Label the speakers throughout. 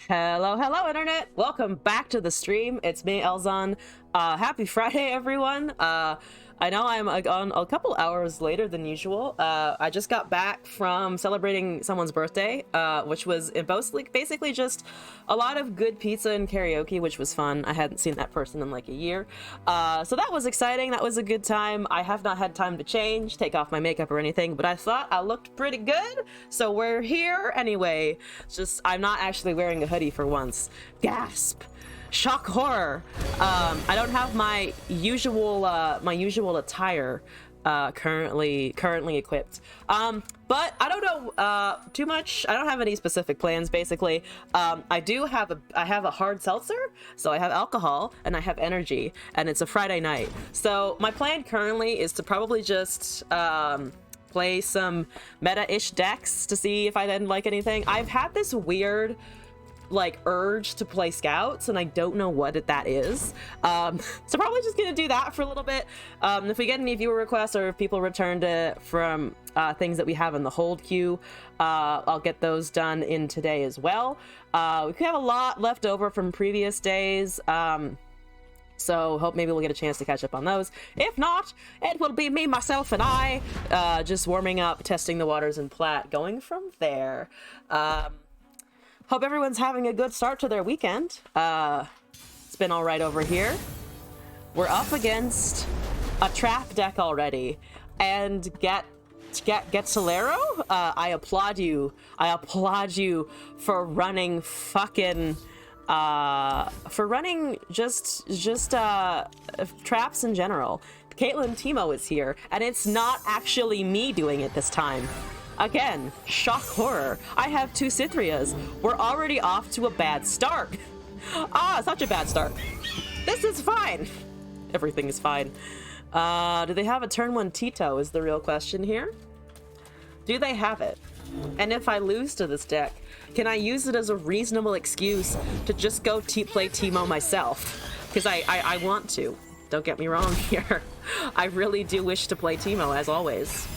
Speaker 1: Hello, hello, internet! Welcome back to the stream. It's me, Elzon. Happy Friday, everyone. I know I'm on a couple hours later than usual. I just got back from celebrating someone's birthday, which was basically just a lot of good pizza and karaoke, which was fun. I hadn't seen that person in like a year. So that was exciting. That was a good time. I have not had time to change, take off my makeup or anything, but I thought I looked pretty good. So we're here anyway. I'm not actually wearing a hoodie for once. Gasp! Shock horror. I don't have my usual attire currently equipped. But I don't know too much. I don't have any specific plans basically. I have a hard seltzer, so I have alcohol and I have energy, and it's a Friday night. So my plan currently is to probably just play some meta-ish decks to see if I didn't like anything. I've had this weird urge to play scouts, and I don't know what that is. So probably just gonna do that for a little bit. If we get any viewer requests or if people return from things that we have in the hold queue, I'll get those done in today as well. We could have a lot left over from previous days, so hope maybe we'll get a chance to catch up on those. If not, it will be me, myself, and I just warming up, testing the waters in Plat, going from there. Hope everyone's having a good start to their weekend. It's been all right over here. We're up against a trap deck already, and get Solero. I applaud you. I applaud you for running fucking for running just traps in general. Caitlin Timo is here, and it's not actually me doing it this time. Again, shock horror. I have 2 Cythrias. We're already off to a bad start. Such a bad start. This is fine. Everything is fine. Do they have a turn 1 Tito is the real question here. Do they have it? And if I lose to this deck, can I use it as a reasonable excuse to just go play Timo myself? Because I want to. Don't get me wrong here. I really do wish to play Timo, as always.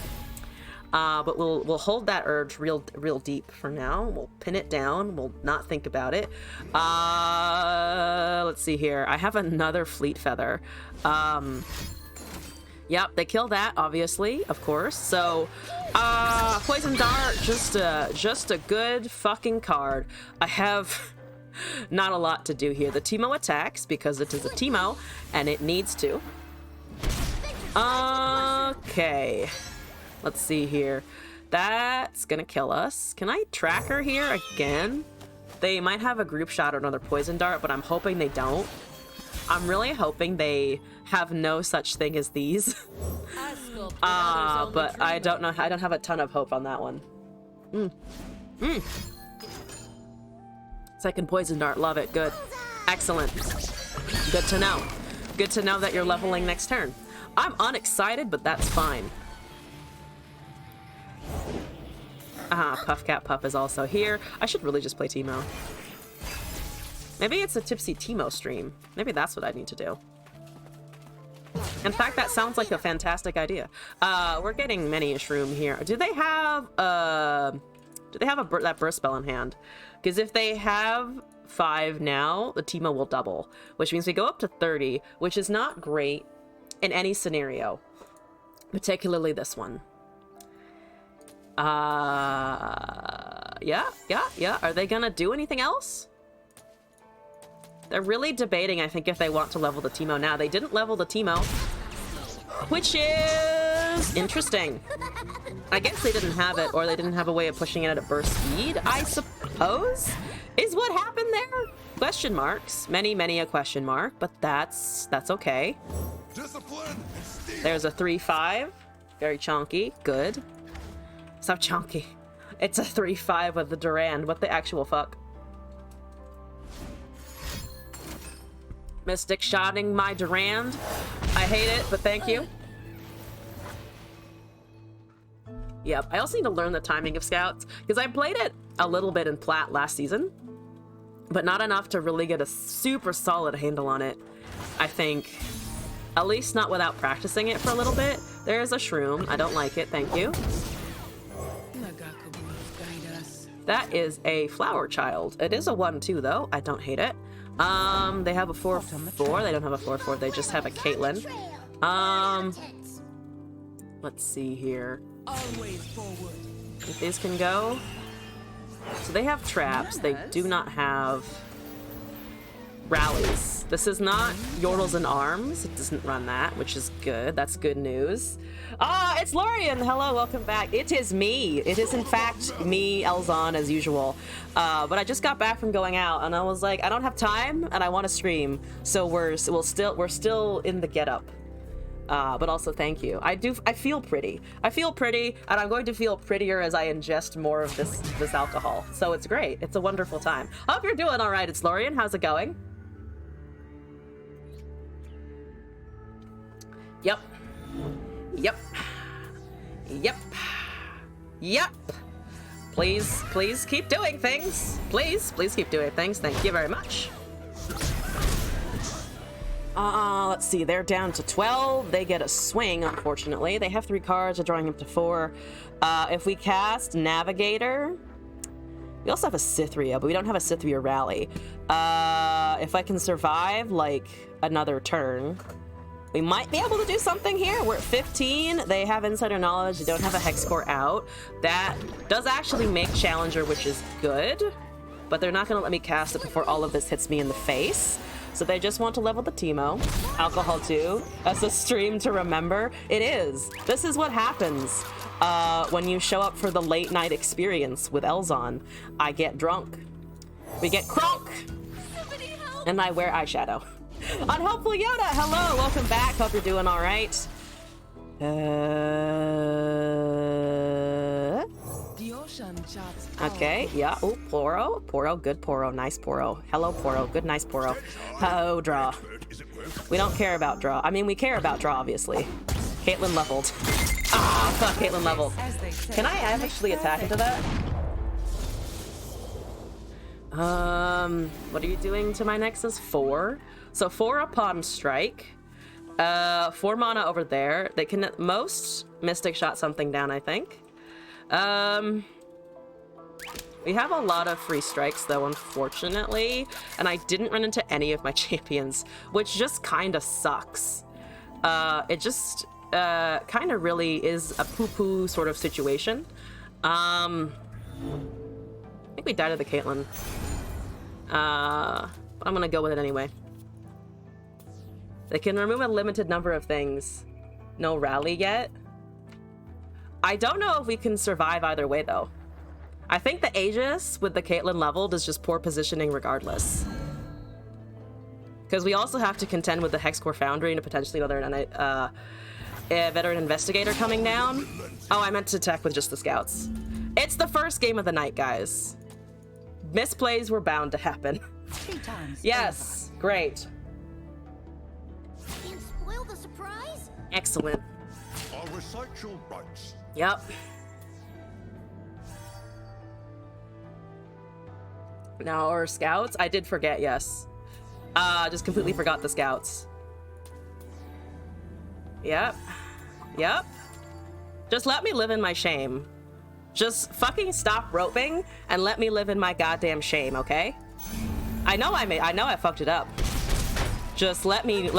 Speaker 1: But we'll hold that urge real deep for now. We'll pin it down. We'll not think about it. Let's see here. I have another Fleet Feather. Yep, they kill that, obviously, of course. So, Poison Dart, just a good fucking card. I have not a lot to do here. The Timo attacks because it is a Timo, and it needs to. Okay. Let's see here. That's gonna kill us. Can I track her here again? They might have a group shot or another poison dart, but I'm hoping they don't. I'm really hoping they have no such thing as these. But I don't know. I don't have a ton of hope on that one. Second poison dart. Love it. Good. Excellent. Good to know. Good to know that you're leveling next turn. I'm unexcited, but that's fine. Puffcat Puff is also here. I should really just play Timo. Maybe it's a Tipsy Timo stream. Maybe that's what I need to do. In fact, that sounds like a fantastic idea. We're getting many-ish room here. Do they have that burst spell in hand? Because if they have 5 now, the Timo will double, which means we go up to 30, which is not great in any scenario, particularly this one. Yeah. Are they gonna do anything else? They're really debating, I think, if they want to level the Timo now. They didn't level the Timo, which is interesting. I guess they didn't have it, or they didn't have a way of pushing it at a burst speed, I suppose, is what happened there? Question marks. Many a question mark, but that's okay. There's a 3-5. Very chonky. Good. Stop chonky. It's a 3-5 with the Durand. What the actual fuck? Mystic shotting my Durand. I hate it, but thank you. Yep, I also need to learn the timing of scouts, because I played it a little bit in Plat last season, but not enough to really get a super solid handle on it, I think. At least not without practicing it for a little bit. There's a shroom. I don't like it, thank you. That is a flower child. It is a 1-2 though. I don't hate it. They have a 4-4. They don't have a 4-4. They just have a Caitlyn. Let's see here. If these can go. So they have traps. They do not have rallies. This is not Yordles in Arms. It doesn't run that, which is good. That's good news. Ah, it's Lorian. Hello, welcome back. It is me. It is in fact me, Elzon, as usual. But I just got back from going out, and I was like, I don't have time, and I want to stream. So we're still in the get up. But also thank you. I feel pretty. I feel pretty, and I'm going to feel prettier as I ingest more of this alcohol. So it's great. It's a wonderful time. Hope you're doing all right. It's Lorian. How's it going? Yep. Yep. Yep. Yep. Please keep doing things. Please keep doing things. Thank you very much. Let's see. They're down to 12. They get a swing, unfortunately. They have 3 cards. They're drawing up to 4. If we cast Navigator, we also have a Cythria, but we don't have a Cythria rally. If I can survive, like, another turn, we might be able to do something here. We're at 15. They have Insider Knowledge. They don't have a Hex Core out. That does actually make Challenger, which is good, but they're not going to let me cast it before all of this hits me in the face. So they just want to level the Teemo. Alcohol 2. That's a stream to remember. It is. This is what happens when you show up for the late night experience with Elzon. I get drunk. We get crunk. And I wear eyeshadow. Unhelpful Yoda, hello, welcome back. Hope you're doing all right. Okay, yeah. Oh, Poro, good Poro, nice Poro. Hello, Poro, good, nice Poro. Oh, draw. We don't care about draw. I mean, we care about draw, obviously. Caitlyn leveled. Ah, fuck, Caitlyn leveled. Can I actually attack into that? What are you doing to my Nexus? 4. So 4 upon strike. 4 mana over there. They can at most Mystic Shot something down, I think. We have a lot of free strikes though, unfortunately, and I didn't run into any of my champions, which just kind of sucks. It just kind of really is a poo-poo sort of situation. I think we died to the Caitlyn. But I'm gonna go with it anyway. They can remove a limited number of things. No rally yet. I don't know if we can survive either way though. I think the Aegis with the Caitlyn leveled is just poor positioning regardless. Because we also have to contend with the Hexcore Foundry and potentially another Veteran Investigator coming down. Oh, I meant to attack with just the Scouts. It's the first game of the night, guys. Misplays were bound to happen.
Speaker 2: 3 times.
Speaker 1: Yes, great.
Speaker 2: Can't spoil the surprise.
Speaker 1: Excellent.
Speaker 3: I'll recite your rights.
Speaker 1: Yep. Now, our Scouts? I did forget, yes. Just completely forgot the Scouts. Yep. Yep. Just let me live in my shame. Just fucking stop roping and let me live in my goddamn shame, okay? I know I fucked it up. Just let me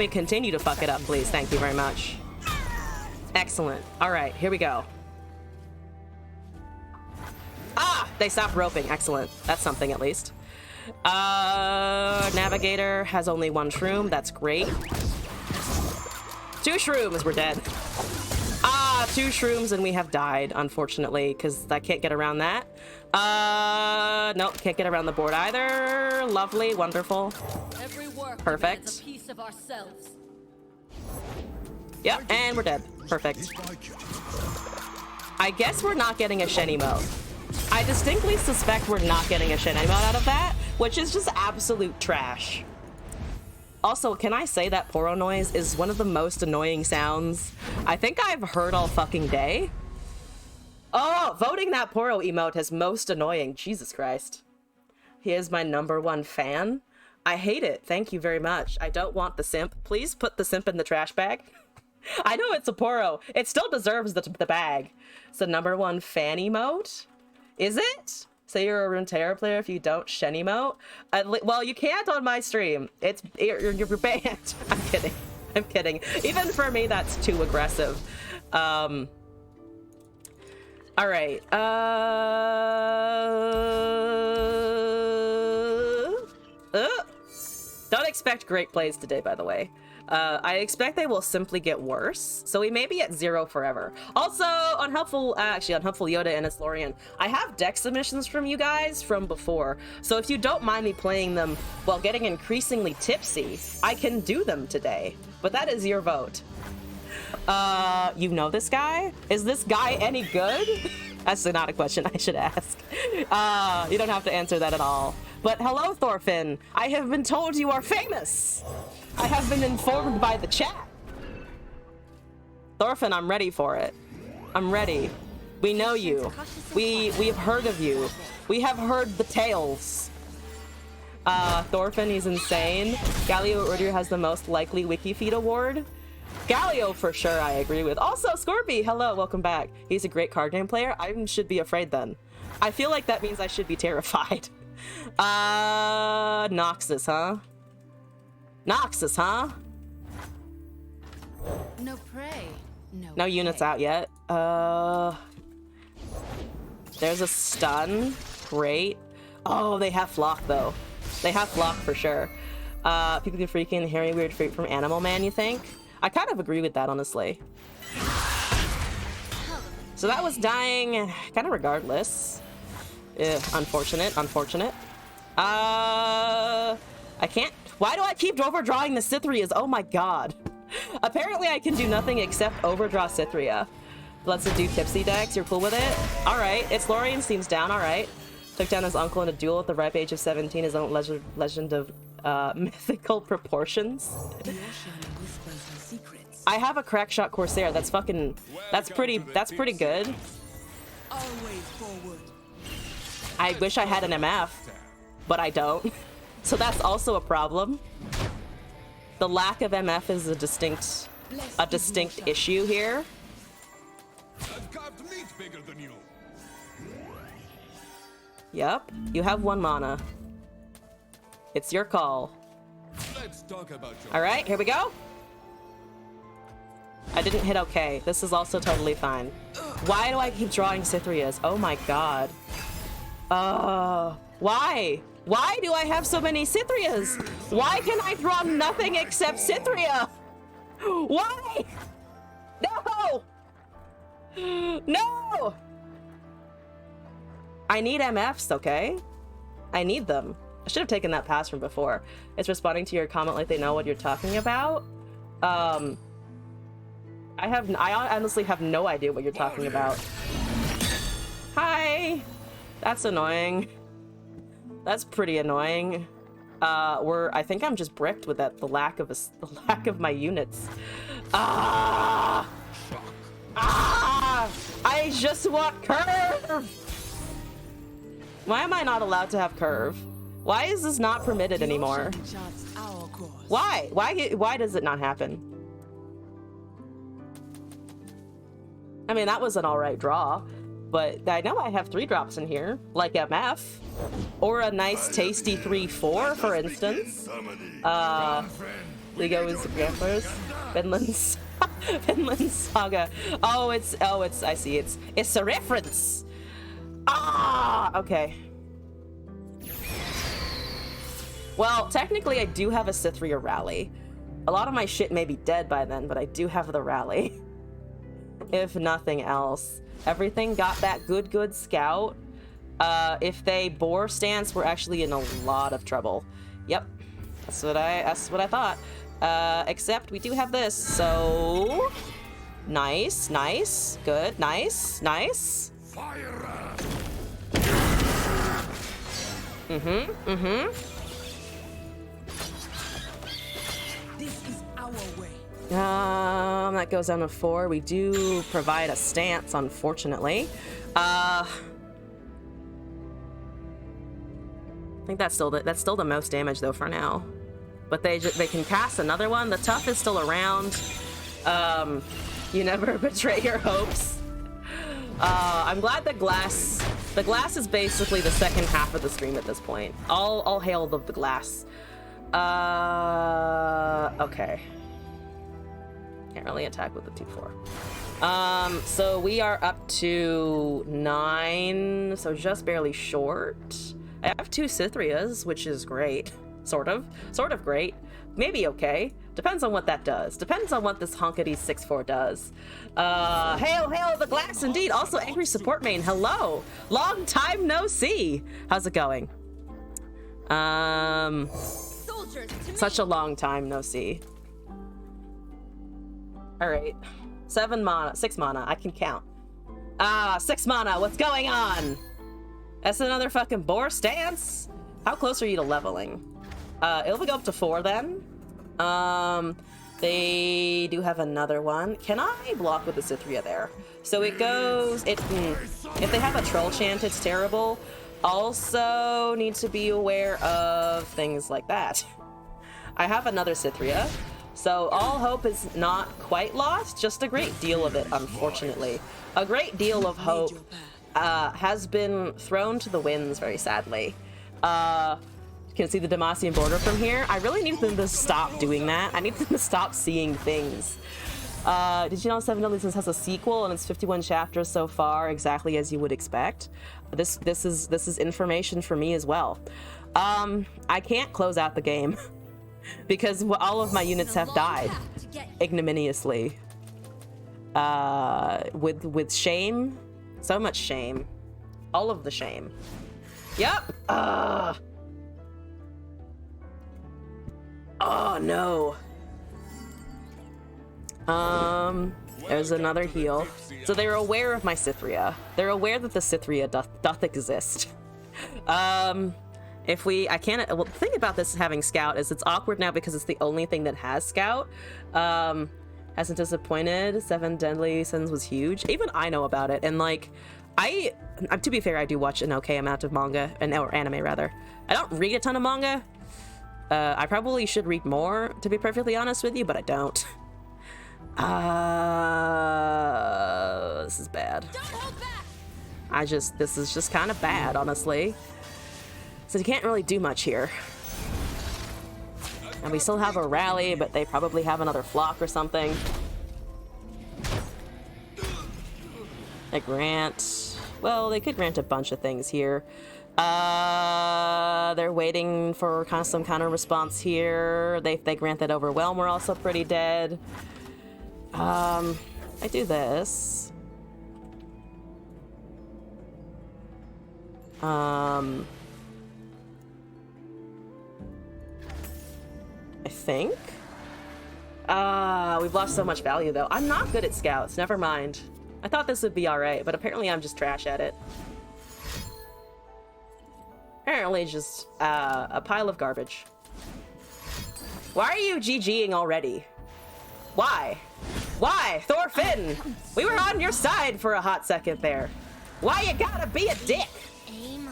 Speaker 1: continue to fuck it up, please. Thank you very much. Excellent. All right, here we go. Ah, they stopped roping. Excellent. That's something at least. Navigator has only 1 shroom. That's great. 2 shrooms. We're dead. 2 shrooms and we have died, unfortunately, because I can't get around that. Nope, can't get around the board either. Lovely, wonderful. Perfect.
Speaker 2: A piece of ourselves.
Speaker 1: Yep, and we're dead. Perfect. I guess we're not getting a Shen emote. I distinctly suspect we're not getting a Shen emote out of that, which is just absolute trash. Also, can I say that Poro noise is one of the most annoying sounds I think I've heard all fucking day? Oh, voting that Poro emote as most annoying. Jesus Christ. He is my #1 fan. I hate it. Thank you very much. I don't want the simp. Please put the simp in the trash bag. I know it's a Poro. It still deserves the bag. It's the #1 fan emote. Is it? Say you're a Runeterra player if you don't Shen emote? Well, you can't on my stream. You're banned. I'm kidding. I'm kidding. Even for me, that's too aggressive. All right. Don't expect great plays today, by the way. I expect they will simply get worse, so we may be at 0 forever. Also, unhelpful Yoda and its Lorian. I have deck submissions from you guys from before, so if you don't mind me playing them while getting increasingly tipsy, I can do them today. But that is your vote. You know this guy? Is this guy any good? That's not a question I should ask. You don't have to answer that at all. But hello, Thorfinn. I have been told you are famous. I have been informed by the chat. Thorfinn, I'm ready for it. I'm ready. We know you. We have heard of you. We have heard the tales. Thorfinn, he's insane. Galio Urdir has the most likely wikifeet award. Galio for sure, I agree with. Also, Scorpy, hello, welcome back. He's a great card game player. I should be afraid then. I feel like that means I should be terrified. Noxus, huh? Noxus, huh?
Speaker 2: No prey.
Speaker 1: No units out yet. There's a stun. Great. Oh, they have flock though. They have flock for sure. People get freaking hairy weird freak from Animal Man, you think? I kind of agree with that, honestly. So that was dying kind of regardless. Unfortunate. I can't. Why do I keep overdrawing the Cythrias? Oh my god. Apparently I can do nothing except overdraw Cythria. Let's do tipsy decks. You're cool with it? Alright. It's Lorian seems down. Alright. Took down his uncle in a duel at the ripe age of 17. His own legend of mythical proportions. I have a crackshot Corsair. That's fucking. That's pretty good. I wish I had an MF, but I don't. So that's also a problem. The lack of MF is a distinct issue here. Yep, you have 1 mana. It's your call. All right, here we go. I didn't hit okay. This is also totally fine. Why do I keep drawing Cythrias? Oh my god. Why? Why do I have so many Cythrias? Why can I draw nothing except Cythria? Why? No! No! I need MFs, okay? I need them. I should have taken that pass from before. It's responding to your comment like they know what you're talking about. I honestly have no idea what you're talking about. Hi! That's annoying. That's pretty annoying. I think I'm just bricked with that, the lack of my units. I just want curve! Why am I not allowed to have curve? Why is this not permitted anymore? Why? Why does it not happen? I mean, that was an alright draw, but I know I have 3 drops in here, like MF, or a nice tasty 3/4, for instance. League is Gamblers, Finland's Saga. I see, it's a reference. Okay. Well, technically I do have a Cythria rally. A lot of my shit may be dead by then, but I do have the rally. If nothing else. Everything got that good scout. If they bore stance, we're actually in a lot of trouble. Yep. That's what I thought. Except we do have this, so nice, good, nice.
Speaker 3: Fire!
Speaker 2: This is our way.
Speaker 1: That goes down to 4. We do provide a stance, unfortunately. I think that's still the most damage though for now. But they can cast another one. The tough is still around. You never betray your hopes. I'm glad the glass The glass is basically the second half of the stream at this point. All hail the glass. Okay. Can't really attack with the 2-4. So we are up to 9, so just barely short. I have 2 Cythrias, which is great. Sort of great. Maybe okay. Depends on what that does. Depends on what this honkity 6-4 does. Hail the glass indeed. Also angry support main. Hello. Long time no see. How's it going? Such a long time no see. All right. 6 mana. I can count. 6 mana. What's going on? That's another fucking boar stance. How close are you to leveling? It'll go up to 4 then. They do have another one. Can I block with the Cythria there? So it goes, if they have a troll chant, it's terrible. Also need to be aware of things like that. I have another Cythria, so all hope is not quite lost, just a great deal of it, unfortunately. A great deal of hope has been thrown to the winds, very sadly. You can see the Demacian border from here. I really need them to stop doing that. I need them to stop seeing things. Did you know 7 Deadly Sins has a sequel and it's 51 chapters so far, exactly as you would expect? This is information for me as well. I can't close out the game because all of my units have died ignominiously. With shame, so much shame, all of the shame. Yep. Oh no. There's another heal. So they're aware of my Cythria. They're aware that the Cythria doth exist. If we, I can't, well, the thing about this having Scout is it's awkward now because it's the only thing that has Scout. Hasn't disappointed. 7 Deadly Sins was huge. Even I know about it. And like, to be fair, I do watch an okay amount of manga, or anime rather. I don't read a ton of manga. I probably should read more, to be perfectly honest with you, but I don't. This is bad. This is just kind of bad, honestly. So you can't really do much here. And we still have a rally, but they probably have another flock or something. They grant... Well, they could grant a bunch of things here. They're waiting for some kind of response here. They grant that overwhelm. We're also pretty dead. I do this. I think. We've lost so much value though. I'm not good at scouts. Never mind. I thought this would be alright, but apparently I'm just trash at it. Apparently just a pile of garbage. Why are you GGing already? Why? Why? Thorfinn! We were on your side for a hot second there. Why you gotta be a dick?
Speaker 2: Aim.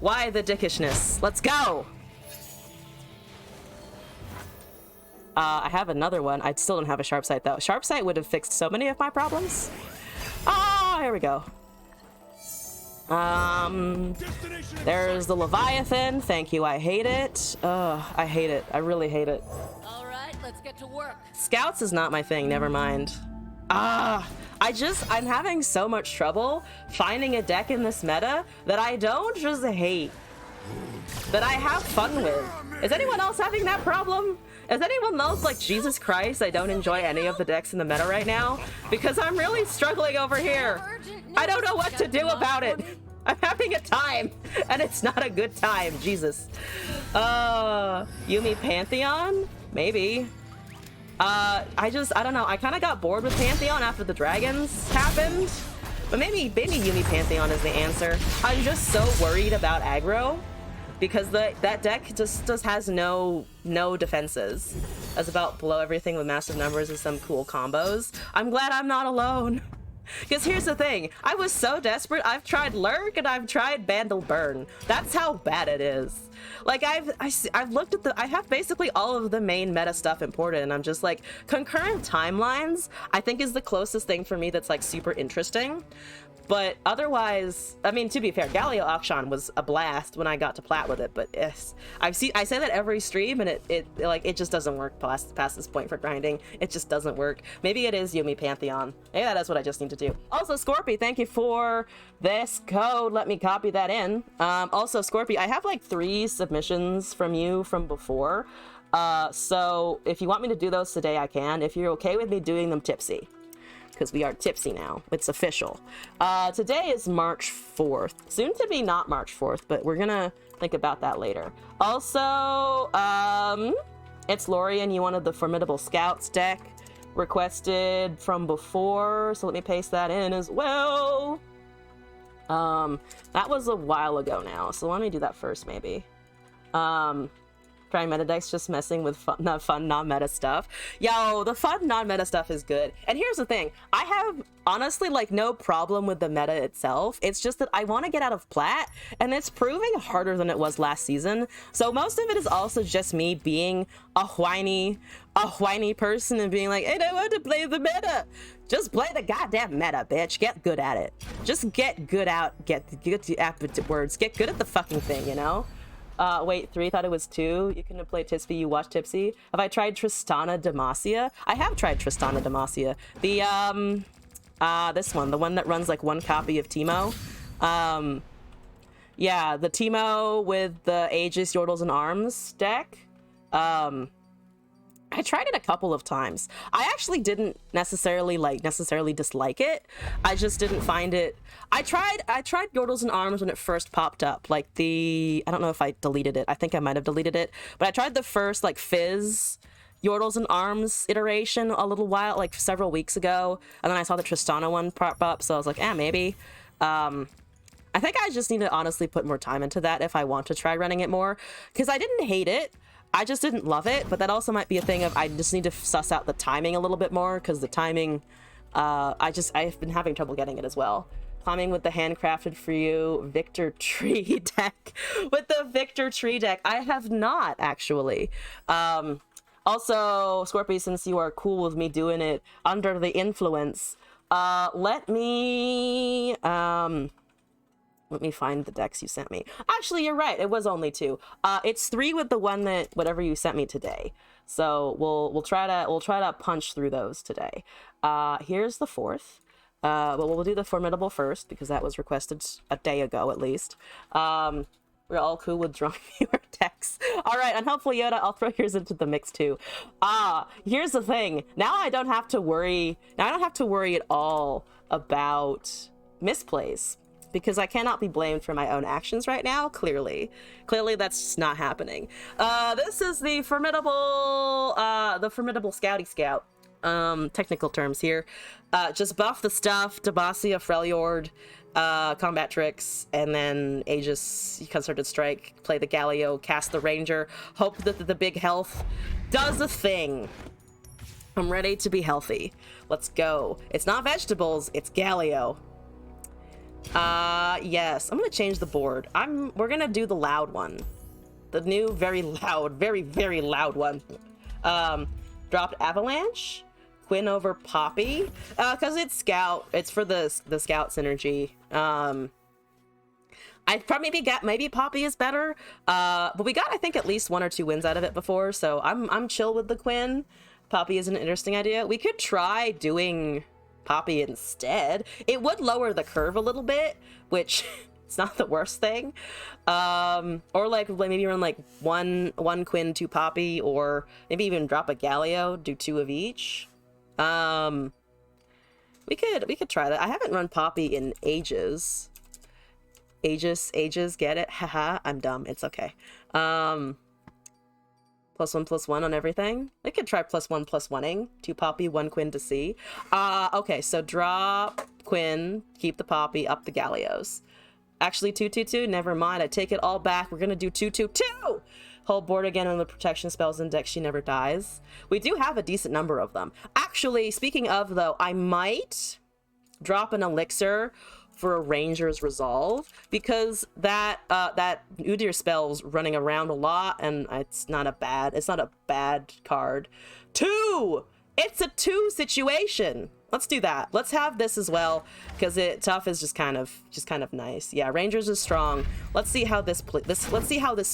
Speaker 1: Why the dickishness? Let's go! I have another one. I still don't have a sharp sight though. Sharp sight would have fixed so many of my problems. Here we go. There's the Leviathan. Thank you. I hate it. I hate it. I really hate it.
Speaker 2: All right, let's get to work.
Speaker 1: Scouts is not my thing. Never mind. I'm having so much trouble finding a deck in this meta that I don't just hate, that I have fun with. Is anyone else having that problem? Is anyone else like, Jesus Christ, I don't enjoy any of the decks in the meta right now? Because I'm really struggling over here. I don't know what to do about it. I'm having a time, and it's not a good time. Jesus. Yumi Pantheon? Maybe. I don't know. I kind of got bored with Pantheon after the dragons happened. But maybe Yumi Pantheon is the answer. I'm just so worried about aggro. Because that deck just has no defenses. It's about blow everything with massive numbers and some cool combos. I'm glad I'm not alone. Because here's the thing, I was so desperate, I've tried Lurk and I've tried Bandle Burn. That's how bad it is. Like, I've looked at I have basically all of the main meta stuff imported, and I'm just like, concurrent timelines, I think is the closest thing for me that's like super interesting. But otherwise, I mean, to be fair, Galio Akshan was a blast when I got to plat with it, but yes, I say that every stream, and it just doesn't work past this point for grinding. It just doesn't work. Maybe it is Yumi Pantheon. Maybe that is what I just need to do. Also, Scorpy, thank you for this code. Let me copy that in. Also, Scorpy, I have like 3 submissions from you from before. So if you want me to do those today, I can. If you're okay with me doing them tipsy, because we are tipsy now. It's official. Today is March 4th. Soon to be not March 4th, but we're gonna think about that later. Also, it's Lorian. You wanted the Formidable Scouts deck requested from before, so let me paste that in as well. That was a while ago now, so let me do that first, maybe. Trying meta decks, just messing with fun non-meta stuff. Yo, the fun non-meta stuff is good. And here's the thing, I have honestly like no problem with the meta itself. It's just that I want to get out of plat, and it's proving harder than it was last season. So most of it is also just me being a whiny person and being like, I don't want to play the meta. Just play the goddamn meta, bitch. Get good at it. Just get good get the words. Get good at the fucking thing, you know? Wait, 3, thought it was 2. You couldn't play Tipsy, you watch Tipsy. Have I tried Tristana Demacia? I have tried Tristana Demacia. The, this one, the one that runs like 1 copy of Teemo. Yeah, the Teemo with the Aegis, Yordles, and Arms deck. I tried it a couple of times. I actually didn't necessarily dislike it. I just didn't find it. I tried Yordles and Arms when it first popped up. Like I don't know if I deleted it. I think I might have deleted it. But I tried the first like Fizz Yordles and Arms iteration a little while, like several weeks ago. And then I saw the Tristana one pop up, so I was like, maybe. I think I just need to honestly put more time into that if I want to try running it more. Because I didn't hate it. I just didn't love it, but that also might be a thing of I just need to suss out the timing a little bit more, because the timing, I've been having trouble getting it as well. Climbing with the handcrafted for you Victor Tree deck. With the Victor Tree deck, I have not actually. Also, Scorpio, since you are cool with me doing it under the influence, let me find the decks you sent me. Actually, you're right. It was only 2. It's 3 with the one that whatever you sent me today. So we'll try to punch through those today. Here's the 4th. But we'll do the Formidable first because that was requested a day ago at least. We're all cool with drawing viewer decks. All right, Unhelpful Yoda, I'll throw yours into the mix too. Here's the thing. Now I don't have to worry at all about misplays, because I cannot be blamed for my own actions right now, clearly. Clearly that's just not happening. This is the Formidable Scouty Scout. Technical terms here. Just buff the stuff, Demacia, Freljord, combat tricks, and then Aegis, Concerted Strike, play the Galio, cast the Ranger, hope that the big health does a thing. I'm ready to be healthy. Let's go. It's not vegetables, it's Galio. Yes, I'm gonna change the board. We're gonna do the loud one. The new, very loud, very, very loud one. Dropped Avalanche, Quinn over Poppy, because it's Scout. It's for the Scout synergy. I probably maybe Poppy is better. But we got, I think, at least 1 or 2 wins out of it before, so I'm chill with the Quinn. Poppy is an interesting idea. We could try doing Poppy instead. It would lower the curve a little bit, which it's not the worst thing. Or like maybe run like one Quinn, 2 Poppy, or maybe even drop a Galio, do 2 of each. We could try that. I haven't run Poppy in ages. Ages, get it? Haha, I'm dumb. It's okay. +1/+1 on everything. I could try +1/+1ing. 2 Poppy, 1 Quinn to see. Okay, so drop Quinn, keep the Poppy, up the Galios. Actually, 2/2/2, never mind. I take it all back. We're gonna do 2/2/2! Whole board again on the protection spells index. She never dies. We do have a decent number of them. Actually, speaking of though, I might drop an elixir for a ranger's resolve, because that Udyr spell's running around a lot, and it's not a bad card. 2! It's a 2 situation. Let's do that. Let's have this as well, because tough is just kind of nice. Yeah, rangers is strong. Let's see how this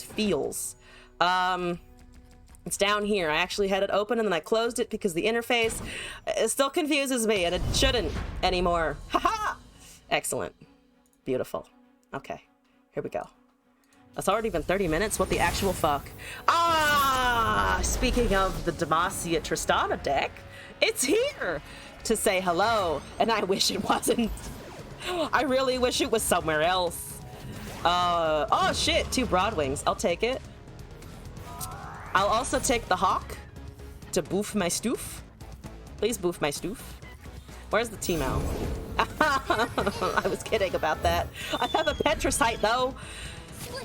Speaker 1: feels. It's down here. I actually had it open and then I closed it because the interface, it still confuses me, and it shouldn't anymore. Haha! Excellent. Beautiful. Okay, here we go. It's already been 30 minutes. What the actual fuck? Ah! Speaking of the Demacia Tristana deck, it's here to say hello, and I wish it wasn't. I really wish it was somewhere else. Oh shit, 2 Broadwings. I'll take it. I'll also take the Hawk to boof my stoof. Please boof my stoof. Where's the Teemo? I was kidding about that. I have a Petricite though,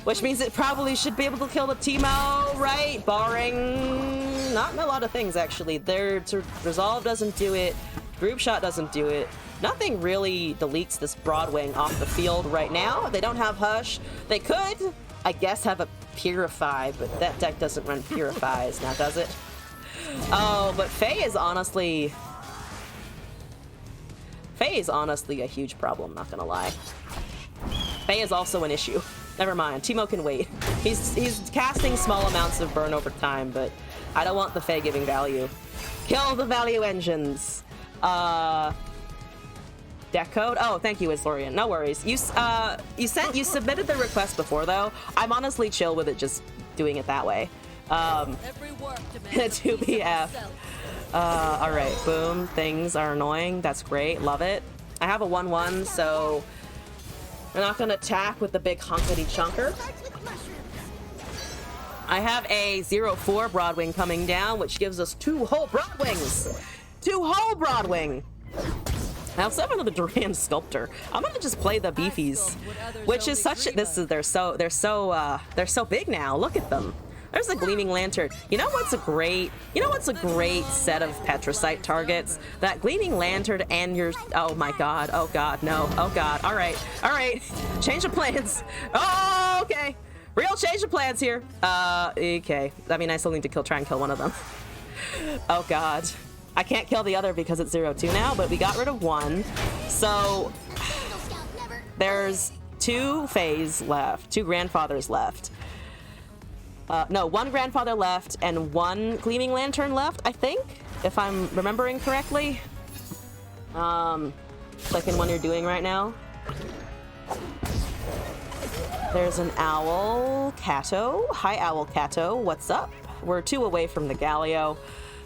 Speaker 1: which means it probably should be able to kill the Teemo, right? Barring not a lot of things actually. Their resolve doesn't do it. Group shot doesn't do it. Nothing really deletes this Broadwing off the field right now. They don't have Hush. They could, I guess, have a Purify, but that deck doesn't run Purifies now, does it? Oh, but Faye is honestly a huge problem, not gonna lie. Faye is also an issue. Never mind, Teemo can wait. He's casting small amounts of burn over time, but I don't want the Faye giving value. Kill the value engines. Deck code? Oh, thank you, Islorian. No worries. You submitted the request before though. I'm honestly chill with it just doing it that way.
Speaker 2: Every work demands
Speaker 1: 2BF. All right, boom. Things are annoying. That's great. Love it. I have a 1/1, so we're not gonna attack with the big honkity chunker. I have a 0/4 Broadwing coming down, which gives us 2 whole Broadwings. 2 whole Broadwing. I also have another Duran Sculptor. I'm gonna just play the beefies, which is such. They're so big now. Look at them. There's a Gleaming Lantern. You know what's a great set of Petricite targets? That Gleaming Lantern and your. Oh my God. Oh God. No. Oh God. All right. All right. Change of plans. Oh, okay. Real change of plans here. Okay. I mean, I still need to try and kill one of them. Oh God. I can't kill the other because it's 0/2 now, but we got rid of 1. So there's 2 Fays left, 2 Grandfathers left. No, 1 Grandfather left and 1 Gleaming Lantern left, I think, if I'm remembering correctly. Clicking one you're doing right now. There's an Owl Cato. Hi, Owl Cato. What's up? We're 2 away from the Galio.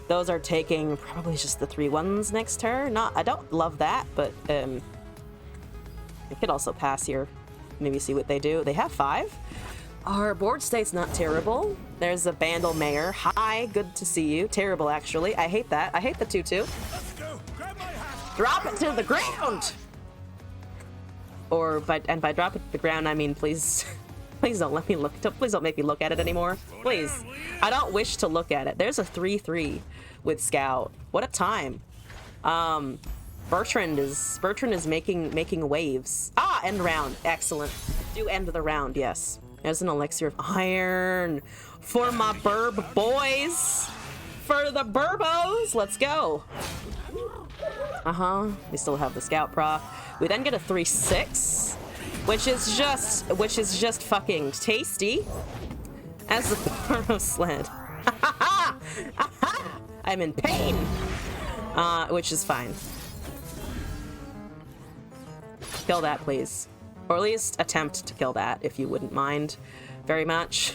Speaker 1: Those are taking probably just the 3/1s next turn. I don't love that, but I could also pass here. Maybe see what they do. They have 5. Our board state's not terrible. There's a Bandle Mayor. Hi, good to see you. Terrible, actually. I hate that. I hate the 2/2. Drop it to the ground! Or by drop it to the ground, I mean please don't let me look. Please don't make me look at it anymore. Please. I don't wish to look at it. There's a 3/3 with Scout. What a time. Bertrand is making waves. Ah, end round. Excellent. Do end the round, yes. There's an elixir of iron for my burb boys. For the burbos. Let's go. We still have the Scout proc. We then get a 3/6. Which is just fucking tasty. As the Burrow sled. I'm in pain. Which is fine. Kill that, please. Or at least attempt to kill that, if you wouldn't mind very much.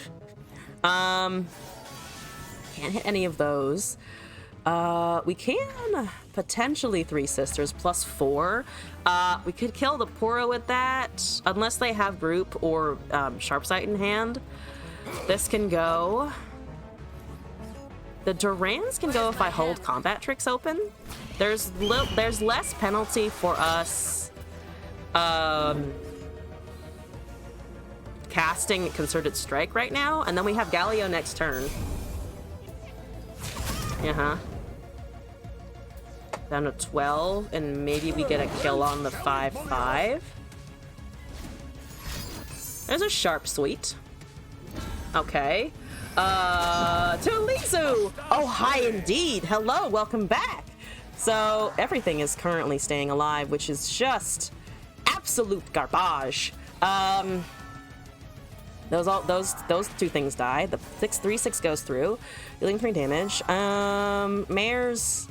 Speaker 1: Can't hit any of those. We can potentially 3 Sisters plus 4. We could kill the Poro with that, unless they have group or Sharpsight in hand. This can go. The Durans can go if I hold combat tricks open. There's less penalty for us casting Concerted Strike right now, and then we have Galio next turn. Down to 12, and maybe we get a kill on the 5-5. There's a sharp suite. Okay. To Lizu! Oh, hi indeed. Hello, welcome back. So everything is currently staying alive, which is just absolute garbage. Those two things die. The 6/3/6 goes through, dealing 3 damage. Mayor's.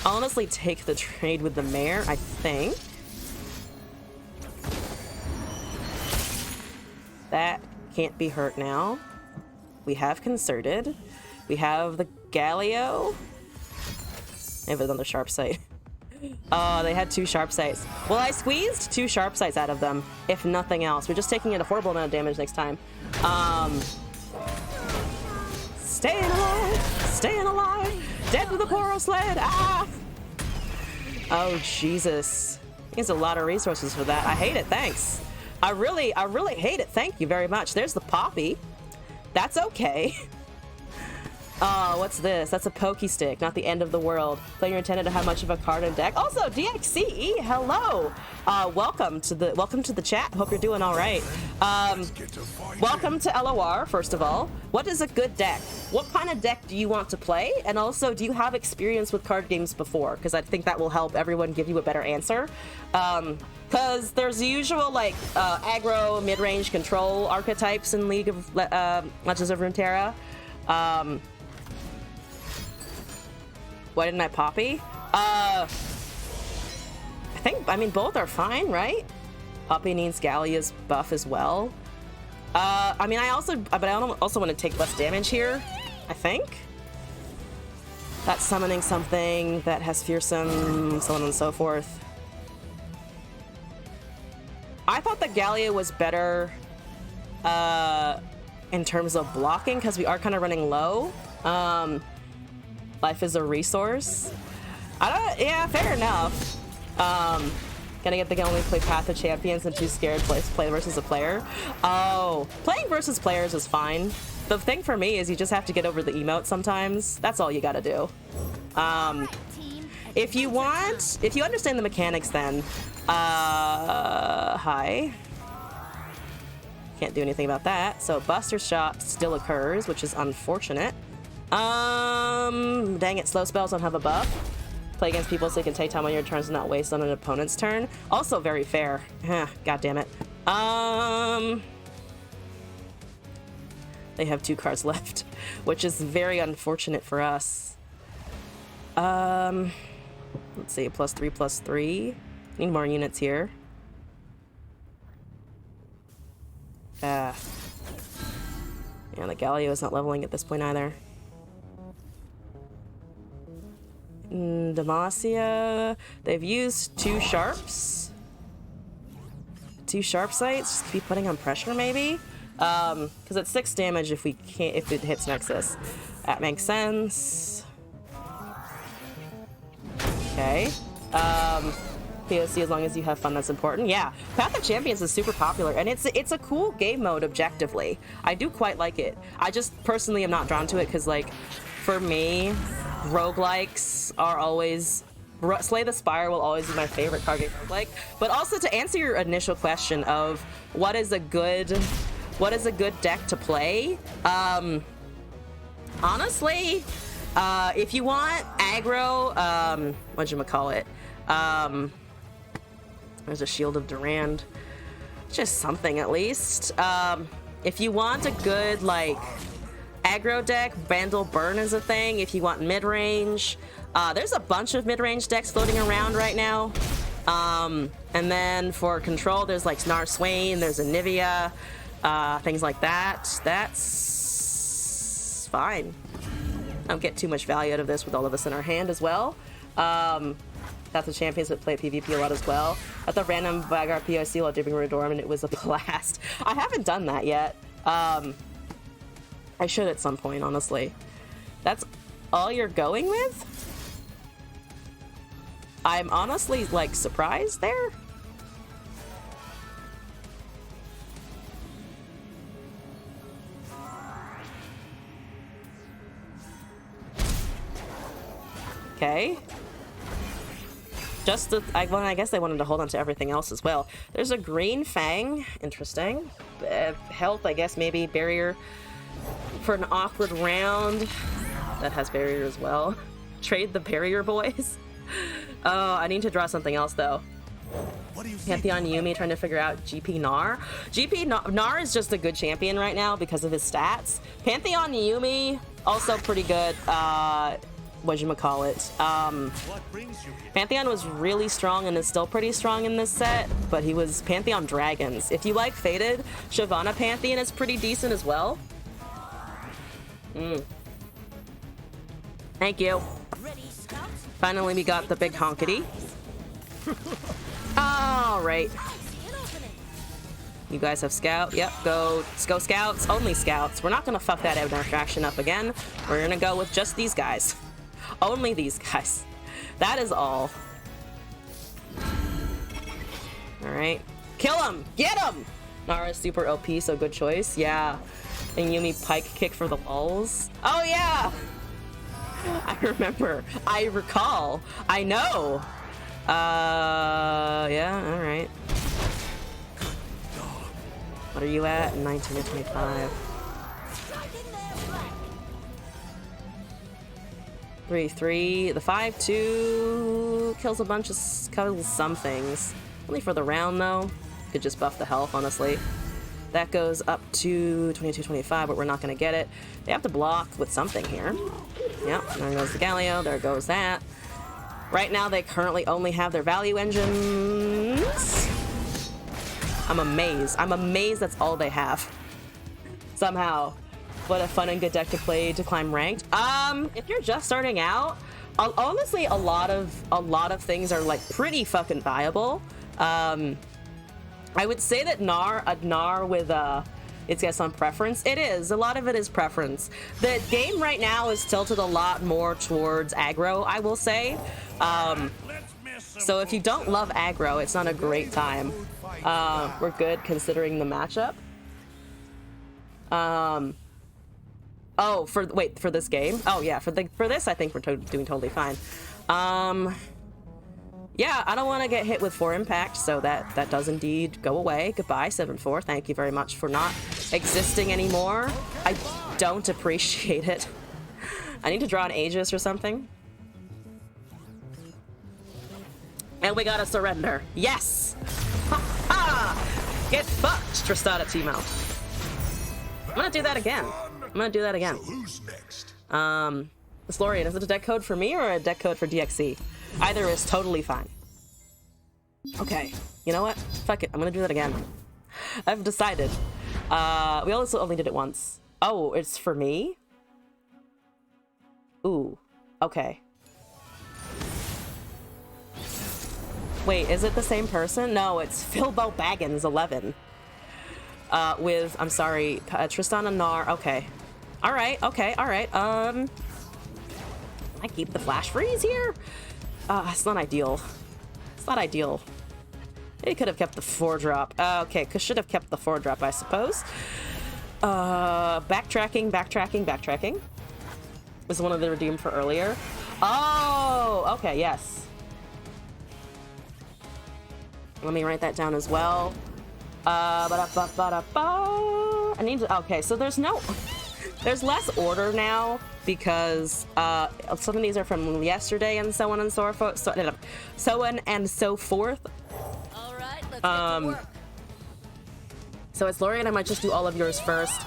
Speaker 1: I'll honestly take the trade with the mayor, I think. That can't be hurt now. We have concerted. We have the Galio. They have another sharp sight. Oh, they had 2 sharp sights. Well, I squeezed 2 sharp sights out of them, if nothing else. We're just taking a horrible amount of damage next time. Staying alive! Staying alive! Dead with the Poro sled! Ah! Oh, Jesus. It's a lot of resources for that. I hate it, thanks. I really hate it. Thank you very much. There's the Poppy. That's okay. Oh, what's this? That's a pokey stick, not the end of the world. Player intended to have much of a card in deck. Also, DXCE, hello. Welcome to the chat. Hope you're doing all right. Welcome to LOR, first of all. What is a good deck? What kind of deck do you want to play? And also, do you have experience with card games before? Because I think that will help everyone give you a better answer. Because there's the usual, like, aggro, mid-range control archetypes in League of Legends of Runeterra. Why didn't I Poppy? I mean, both are fine, right? Poppy needs Gallia's buff as well. I mean, I also want to take less damage here, I think. That's summoning something that has fearsome, so on and so forth. I thought that Gallia was better in terms of blocking, because we are kind of running low. Life is a resource. Yeah, fair enough. Gonna get the only play Path of Champions and too scared to play versus a player. Oh, playing versus players is fine. The thing for me is you just have to get over the emote sometimes. That's all you gotta do. If you understand the mechanics, then hi. Can't do anything about that. So Buster Shot still occurs, which is unfortunate. Dang it, slow spells don't have a buff. Play against people so you can take time on your turns and not waste on an opponent's turn. Also very fair. God damn it. They have 2 cards left, which is very unfortunate for us. Let's see, +3/+3. Need more units here. Yeah, the Galio is not leveling at this point either. Demacia, they've used 2 sharps. 2 sharp sights, just keep putting on pressure maybe. Because it's 6 damage if it hits Nexus. That makes sense. Okay. POC, as long as you have fun, that's important. Yeah, Path of Champions is super popular, and it's a cool game mode objectively. I do quite like it. I just personally am not drawn to it because, like, for me, roguelikes are always... Slay the Spire will always be my favorite card game roguelike. But also, to answer your initial question of what is a good deck to play, honestly, if you want aggro, whatchamacallit, there's a Shield of Durand. Just something, at least. If you want a good, like, aggro deck, Vandal Burn is a thing. If you want mid-range, there's a bunch of mid-range decks floating around right now. And then for control, there's, like, Snar Swain, there's Anivia, things like that. That's fine. I don't get too much value out of this with all of us in our hand as well. Path of Champions would play PvP a lot as well. At the random Vagar POC while dipping Redorm, and it was a blast. I haven't done that yet. I should at some point, honestly. That's all you're going with? I'm honestly, like, surprised there. Okay. Just the, I guess they wanted to hold on to everything else as well. There's a green fang. Interesting. Health, I guess, maybe barrier for an awkward round. That has barrier as well. Trade the barrier, boys. Oh, I need to draw something else, though. Pantheon Yumi trying to figure out GP Gnar. Gnar is just a good champion right now because of his stats. Pantheon Yumi, also pretty good. Whatchamacallit. Pantheon was really strong and is still pretty strong in this set, but he was Pantheon Dragons. If you like Fated, Shyvana Pantheon is pretty decent as well. Thank you. Finally, we got the big honkity. All right. You guys have scout. Yep, go scouts. Only scouts. We're not gonna fuck that interaction up again. We're gonna go with just these guys. Only these guys. That is all. All right. Kill him. Get him. Nara's super OP, so good choice. Yeah. And Yumi pike kick for the lulz. Oh yeah. I remember. I recall. I know. Yeah, all right. What are you at? 19 to 25. 3-3. The 5-2 kills a bunch of kills some things. Only for the round though. Could just buff the health, honestly. That goes up to 22-25, but we're not gonna get it. They have to block with something here. Yep, there goes the Galio, there goes that. Right now, they currently only have their value engines. I'm amazed. I'm amazed that's all they have. Somehow. What a fun and good deck to play to climb ranked. If you're just starting out, honestly, a lot of things are like pretty fucking viable. I would say that Gnar with it's guess on preference. It is. A lot of it is preference. The game right now is tilted a lot more towards aggro, I will say. So if you don't love aggro, it's not a great time. We're good considering the matchup. Oh, for this game? Oh yeah, for this I think we're doing totally fine. Yeah, I don't want to get hit with 4 impact, so that does indeed go away. Goodbye, 7-4. Thank you very much for not existing anymore. I don't appreciate it. I need to draw an Aegis or something. And we gotta surrender. Yes! Ha ha! Get fucked, Tristana Timo. I'm gonna do that again. So
Speaker 3: who's next?
Speaker 1: Slorian, is it a deck code for me or a deck code for DXC? Either is totally fine. Okay, you know what? Fuck it, I'm gonna do that again. I've decided. We also only did it once. Oh, it's for me? Ooh, okay. Wait, is it the same person? No, it's Philbo Baggins 11. With, I'm sorry, Tristana Gnar. Okay. Alright, okay, alright. I keep the flash freeze here? It's not ideal. It's not ideal. They could have kept the 4-drop. Okay, should have kept the 4-drop, I suppose. Backtracking. Was one of the redeemed for earlier. Oh, okay, yes. Let me write that down as well. I need to, okay, so there's less order now because some of these are from yesterday and so on and so forth. So on and so forth.
Speaker 2: All right, let's get to work.
Speaker 1: So it's Lori and I might just do all of yours first,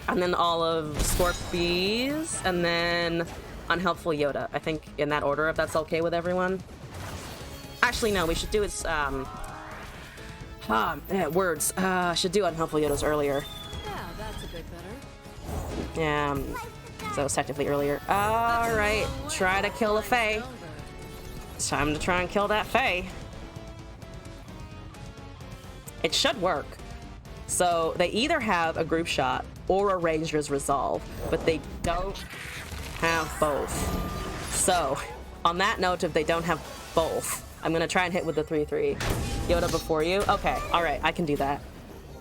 Speaker 1: and then all of Scorpies, and then Unhelpful Yoda. I think in that order, if that's okay with everyone. Actually, no, we should do its words. Should do Unhelpful Yoda's earlier.
Speaker 2: Yeah, that's a bit better.
Speaker 1: Yeah, so it's technically earlier. Alright, try to kill a Fae. It's time to try and kill that Fae. It should work. So they either have a group shot or a ranger's resolve, but they don't have both. So, on that note, if they don't have both, I'm gonna try and hit with the 3-3. Yoda before you? Okay, alright, I can do that.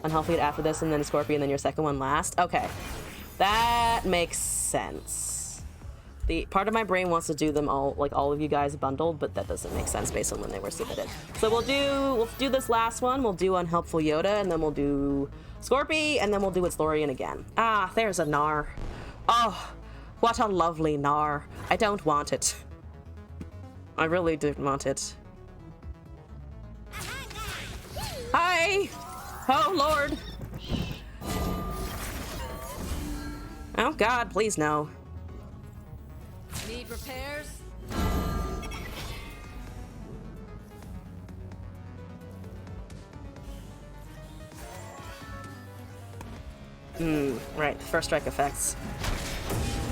Speaker 1: Unhealthy after this, and then Scorpion, then your second one last. Okay. That makes sense. The part of my brain wants to do them all, like all of you guys bundled, but that doesn't make sense based on when they were submitted. So we'll do this last one. We'll do Unhelpful Yoda, and then we'll do Scorpy, and then we'll do Its Lorian again. Ah, there's a Gnar. Oh, what a lovely Gnar. I don't want it. I really didn't want it. Hi! Oh, Lord! Oh, God, please no.
Speaker 2: Need repairs?
Speaker 1: Right, first strike effects.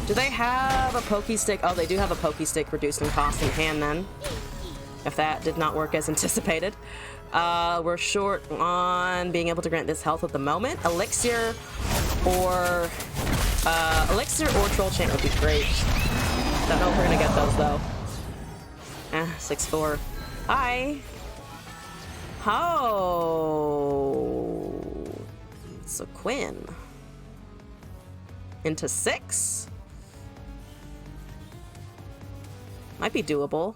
Speaker 1: Do they have a pokey stick? Oh, they do have a pokey stick reduced in cost in hand then. If that did not work as anticipated. We're short on being able to grant this health at the moment. Elixir or Troll Chant would be great. Don't know if we're gonna get those though. 6-4. Hi. Oh. So Quinn. Into 6? Might be doable.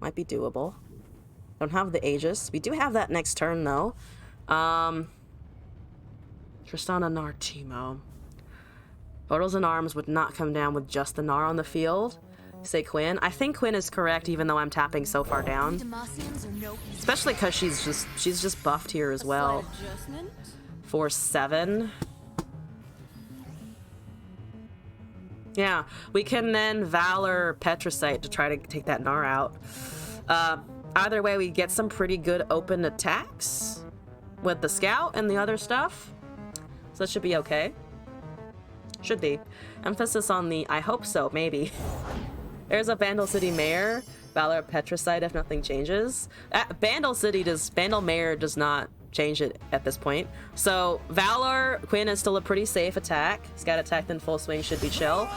Speaker 1: Might be doable. Don't have the Aegis. We do have that next turn though. Tristana, Gnar, Teemo. Photos and Arms would not come down with just the Gnar on the field. Say Quinn. I think Quinn is correct even though I'm tapping so far down. Especially because she's just buffed here as well. For 7. Yeah, we can then Valor Petricite to try to take that Gnar out. Either way, we get some pretty good open attacks with the Scout and the other stuff. So that should be okay. Should be. Emphasis on the I hope so, maybe. There's a Bandle City Mayor. Valor Petricite if nothing changes. Bandle Mayor does not change it at this point. So Valor Quinn is still a pretty safe attack. Scout attack then full swing should be chill.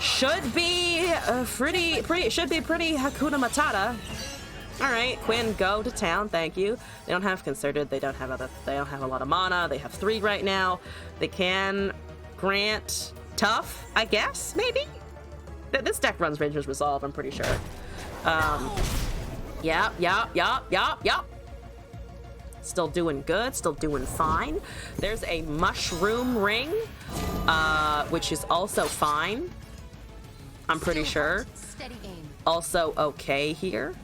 Speaker 1: Should be pretty Hakuna Matata. All right, Quinn, go to town. Thank you. They don't have Concerted. They don't have a lot of mana. They have 3 right now. They can grant Tough, I guess, maybe. This deck runs Ranger's Resolve. I'm pretty sure. Yup. Still doing good, still doing fine. There's a Mushroom Ring, which is also fine. I'm pretty sure. Also okay here.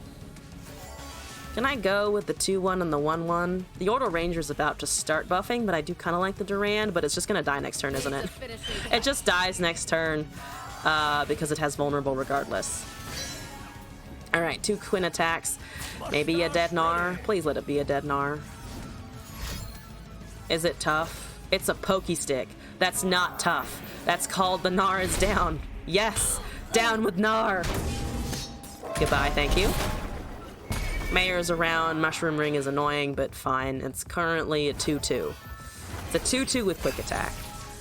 Speaker 1: Can I go with the 2-1 and the 1-1? The Order Ranger's about to start buffing, but I do kind of like the Durand, but it's just gonna die next turn, isn't it? It just dies next turn, because it has vulnerable regardless. Alright, 2 Quinn attacks. Maybe a dead Gnar. Please let it be a dead Gnar. Is it tough? It's a pokey stick. That's not tough. That's called the Gnar is down. Yes, down with Gnar. Goodbye, thank you. Mayor's around. Mushroom Ring is annoying, but fine. It's currently a 2-2. It's a 2-2 with quick attack.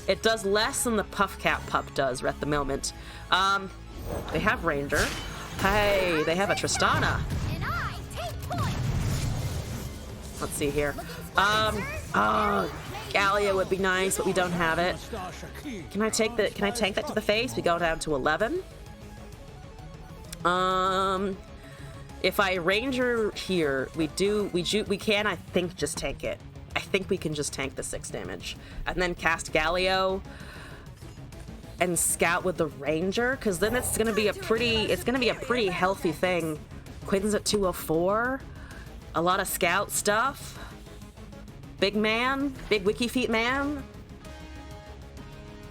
Speaker 1: It does less than the Puff Cap Pup does at the moment. They have Ranger. Hey, they have a Tristana. Let's see here. Gallia would be nice, but we don't have it. Can I tank that to the face? We go down to 11. If I Ranger here, we can, I think, just tank it. I think we can just tank the 6 damage. And then cast Galio and Scout with the Ranger, because then it's gonna be a pretty healthy thing. Quinn's at 204. A lot of Scout stuff. Big wikifeet man.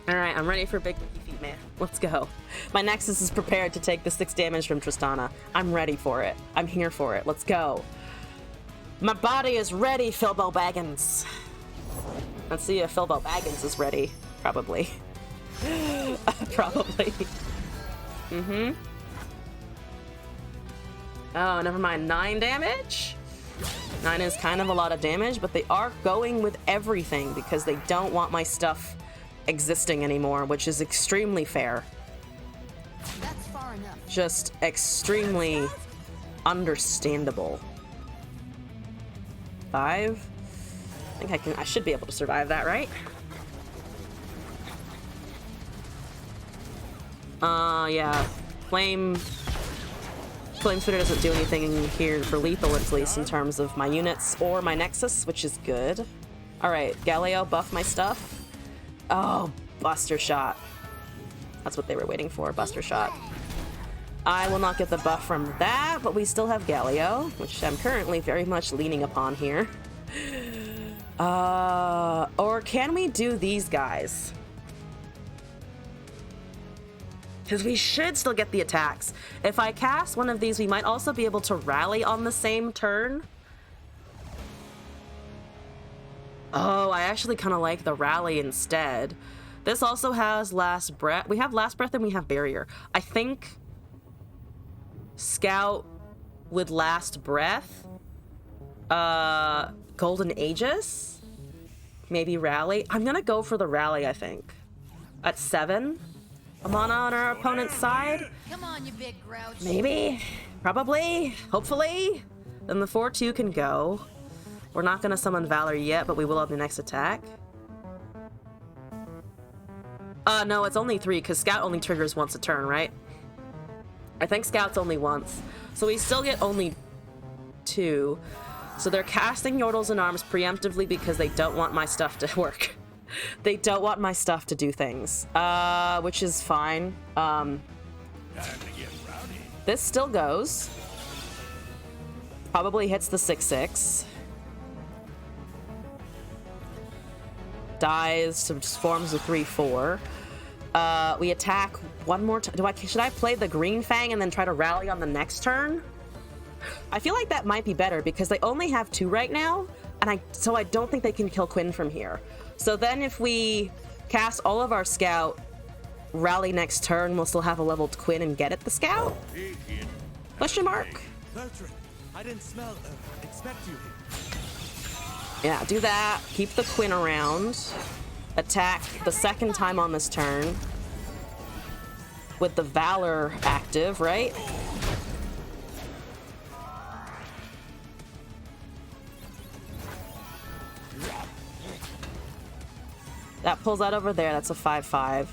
Speaker 1: Alright, I'm ready for big wikifeet man. Let's go. My Nexus is prepared to take the 6 damage from Tristana. I'm ready for it. I'm here for it. Let's go. My body is ready, Philbo Baggins. Let's see if Philbo Baggins is ready. Probably. Probably. Oh, never mind. 9 damage? 9 is kind of a lot of damage, but they are going with everything because they don't want my stuff existing anymore, which is extremely fair.
Speaker 2: That's far enough.
Speaker 1: Just extremely understandable. 5? I think I should be able to survive that, right? Yeah. Flame Spitter doesn't do anything here for lethal, at least in terms of my units or my Nexus, which is good. Alright, Galileo, buff my stuff. Oh, Buster Shot. That's what they were waiting for, Buster Shot. I will not get the buff from that, but we still have Galileo, which I'm currently very much leaning upon here. Or can we do these guys? Because we should still get the attacks. If I cast one of these, we might also be able to rally on the same turn. Oh, I actually kind of like the rally instead. This also has Last Breath. We have Last Breath and we have Barrier. I think Scout with Last Breath. Golden Aegis. Maybe Rally. I'm gonna go for the Rally, I think. At 7. Amana on our opponent's side.
Speaker 2: Come on, you big grouch.
Speaker 1: Maybe. Probably. Hopefully. Then the 4-2 can go. We're not going to summon Valor yet, but we will have the next attack. No, it's only 3, because Scout only triggers once a turn, right? I think Scout's only once. So we still get only 2. So they're casting Yordles and Arms preemptively because they don't want my stuff to work. They don't want my stuff to do things, which is fine. This still goes. Probably hits the 6/6. Dies, so just forms a 3/4. We attack one more time. Should I play the Green Fang and then try to rally on the next turn? I feel like that might be better because they only have 2 right now, and so I don't think they can kill Quinn from here. So then if we cast all of our Scout, rally next turn, we'll still have a leveled Quinn and get at the Scout? Question mark?
Speaker 4: Bertrand, I didn't expect you here.
Speaker 1: Yeah, do that. Keep the Quinn around. Attack the second time on this turn. With the Valor active, right? That pulls out over there. That's a 5/5.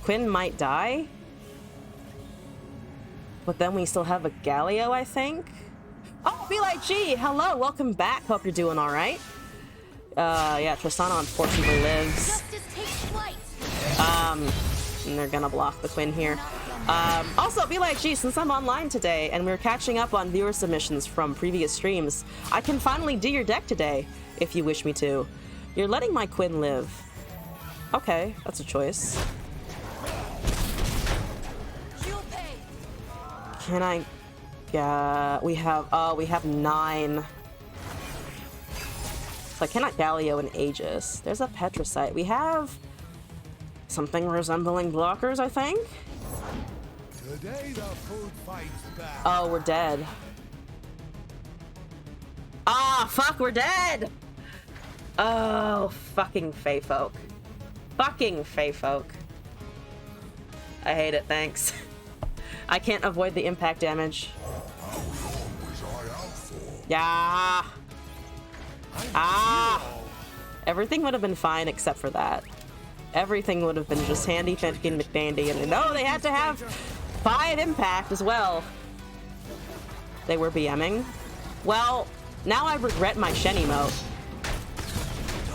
Speaker 1: Quinn might die. But then we still have a Galileo, I think. Oh, Be Like G! Hello, welcome back. Hope you're doing alright. Yeah, Tristana unfortunately lives.
Speaker 2: Justice takes flight.
Speaker 1: And they're gonna block the Quinn here. Also, Be Like G, since I'm online today and we're catching up on viewer submissions from previous streams, I can finally do your deck today, if you wish me to. You're letting my Quinn live. Okay, that's a choice. Can I... Yeah, we have 9. So I cannot Galileo and Aegis. There's a Petricite. We have something resembling blockers, I think.
Speaker 3: Today the food fights back.
Speaker 1: Oh, we're dead. Ah, fuck, we're dead! Oh, fucking Fey folk. Fucking Fey folk. I hate it, thanks. I can't avoid the impact damage. Yeah. Ah. Everything would have been fine except for that. Everything would have been just handy Fenkin McBandy, and no, they had to have 5 impact as well. They were BMing. Well, now I regret my Shen emote.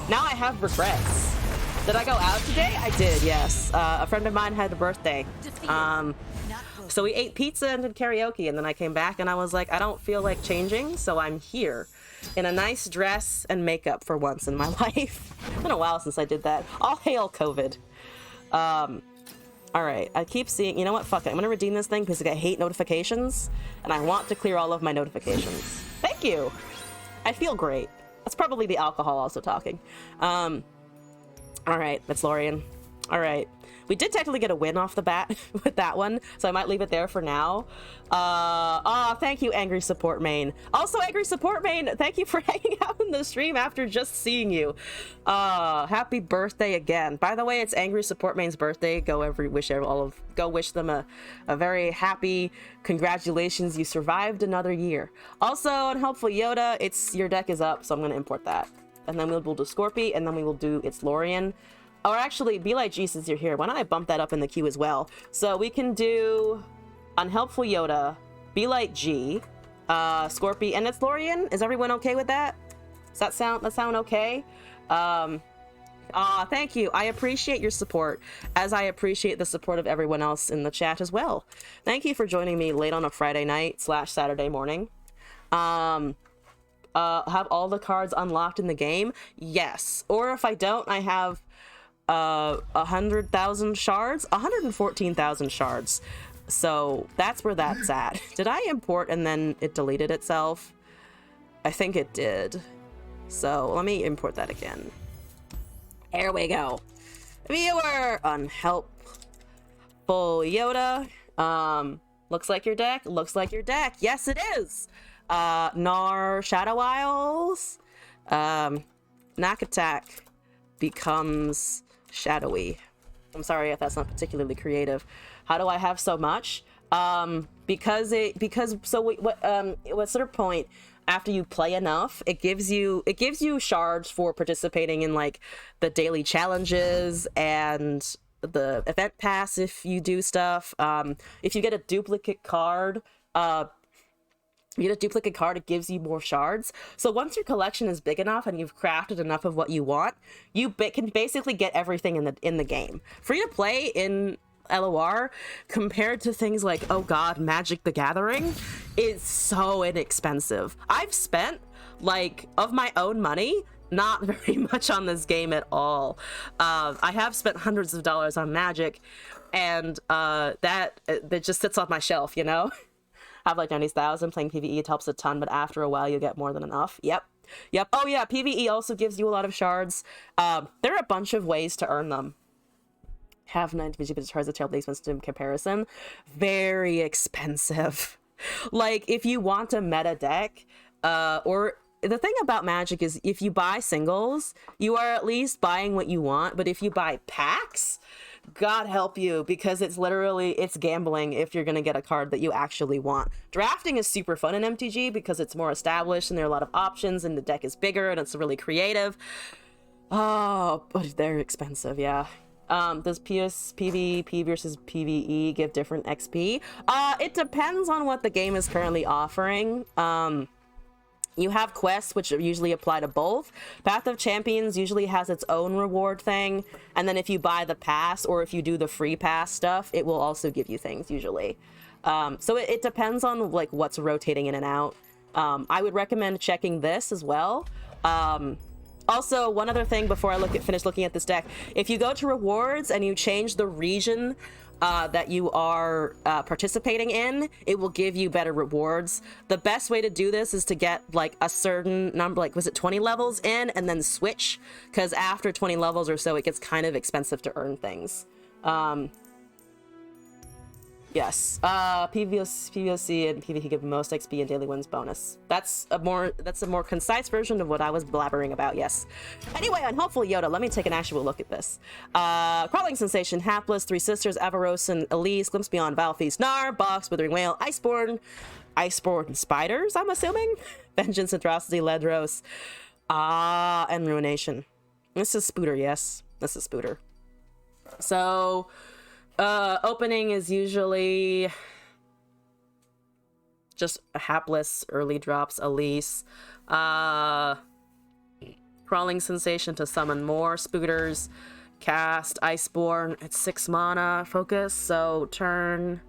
Speaker 1: Now I have regrets. Did I go out today? I did, yes. A friend of mine had a birthday. So we ate pizza and did karaoke, and then I came back and I was like, I don't feel like changing, so I'm here in a nice dress and makeup for once in my life. It's been a while since I did that. All hail COVID. Alright, I keep seeing, you know what, fuck it. I'm gonna redeem this thing because I hate notifications, and I want to clear all of my notifications. Thank you! I feel great. That's probably the alcohol also talking. Alright, that's Lorian. Alright. We did technically get a win off the bat with that one, so I might leave it there for now. Thank you, Angry Support Main. Also, Angry Support Main, thank you for hanging out in the stream after just seeing you. Happy birthday again. By the way, it's Angry Support Main's birthday. Go wish them a very happy congratulations. You survived another year. Also, Unhelpful Yoda, your deck is up, so I'm gonna import that. And then we'll do Scorpy, and then we will do its Lorian Or actually, Be Like Jesus, you're here. Why don't I bump that up in the queue as well? So we can do Unhelpful Yoda, Be Like G, Scorpy, and it's Lorian. Is everyone okay with that? Does that sound okay? Thank you. I appreciate your support, as I appreciate the support of everyone else in the chat as well. Thank you for joining me late on a Friday night / Saturday morning. Have all the cards unlocked in the game? Yes. Or if I don't, I have 100,000 shards, 114,000 shards. So that's where that's at. Did I import and then it deleted itself? I think it did. So let me import that again. Here we go. Viewer, Unhelpful Yoda. Looks like your deck. Looks like your deck. Yes, it is. Nar Shadow Isles. Knack Attack becomes shadowy. I'm sorry if that's not particularly creative. How do I have so much? Because what's their point? After you play enough, it gives you shards for participating in like the daily challenges and the event pass if you do stuff. If you get a duplicate card, it gives you more shards. So once your collection is big enough and you've crafted enough of what you want, you can basically get everything in the game. Free to play in LOR compared to things like, oh god, Magic the Gathering is so inexpensive. I've spent, like, of my own money, not very much on this game at all. I have spent hundreds of dollars on Magic, and that just sits on my shelf, you know? I have like 90,000. Playing PvE, it helps a ton, but after a while you get more than enough. Yep. Oh yeah, PvE also gives you a lot of shards. There are a bunch of ways to earn them. Have 90 shards of terribly expensive in comparison. Very expensive. Like, if you want a meta deck, or the thing about Magic is if you buy singles, you are at least buying what you want, but if you buy packs, God help you, because it's gambling if you're gonna get a card that you actually want. Drafting is super fun in MTG because it's more established and there are a lot of options and the deck is bigger and it's really creative. Oh, but they're expensive, yeah. Does PvP versus PvE give different XP? It depends on what the game is currently offering. You have quests, which usually apply to both. Path of Champions usually has its own reward thing, and then if you buy the pass or if you do the free pass stuff, it will also give you things usually. So it depends on like what's rotating in and out. I would recommend checking this as well. Also, one other thing before I finish looking at this deck, if you go to rewards and you change the region that you are participating in, it will give you better rewards. The best way to do this is to get like a certain number, like was it 20 levels in, and then switch, because after 20 levels or so it gets kind of expensive to earn things. Yes, PVOC and PvP give most XP and daily wins bonus. That's a more concise version of what I was blabbering about, yes. Anyway, Unhelpful Yoda, let me take an actual look at this. Crawling Sensation, Hapless, Three Sisters, Avaros and Elise, Glimpse Beyond, Valfeast, Gnar, Box, Withering Whale, Iceborne Spiders, I'm assuming? Vengeance, Atrocity, Ledros, and Ruination. This is Spooter, yes. This is Spooter. So opening is usually just a Hapless, early drops, Elise, Crawling Sensation to summon more Spooters, cast Iceborne at 6 mana, focus, so turn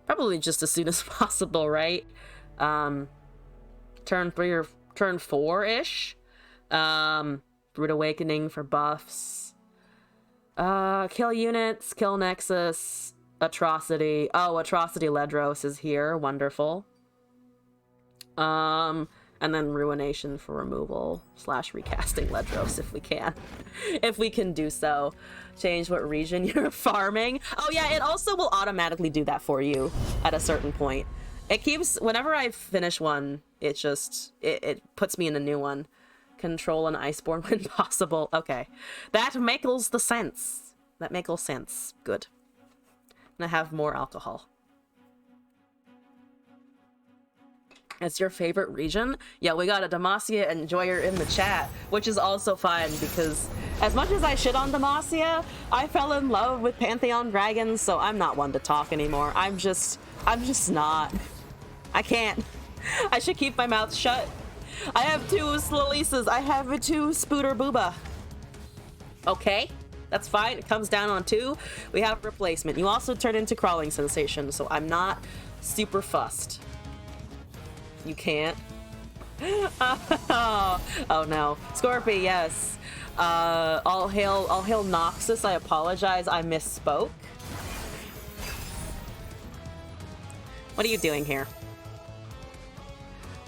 Speaker 1: probably just as soon as possible, right? Turn 3 or turn 4-ish. Root Awakening for buffs. Kill units, kill Nexus, Atrocity. Oh, Atrocity Ledros is here. Wonderful. And then Ruination for removal / recasting Ledros if we can. If we can do so. Change what region you're farming. Oh yeah, it also will automatically do that for you at a certain point. It keeps, whenever I finish one, it puts me in a new one. Control an Iceborne when possible. Okay. That makes the sense. That makes sense. Good. And I have more alcohol. It's your favorite region? Yeah, we got a Demacia enjoyer in the chat, which is also fine because as much as I shit on Demacia, I fell in love with Pantheon Dragons, so I'm not one to talk anymore. I'm just not. I can't. I should keep my mouth shut. I have 2 Slalisas. I have a 2 Spooter Booba. Okay, that's fine. It comes down on 2. We have replacement. You also turn into Crawling Sensation, so I'm not super fussed. You can't. Oh no. Scorpy, yes. All hail Noxus. I apologize. I misspoke. What are you doing here?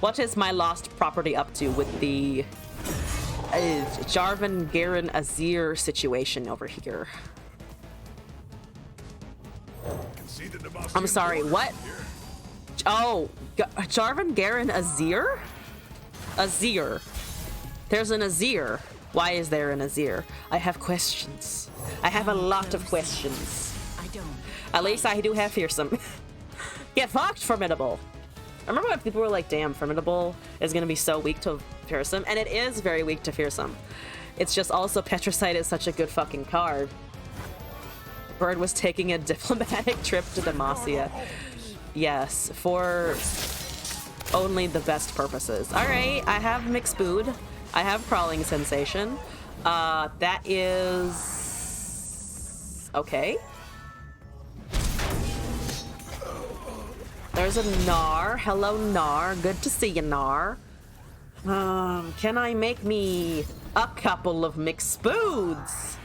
Speaker 1: What is my lost property up to with the Jarvan Garen Azir situation over here? I'm sorry, what? Oh, Jarvan Garen Azir? Azir. There's an Azir. Why is there an Azir? I have questions. I have a lot of questions.
Speaker 2: I don't.
Speaker 1: At least I do have fearsome. Get fucked, Formidable. I remember when people were like, damn, Formidable is going to be so weak to fearsome. And it is very weak to fearsome. It's just also Petricite is such a good fucking card. Bird was taking a diplomatic trip to Demacia. Yes, for only the best purposes. Alright, I have Mixed Food. I have Crawling Sensation. That is... okay. There's a Gnar. Hello, Gnar. Good to see you, Gnar. Can I make me a couple of mixed foods?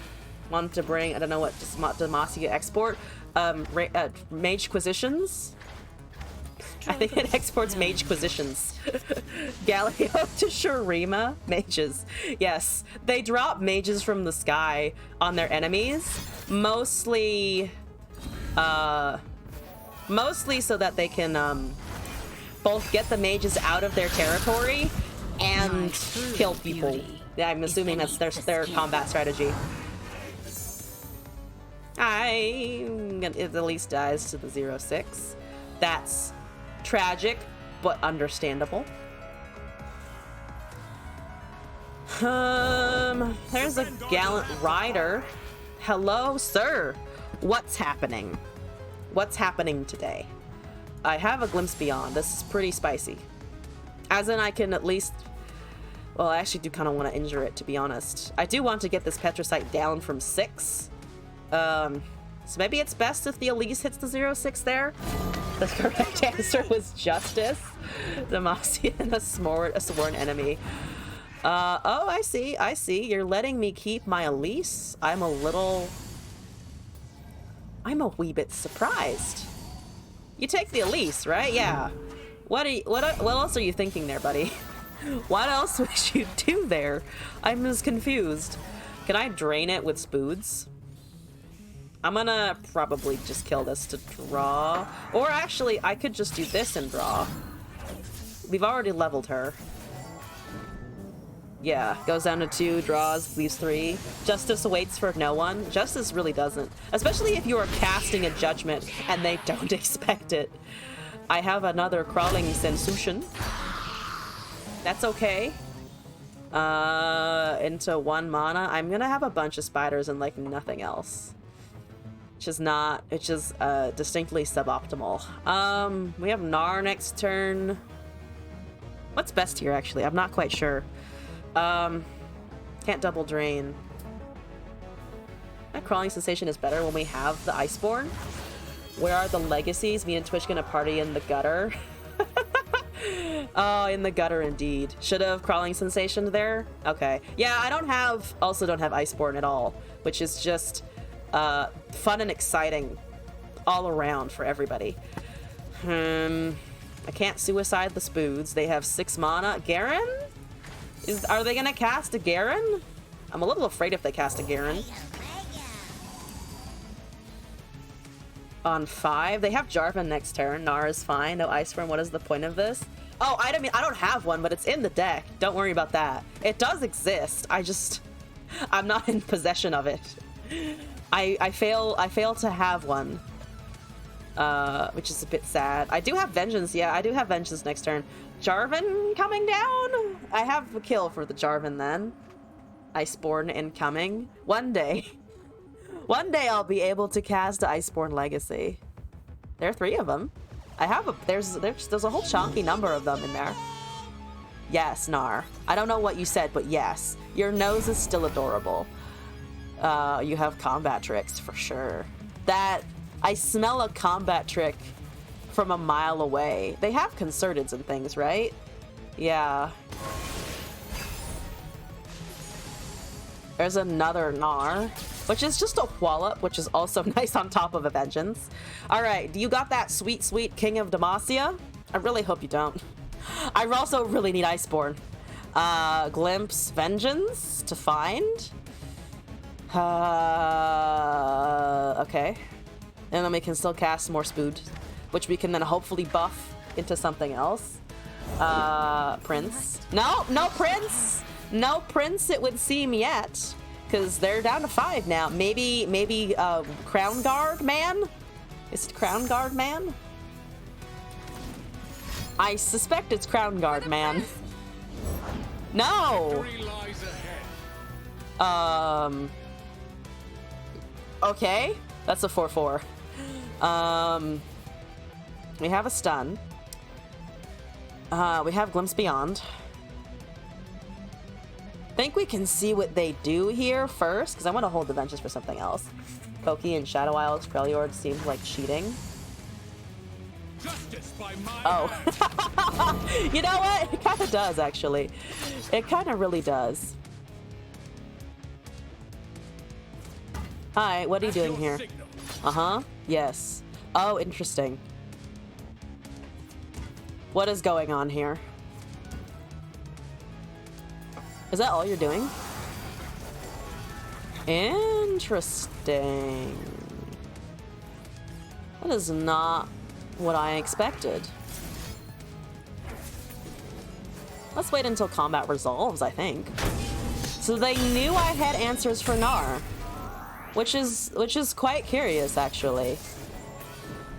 Speaker 1: Want to bring, I don't know what Demacia export. Mage Quisitions? I think it exports Mage Quisitions. Galio to Shurima. Mages. Yes. They drop mages from the sky on their enemies. Mostly so that they can both get the mages out of their territory and kill people. Yeah, I'm assuming that's their combat strategy. It at least dies to the 0-6. That's tragic, but understandable. There's a Gallant Rider. Hello, sir. What's happening? What's happening today? I have a Glimpse Beyond. This is pretty spicy. As in, I can at least... well, I actually do kind of want to injure it, to be honest. I do want to get this Petricite down from 6. So maybe it's best if the Elise hits the 0-6 there. The correct answer was Justice. Demacia and a sworn enemy. Oh, I see. You're letting me keep my Elise? I'm a wee bit surprised. You take the Elise, right? Yeah. What else are you thinking there, buddy? What else would you do there? I'm just confused. Can I drain it with Spoods? I'm gonna probably just kill this to draw. Or actually, I could just do this and draw. We've already leveled her. Yeah, goes down to 2, draws, leaves 3. Justice waits for no one. Justice really doesn't. Especially if you are casting a judgment and they don't expect it. I have another Crawling Sensation. That's okay. Into 1 mana. I'm gonna have a bunch of spiders and like nothing else. Which is not, it's just distinctly suboptimal. We have Gnar next turn. What's best here, actually? I'm not quite sure. Can't double drain. That Crawling Sensation is better when we have the Iceborne. Where are the legacies? Me and Twitch gonna party in the gutter. Oh, in the gutter indeed. Should have Crawling Sensation there? Okay. Yeah, I also don't have Iceborne at all, which is just fun and exciting all around for everybody. I can't suicide the Spoods. They have 6 mana. Garen? Are they gonna cast a Garen? I'm a little afraid if they cast a Garen. On 5. They have Jarvan next turn. Gnar is fine. No Iceborne. What is the point of this? Oh, I don't have one, but it's in the deck. Don't worry about that. It does exist. I'm not in possession of it. I fail to have one. Which is a bit sad. I do have Vengeance. Yeah, I do have Vengeance next turn. Jarvan coming down? I have a kill for the Jarvan then. Iceborne incoming. One day. One day I'll be able to cast Iceborne Legacy. There are 3 of them. I have a... There's a whole chunky number of them in there. Yes, Nar. I don't know what you said, but yes. Your nose is still adorable. You have combat tricks for sure. That... I smell a combat trick from a mile away. They have concerteds and things, right? Yeah. There's another Gnar, which is just a wallop, which is also nice on top of a vengeance. All right, you got that sweet, sweet King of Demacia? I really hope you don't. I also really need Iceborne. Glimpse Vengeance to find. Okay. And then we can still cast more Spood, which we can then hopefully buff into something else. Prince. No, no Prince! No Prince, it would seem yet. Because they're down to 5 now. Maybe Crown Guard Man? Is it Crown Guard Man? I suspect it's Crown Guard Man. No! Okay. That's a 4/4. We have a stun. We have Glimpse Beyond. I think we can see what they do here first, because I want to hold the benches for something else. Pokey and Shadow Isles Freljord seems like cheating. Oh. You know what? It kind of does, actually. It kind of really does. Hi, what are you doing here? Uh-huh. Yes. Oh, interesting. What is going on here? Is that all you're doing? Interesting. That is not what I expected. Let's wait until combat resolves, I think. So they knew I had answers for Gnar, which is quite curious, actually.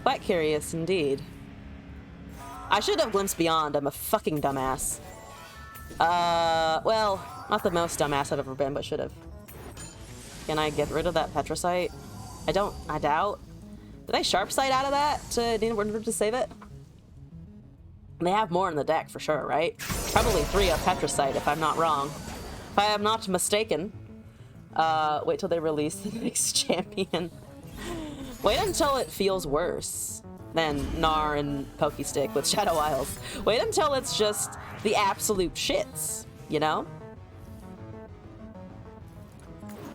Speaker 1: Quite curious indeed. I should have Glimpsed Beyond. I'm a fucking dumbass. Well, not the most dumbass I've ever been, but should have. Can I get rid of that Petrosite? I doubt. Did I Sharp Sight out of that in order to save it? They have more in the deck for sure, right? Probably 3 of Petrosite, if I'm not wrong. If I am not mistaken. Wait till they release the next champion. Wait until it feels worse than Gnar and Pokestick with Shadow Isles. Wait until it's just the absolute shits, you know?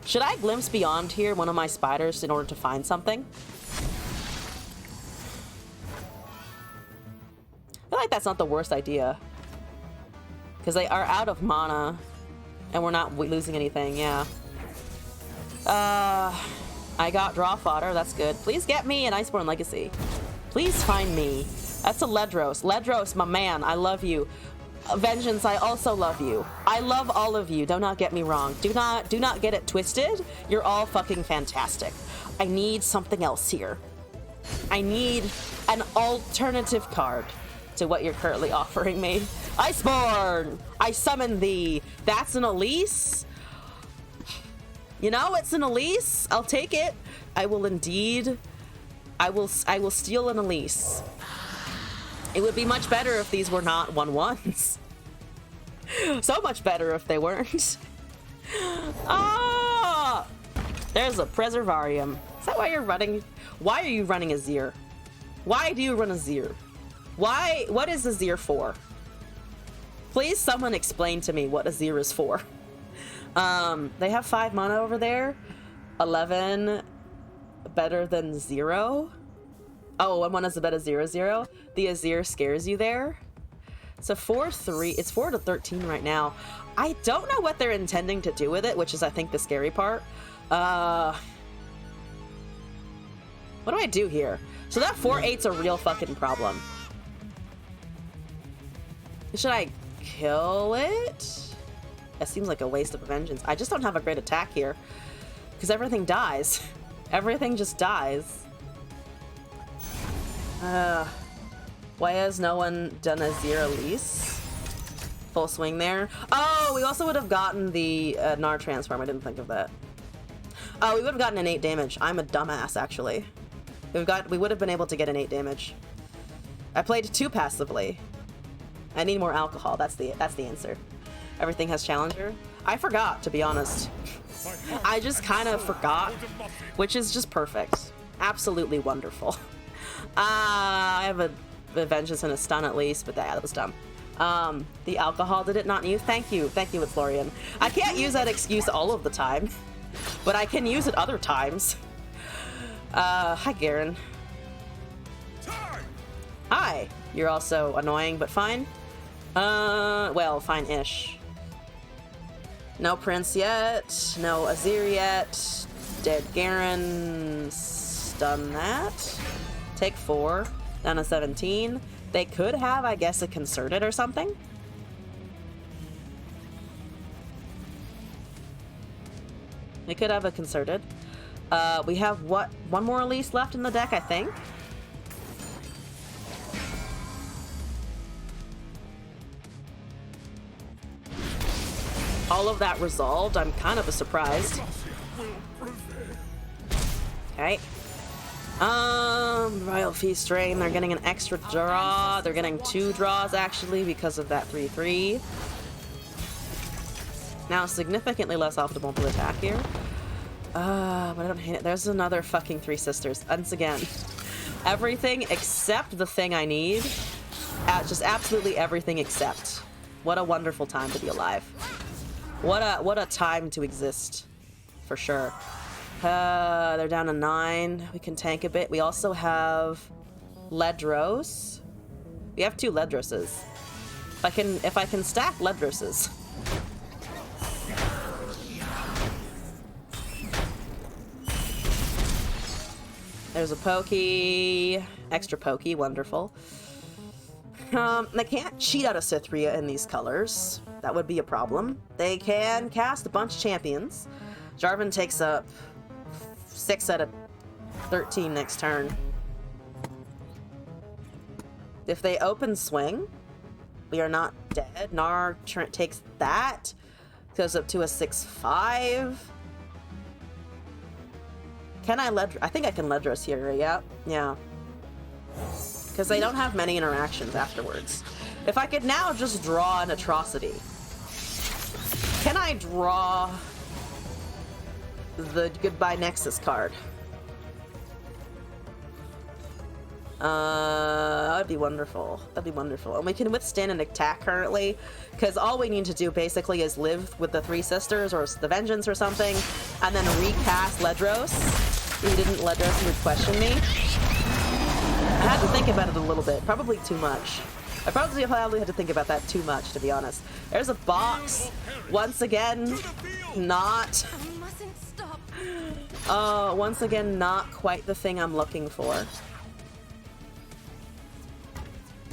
Speaker 1: Should I Glimpse Beyond here one of my spiders in order to find something? I feel like that's not the worst idea. Because they are out of mana. And we're not losing anything, yeah. I got Draw Fodder, that's good. Please get me an Iceborne Legacy. Please find me. That's a Ledros. Ledros, my man, I love you. Vengeance, I also love you. I love all of you, do not get me wrong. Do not get it twisted. You're all fucking fantastic. I need something else here. I need an alternative card to what you're currently offering me. Iceborne! I summon thee. That's an Elise? You know, it's an Elise. I'll take it. I will indeed. I will steal an Elise. It would be much better if these were not 1/1s. So much better if they weren't. Ah! There's a Preservarium. Is that why you're running? Why are you running a Zir? Why do you run a Zir? Why? What is a Zir for? Please someone explain to me what a Zir is for. They have 5 mana over there. 11 better than 0. Oh, 1 is a better 0/0. The Azir scares you there. So 4/3. It's 4 to 13 right now. I don't know what they're intending to do with it, which is I think the scary part. What do I do here? So that 4/8's a real fucking problem. Should I kill it? That seems like a waste of a vengeance. I just don't have a great attack here. Because everything dies. Everything just dies. Why Why has no one done a zero lease? Full swing there. Oh, we also would have gotten the Gnar transform. I didn't think of that. Oh, we would have gotten an 8 damage. I'm a dumbass, actually. We would have been able to get an 8 damage. I played too passively. I need more alcohol. That's the answer. Everything has challenger. I forgot, to be honest. I just kind of forgot, which is just perfect. Absolutely wonderful. I have a vengeance and a stun at least, but that was dumb. The alcohol, did it not use? Thank you, it's Florian. I can't use that excuse all of the time, but I can use it other times. Hi, Garen. Hi. You're also annoying, but fine. Well, fine-ish. No Prince yet. No Azir yet. Dead Garen. Stun that. Take 4. Down to 17. They could have, I guess, a concerted or something. They could have a concerted. We have, what, one more Elise left in the deck, I think? All of that resolved. I'm kind of surprised. Okay. Royal Feast Drain. They're getting an extra draw. They're getting 2 draws, actually, because of that 3/3. Now, significantly less optimal to attack here. But I don't hate it. There's another fucking 3 sisters. Once again. Everything except the thing I need. Just absolutely everything except. What a wonderful time to be alive. What a time to exist. For sure. They're down to 9. We can tank a bit. We also have Ledros. We have 2 Ledroses. If I can stack Ledroses. There's a Pokey. Extra Pokey, wonderful. They can't cheat out of Cythria in these colors. That would be a problem. They can cast a bunch of champions. Jarvan takes up 6 out of 13 next turn. If they open swing, we are not dead. Gnar takes that. Goes up to a 6/5. Can I I think I can Ledros here, yeah? Yeah. Because they don't have many interactions afterwards. If I could now just draw an atrocity. Can I draw the Goodbye Nexus card? That'd be wonderful. That'd be wonderful. And we can withstand an attack currently, because all we need to do basically is live with the 3 sisters or the Vengeance or something, and then recast Ledros. If you didn't Ledros, you would question me. I had to think about it a little bit. Probably too much. I probably had to think about that too much, to be honest. There's a box. Once again, not...
Speaker 2: I mustn't stop.
Speaker 1: Once again, not quite the thing I'm looking for.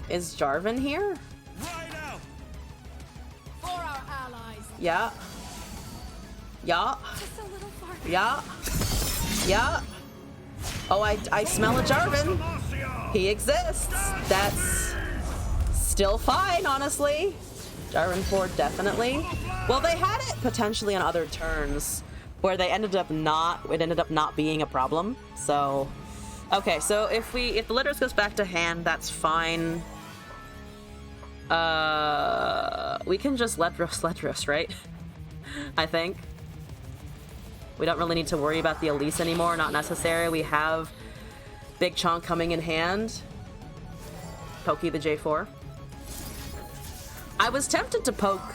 Speaker 1: Is Jarvan here?
Speaker 4: Right out.
Speaker 2: For our allies.
Speaker 1: Yeah. Yeah.
Speaker 2: Just a little farther.
Speaker 1: Yeah. Yeah. Oh, I smell a Jarvan. He exists. That's still fine, honestly. Jarvan 4, definitely. Well, they had it potentially on other turns where it ended up not being a problem. So, okay, so if the Ledros goes back to hand, that's fine. We can just Ledros, right? I think. We don't really need to worry about the Elise anymore, not necessary. We have Big Chunk coming in hand. Pokey the J4. I was tempted to poke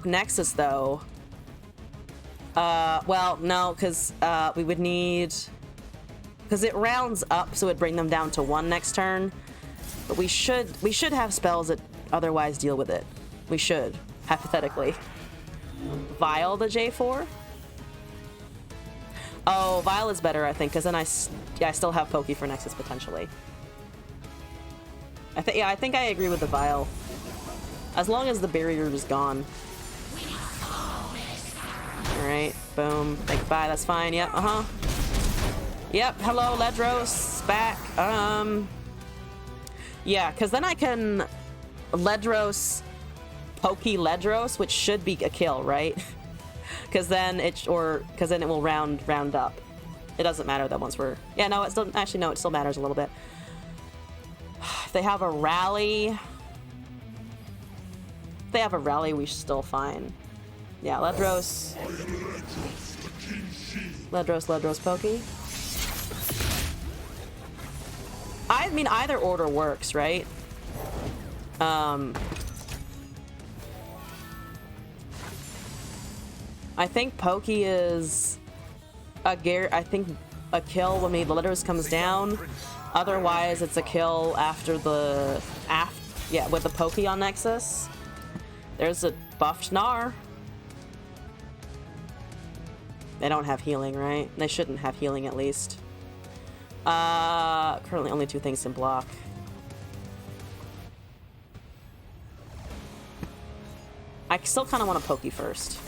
Speaker 1: Nexus though. Well, no, because we would need, because it rounds up, so it'd bring them down to 1 next turn. But we should have spells that otherwise deal with it. We should, hypothetically. Vial the J4. Oh, Vial is better, I think, because then I still have Pokey for Nexus potentially. I think I agree with the Vial. As long as the barrier is gone. Alright, boom. Goodbye, that's fine. Yep, Yep, hello, Ledros. back. Yeah, because then I can Ledros, Pokey Ledros, which should be a kill, right? Because then it will round up. It doesn't matter that once we're... Yeah, no, it still... Actually, no, it still matters a little bit. If they have a rally... If they have a rally, we should still fine. Yeah, Ledros. Ledros, Pokey. I mean, either order works, right? I think Pokey is I think a kill when the Ledros comes down. Otherwise, it's a kill after the with the Pokey on Nexus. There's a buffed Gnar. They don't have healing, right? They shouldn't have healing at least. Currently only 2 things can block. I still kind of want to Pokey first.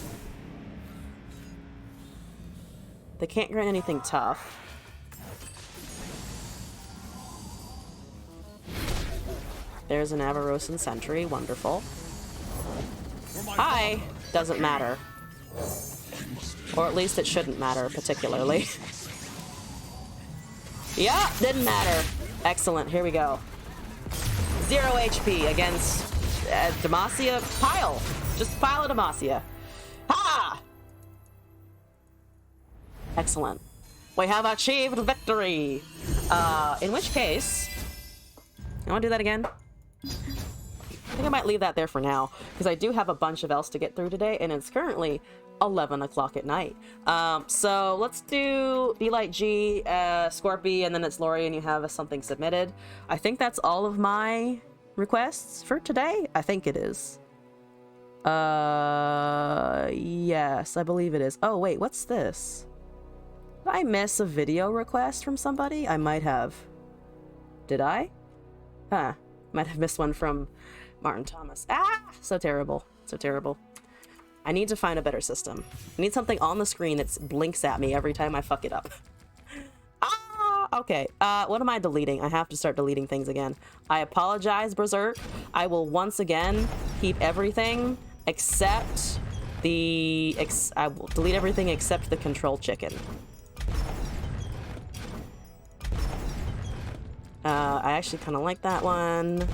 Speaker 1: They can't grant anything tough. There's an Avarosan Sentry. Wonderful. Hi! Doesn't matter. Or at least it shouldn't matter, particularly. Yeah, didn't matter. Excellent, here we go. 0 HP against Demacia. Pile! Just pile of Demacia. Ha! Excellent. We have achieved victory! In which case... You want to do that again? I think I might leave that there for now, because I do have a bunch of else to get through today, and it's currently 11 o'clock at night. So let's do Be Like G, Scorpy, and then it's Lori, and you have something submitted. I think that's all of my requests for today. I think it is. Yes, I believe it is. Oh, wait, what's this? Did I miss a video request from somebody? I might have. Did I? Huh. Might have missed one from Martin Thomas. Ah! So terrible. So terrible. I need to find a better system. I need something on the screen that blinks at me every time I fuck it up. Ah! Okay. What am I deleting? I have to start deleting things again. I apologize, Berserk. I will once again keep everything except the... I will delete everything except the control chicken. I actually kind of like that one.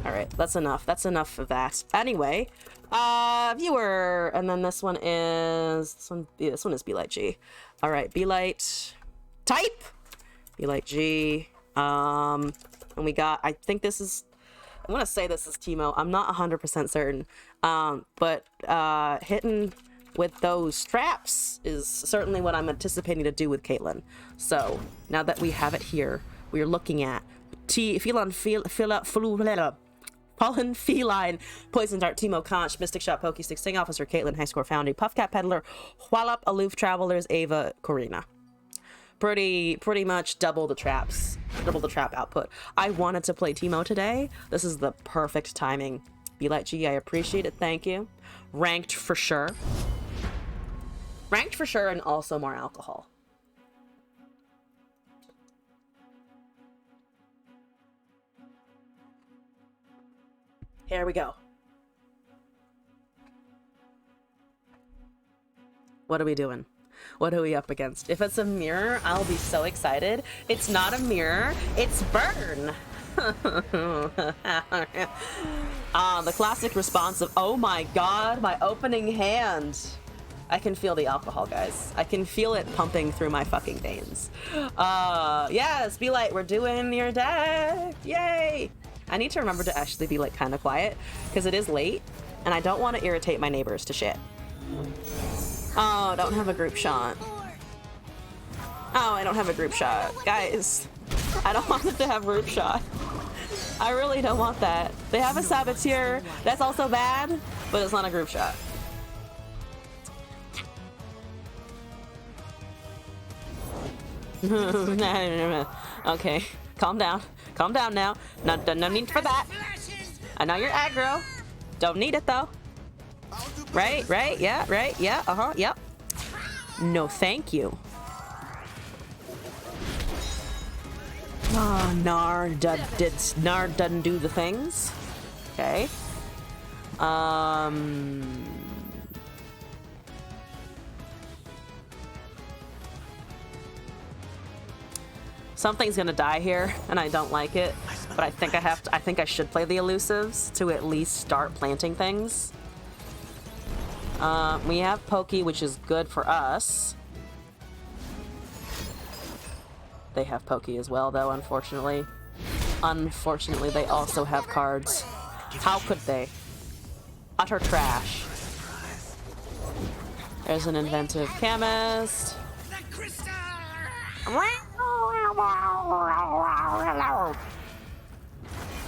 Speaker 1: Alright, that's enough. That's enough of that. Anyway, viewer, and then this one is... This one is Be Like G. Alright, Be Light... Type! Be Like G. And we got... I think this is... I want to say this is Teemo. I'm not 100% certain. But hitting with those traps is certainly what I'm anticipating to do with Caitlyn. So, now that we have it here, we are looking at Fallen Feline, Poison Dart, Teemo, Conch, Mystic Shot, Pokestick, Sting Officer, Caitlyn, High Score Foundry, Puffcat Peddler, Wallop, Aloof Travelers, Ava, Corina. Pretty much double the traps, double the trap output. I wanted to play Teemo today. This is the perfect timing. Be Like G, I appreciate it, thank you. Ranked for sure. Ranked for sure, and also more alcohol. Here we go. What are we doing? What are we up against? If it's a mirror, I'll be so excited. It's not a mirror, it's Burn. The classic response of, oh my god, my opening hand. I can feel the alcohol, guys. I can feel it pumping through my fucking veins. Yes, Be Like, we're doing your deck. Yay! I need to remember to actually be like kind of quiet because it is late and I don't want to irritate my neighbors to shit. Oh, don't have a group shot. Oh, I don't have a group shot. Guys, I don't want them to have group shot. I really don't want that. They have a Saboteur. That's also bad, but it's not a group shot. Okay, calm down. Calm down now. No need for that. I know you're aggro. Don't need it though. Right? Yeah, right? Yeah, yep. No, thank you. Oh, Nar doesn't do the things. Okay. Something's gonna die here, and I don't like it. But I think I think I should play the elusives to at least start planting things. We have Pokey, which is good for us. They have Pokey as well, though, unfortunately. Unfortunately, they also have cards. How could they? Utter trash. There's an inventive chemist.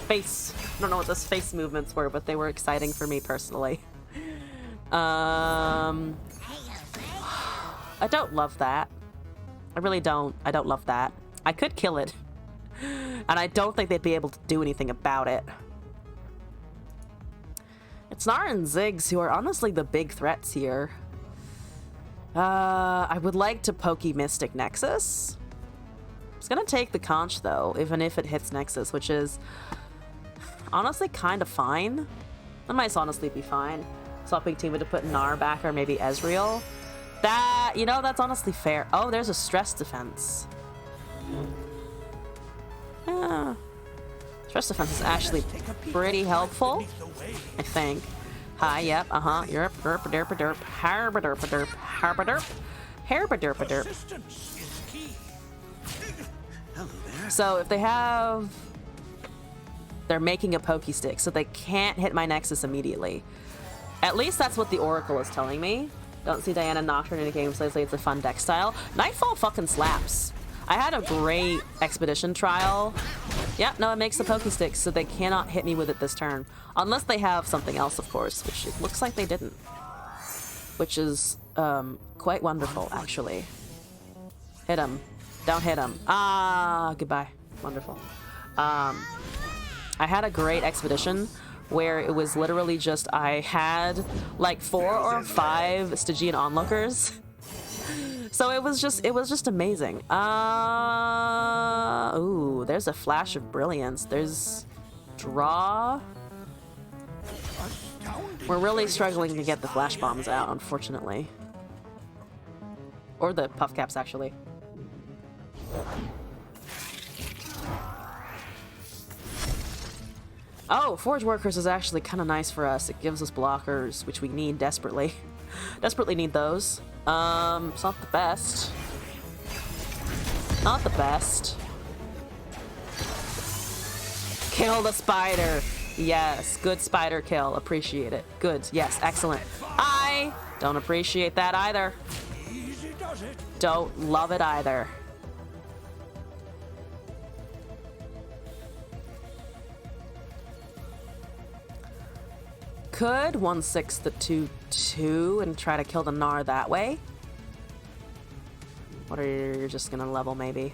Speaker 1: Face. I don't know what those face movements were, but they were exciting for me personally. I don't love that. I really don't. I don't love that. I could kill it. And I don't think they'd be able to do anything about it. It's Nar and Ziggs who are honestly the big threats here. I would like to Pokey Mystic Nexus. It's gonna take the conch though, even if it hits Nexus, which is honestly kind of fine. That might honestly be fine. Swapping Tifa to put Nar back or maybe Ezreal. That, you know, that's honestly fair. Oh, there's a stress defense. Yeah. Stress defense is actually pretty helpful, I think. Hi, yep, Yerp, derp, derp, derp, harba derp, derp, harba derp, harba derp, derp. So if they have... They're making a Poke Stick, so they can't hit my Nexus immediately. At least that's what the Oracle is telling me. Don't see Diana Nocturne in a game, so they say it's a fun deck style. Nightfall fucking slaps. I had a great Expedition trial. Yep, no, it makes the Poke Stick, so they cannot hit me with it this turn. Unless they have something else, of course, which it looks like they didn't. Which is quite wonderful, actually. Hit him. Don't hit him. Ah, goodbye. Wonderful. I had a great Expedition where it was literally just I had like 4 or 5 Stygian onlookers. So it was just amazing. Ooh, there's a flash of brilliance. There's draw. We're really struggling to get the flash bombs out, unfortunately. Or the puff caps, actually. Oh, Forge Workers is actually kind of nice for us. It gives us blockers, which we need desperately. Desperately need those. It's not the best. Not the best. Kill the spider. Yes, good spider kill. Appreciate it. Good. Yes, excellent. I don't appreciate that either. Don't love it either. Could 1/6 the 2/2 and try to kill the Gnar that way. What are you just gonna level maybe?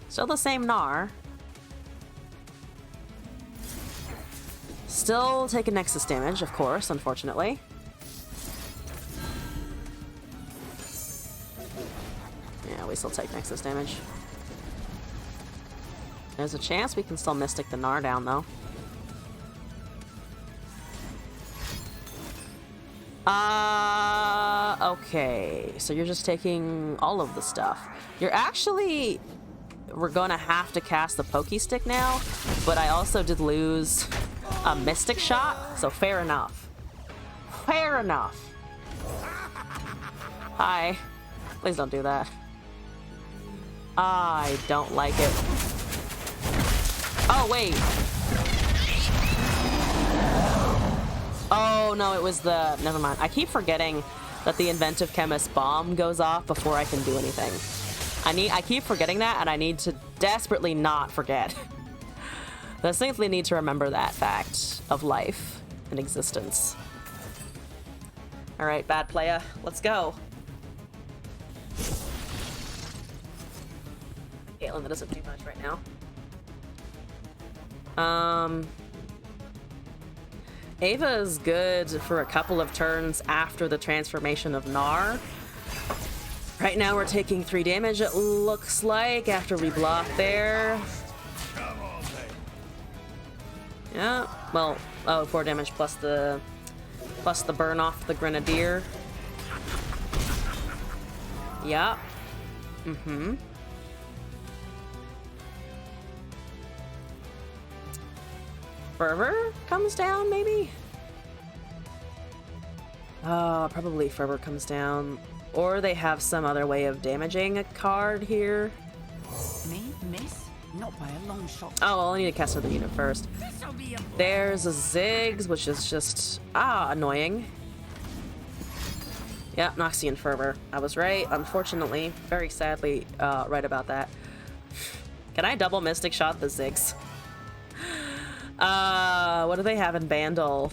Speaker 1: Still the same Gnar. Still taking Nexus damage, of course, unfortunately. Yeah, we still take Nexus damage. There's a chance we can still Mystic the Gnar down though. Okay, so you're just taking all of the stuff. You're actually... We're gonna have to cast the Poke Stick now, but I also did lose a Mystic Shot, so fair enough. Fair enough. Hi. Please don't do that. I don't like it. Oh, wait. Oh, no, it was the... Never mind. I keep forgetting that the Inventive Chemist bomb goes off before I can do anything. I keep forgetting that, and I need to desperately not forget. I simply need to remember that fact of life and existence. Alright, bad playa. Let's go. Caitlyn, that doesn't do much right now. Ava is good for a couple of turns after the transformation of Gnar. Right now we're taking 3 damage, it looks like, after we block there. Yeah, well, oh, 4 damage plus the burn off the grenadier. Yeah. Mm-hmm. Fervor comes down, maybe? Probably Fervor comes down. Or they have some other way of damaging a card here.
Speaker 5: Me? Miss? Not by a long shot.
Speaker 1: Oh, well, I need to cast another unit first.
Speaker 5: This'll be a
Speaker 1: There's a Ziggs, which is just, annoying. Yeah, Noxian Fervor. I was right, unfortunately. Very sadly, right about that. Can I double Mystic Shot the Ziggs? What do they have in Bandle?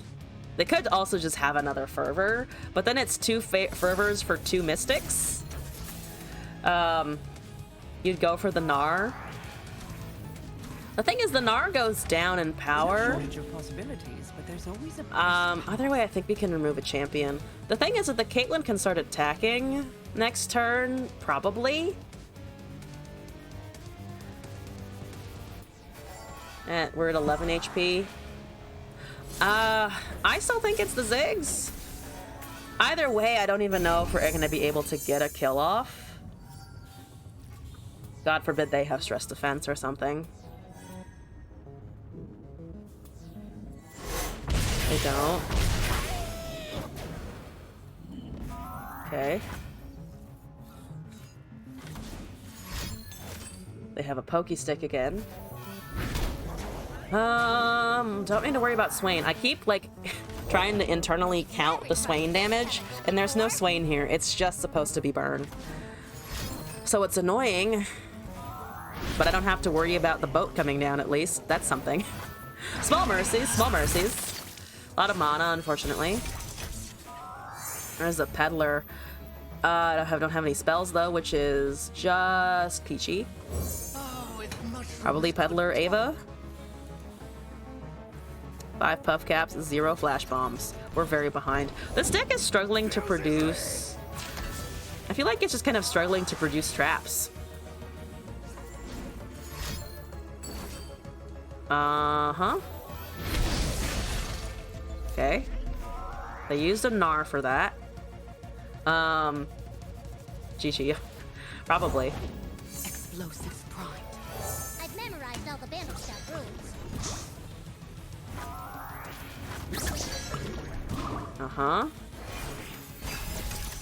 Speaker 1: They could also just have another Fervor, but then it's 2 Fervors for 2 Mystics. You'd go for the Gnar. The thing is, the Gnar goes down in power.
Speaker 5: Of possibilities, but there's always a
Speaker 1: Either way, I think we can remove a champion. The thing is that the Caitlyn can start attacking next turn, probably. We're at 11 HP. I still think it's the Ziggs. Either way, I don't even know if we're gonna be able to get a kill off. God forbid they have stress defense or something. They don't. Okay. They have a pokey stick again. Don't need to worry about Swain. I keep, like, trying to internally count the Swain damage, and there's no Swain here. It's just supposed to be burn. So it's annoying, but I don't have to worry about the boat coming down, at least. That's something. Small mercies, small mercies. A lot of mana, unfortunately. There's a peddler. I don't have any spells, though, which is just peachy. Probably peddler Ava. 5 puff caps, 0 flash bombs. We're very behind. This deck is struggling to produce... I feel like it's just kind of struggling to produce traps. Uh-huh. Okay. They used a Gnar for that. GG. Probably.
Speaker 5: explosive pride.
Speaker 2: I've memorized all the Bannerstaff rules.
Speaker 1: Uh-huh.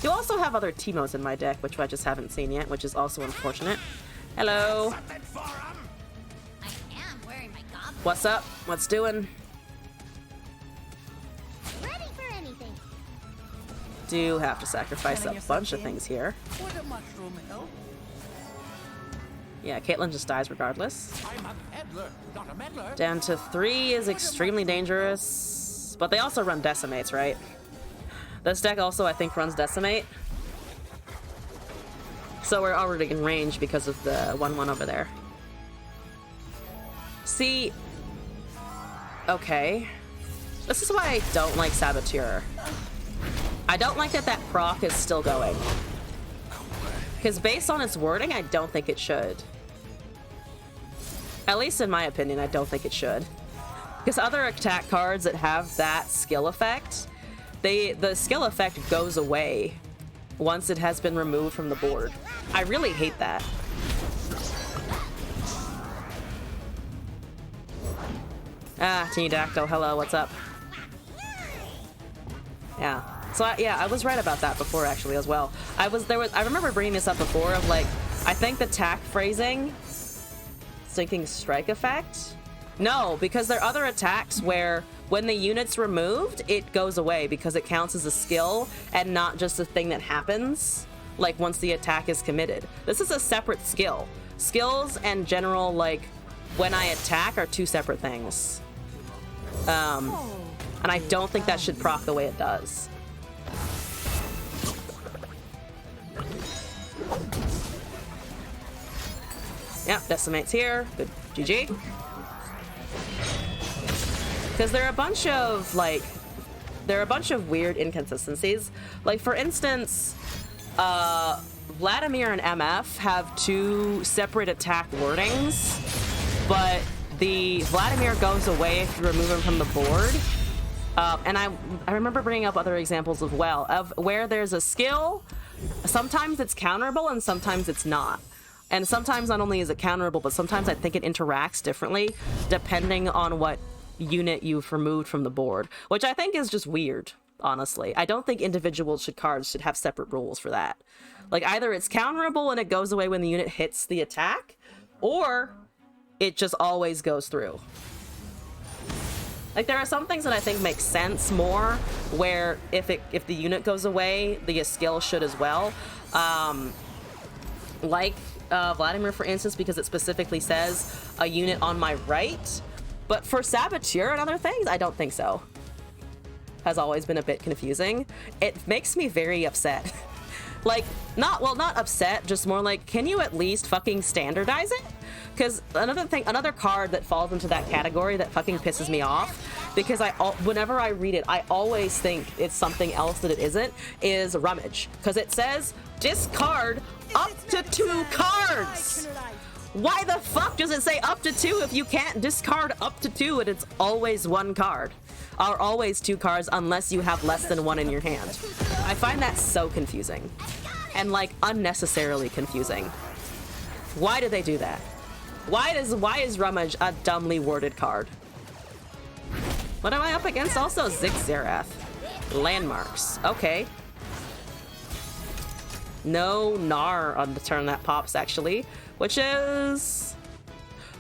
Speaker 1: You also have other Teemos in my deck, which I just haven't seen yet, which is also unfortunate. Hello.
Speaker 2: I am wearing my goblet.
Speaker 1: What's up? What's doing?
Speaker 2: Ready for anything.
Speaker 1: Do have to sacrifice a bunch of things here.
Speaker 5: Would a mushroom help?
Speaker 1: Yeah, Caitlyn just dies regardless.
Speaker 3: I'm a peddler, not a meddler.
Speaker 1: Down to 3 is extremely dangerous. But they also run Decimates, right? This deck also, I think, runs Decimate. So we're already in range because of the 1-1 over there. See... Okay. This is why I don't like Saboteur. I don't like that that proc is still going. Because based on its wording, I don't think it should. At least in my opinion, I don't think it should. Because other attack cards that have that skill effect, the skill effect goes away once it has been removed from the board. I really hate that. Ah, Teedactyl, hello, what's up? Yeah. So I was right about that before actually as well. I remember bringing this up before of like, I think the tack phrasing, sinking strike effect. No, because there are other attacks where when the unit's removed, it goes away because it counts as a skill and not just a thing that happens, like once the attack is committed. This is a separate skill. Skills and general, like, when I attack are 2 separate things. And I don't think that should proc the way it does. Yeah, Decimate's here. Good. GG. Because there are a bunch of, like, weird inconsistencies. Like, for instance, Vladimir and MF have two separate attack wordings, but the Vladimir goes away if you remove him from the board. And I remember bringing up other examples as well of where there's a skill, sometimes it's counterable and sometimes it's not. And sometimes not only is it counterable, but sometimes I think it interacts differently depending on what unit you've removed from the board, which I think is just weird, honestly. I don't think individual cards should have separate rules for that. Like, either it's counterable and it goes away when the unit hits the attack, or it just always goes through. Like, there are some things that I think make sense more, where if the unit goes away, the skill should as well. Vladimir, for instance, because it specifically says a unit on my right. But for Saboteur and other things, I don't think so. Has always been a bit confusing. It makes me very upset. Like, not upset, just more like, can you at least fucking standardize it? Because another card that falls into that category that fucking pisses me off, because whenever I read it, I always think it's something else that it isn't, is Rummage. Because it says, discard up to 2 cards! Why the fuck does it say up to 2 if you can't discard up to 2 and it's always 1 card? Or always 2 cards unless you have less than 1 in your hand. I find that so confusing. And, like, unnecessarily confusing. Why do they do that? Why is Rummage a dumbly worded card? What am I up against? Also Zigzarath. Landmarks. Okay. No Gnar on the turn that pops, actually. Which is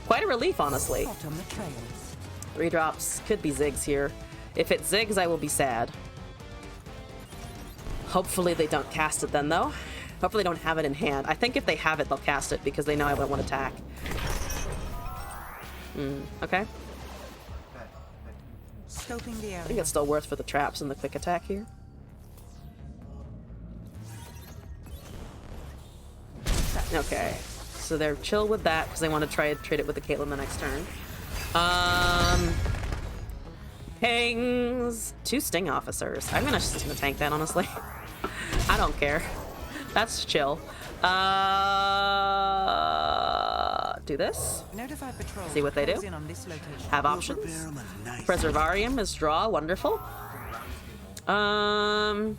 Speaker 1: quite a relief, honestly. 3 drops. Could be Ziggs here. If it Ziggs, I will be sad. Hopefully they don't cast it then, though. Hopefully they don't have it in hand. I think if they have it, they'll cast it because they know I won't attack. Okay.
Speaker 5: Scoping the area.
Speaker 1: I think it's still worth for the traps and the quick attack here. Okay. So they're chill with that because they want to try to trade it with the Caitlyn the next turn. Pings. 2 Sting Officers. I'm just gonna tank that, honestly. I don't care. That's chill. Do this. See what they do. Have options. Preservarium is draw. Wonderful. I'm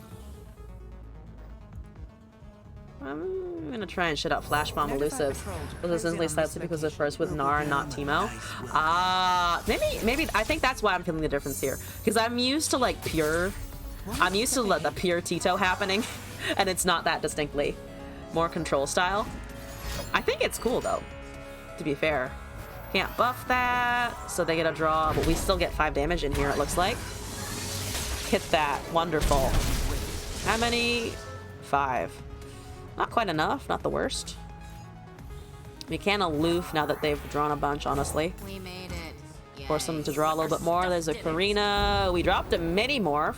Speaker 1: gonna try and shit out Flash Bomb Elusive. This is slightly because of first with Gnar and not Teemo. Maybe I think that's why I'm feeling the difference here. Because I'm used to like pure. I'm used to the pure Tito happening, and it's not that distinctly. More control style. I think it's cool though, to be fair. Can't buff that, so they get a draw, but we still get 5 damage in here, it looks like. Hit that. Wonderful. How many? 5. Not quite enough, not the worst. We can aloof now that they've drawn a bunch, honestly.
Speaker 2: We made it.
Speaker 1: Force them to draw a little bit more. There's a Karina. We dropped a mini morph,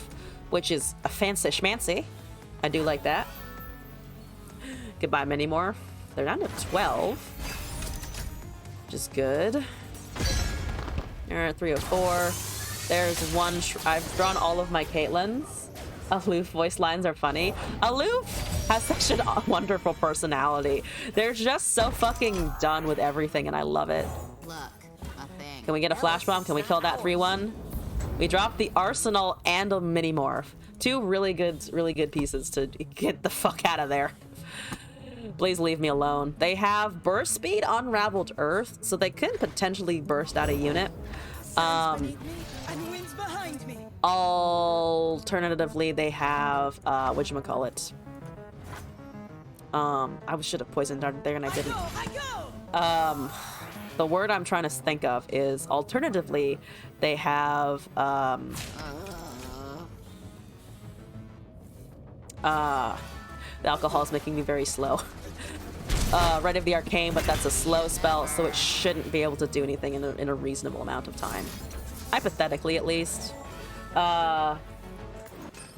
Speaker 1: which is a fancy schmancy. I do like that. Goodbye, mini morph. They're down to 12, which is good. They're at 304. There's one. I've drawn all of my Caitlyn's. Aloof voice lines are funny. Aloof has such a wonderful personality. They're just so fucking done with everything, and I love it.
Speaker 2: Look, a thing.
Speaker 1: Can we get a flash bomb? Can we kill that 3-1? We dropped the arsenal and a mini morph. 2 really good pieces to get the fuck out of there. Please leave me alone. They have burst speed on Raveled Earth, so they could potentially burst out a unit. Alternatively, they have whatchamacallit. I should have poisoned darted there and I didn't. The word I'm trying to think of is alternatively, they have the alcohol is making me very slow. Rite of the Arcane, but that's a slow spell, so it shouldn't be able to do anything in a reasonable amount of time. Hypothetically, at least.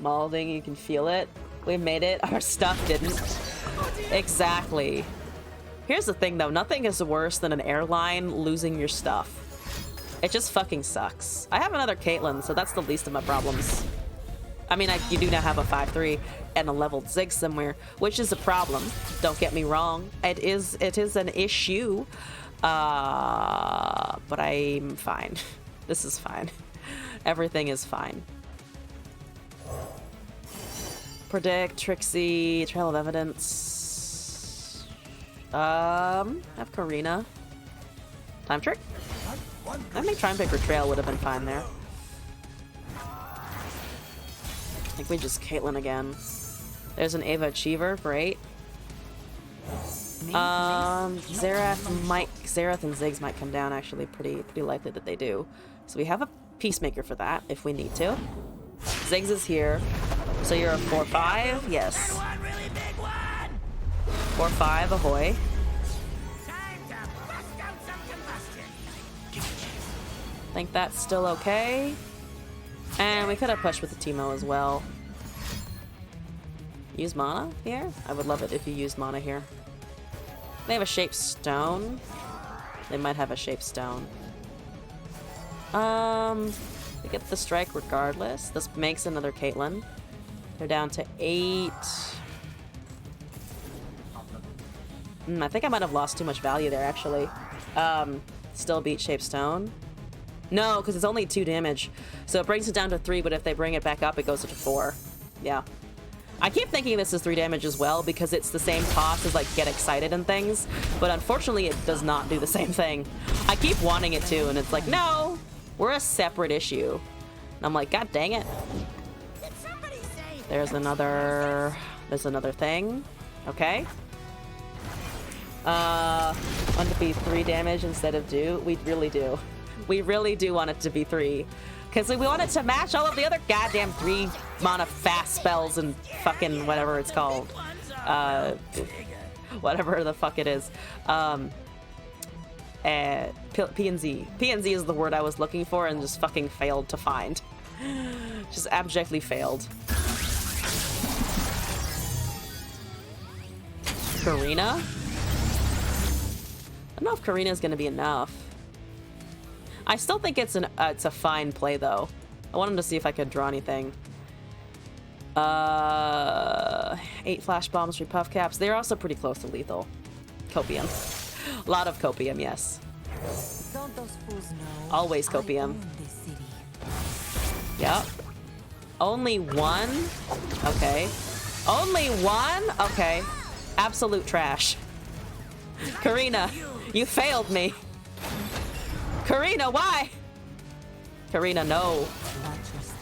Speaker 1: Malding, you can feel it. We made it. Our stuff didn't. Exactly. Here's the thing, though. Nothing is worse than an airline losing your stuff. It just fucking sucks. I have another Caitlyn, so that's the least of my problems. I mean, you do now have a 5-3 and a leveled Zig somewhere, which is a problem. Don't get me wrong. It is an issue. But I'm fine. This is fine. Everything is fine. Predict, Trixie, Trail of Evidence. Have Karina. Time Trick? I think Time Pick or Trail would have been fine there. I think we just Caitlyn again. There's an Ava Achiever, great. Xerath and Ziggs might come down actually, pretty likely that they do. So we have a Peacemaker for that if we need to. Ziggs is here. So you're a 4-5? Yes. 4-5, ahoy. Think that's still okay. And we could have pushed with the Teemo as well. Use mana here? I would love it if you used mana here. They have a Shaped Stone. They might have a Shaped Stone. We get the strike regardless. This makes another Caitlyn. They're down to 8. I think I might have lost too much value there, actually. Still beat Shaped Stone. No, because it's only 2 damage. So it brings it down to 3, but if they bring it back up, it goes to 4. Yeah. I keep thinking this is 3 damage as well because it's the same cost as like Get Excited and things, but unfortunately it does not do the same thing. I keep wanting it to, and it's like, no, we're a separate issue. And I'm like, god dang it. There's another thing. Okay. Want it to be 3 damage instead of 2? We really do. We really do want it to be 3. Because we want it to match all of the other goddamn 3 mana fast spells and fucking whatever it's called. Whatever the fuck it is. PNZ. PNZ is the word I was looking for and just fucking failed to find. Just abjectly failed. Karina? I don't know if Karina is going to be enough. I still think it's a fine play though. I wanted to see if I could draw anything. 8 flash bombs, 3 puff caps. They're also pretty close to lethal. Copium. A lot of copium, yes.
Speaker 5: Don't those fools know
Speaker 1: Always copium. Yep. Only 1? Okay. Only 1? Okay. Absolute trash. Karina, you failed me. Karina, why? Karina, no.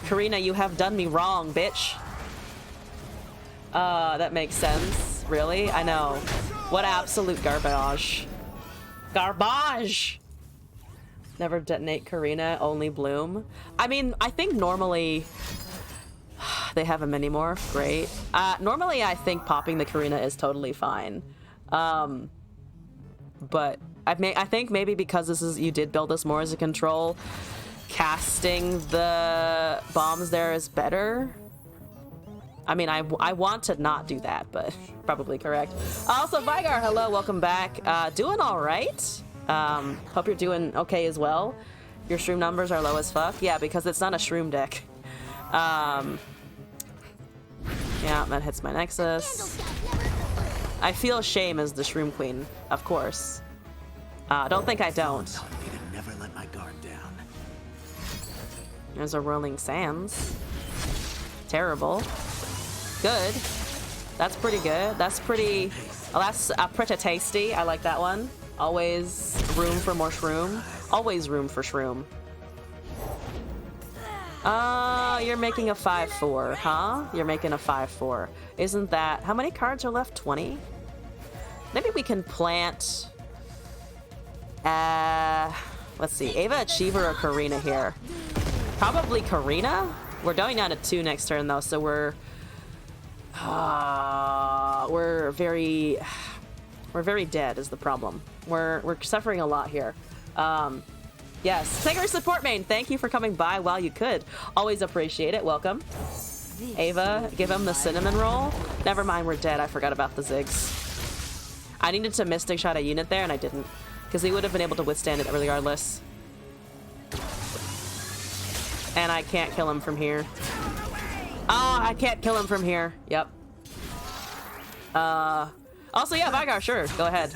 Speaker 1: Karina, you have done me wrong, bitch. That makes sense. Really? I know. What absolute garbage. Garbage! Never detonate Karina, only bloom. I mean, I think normally they have a mini morph. Great. Normally I think popping the Karina is totally fine. But I think maybe because you did build this more as a control, casting the bombs there is better. I mean, I want to not do that, but probably correct. Also, Vigar, hello, welcome back. Doing all right. Hope you're doing okay as well. Your shroom numbers are low as fuck. Yeah, because it's not a shroom deck. Yeah, that hits my Nexus. I feel shame as the shroom queen, of course. Don't think I don't.
Speaker 4: Never let my guard down.
Speaker 1: There's a Rolling Sands. Terrible. Good. That's pretty good. That's pretty... Oh, that's pretty tasty. I like that one. Always room for more shroom. Always room for shroom. You're making a 5-4, huh? You're making a 5-4. Isn't that... How many cards are left? 20? Maybe we can plant... let's see. Ava Achiever or Karina here? Probably Karina? We're going down to 2 next turn, though, so we're very dead is the problem. We're suffering a lot here. Yes, Sanger Support Main, thank you for coming by while you could. Always appreciate it. Welcome. Ava, give him the cinnamon roll. Never mind, we're dead. I forgot about the Ziggs. I needed to Mystic Shot a unit there, and I didn't. Because he would have been able to withstand it regardless. And I can't kill him from here. Oh, I can't kill him from here. Yep. Also, yeah, Vygar, sure. Go ahead.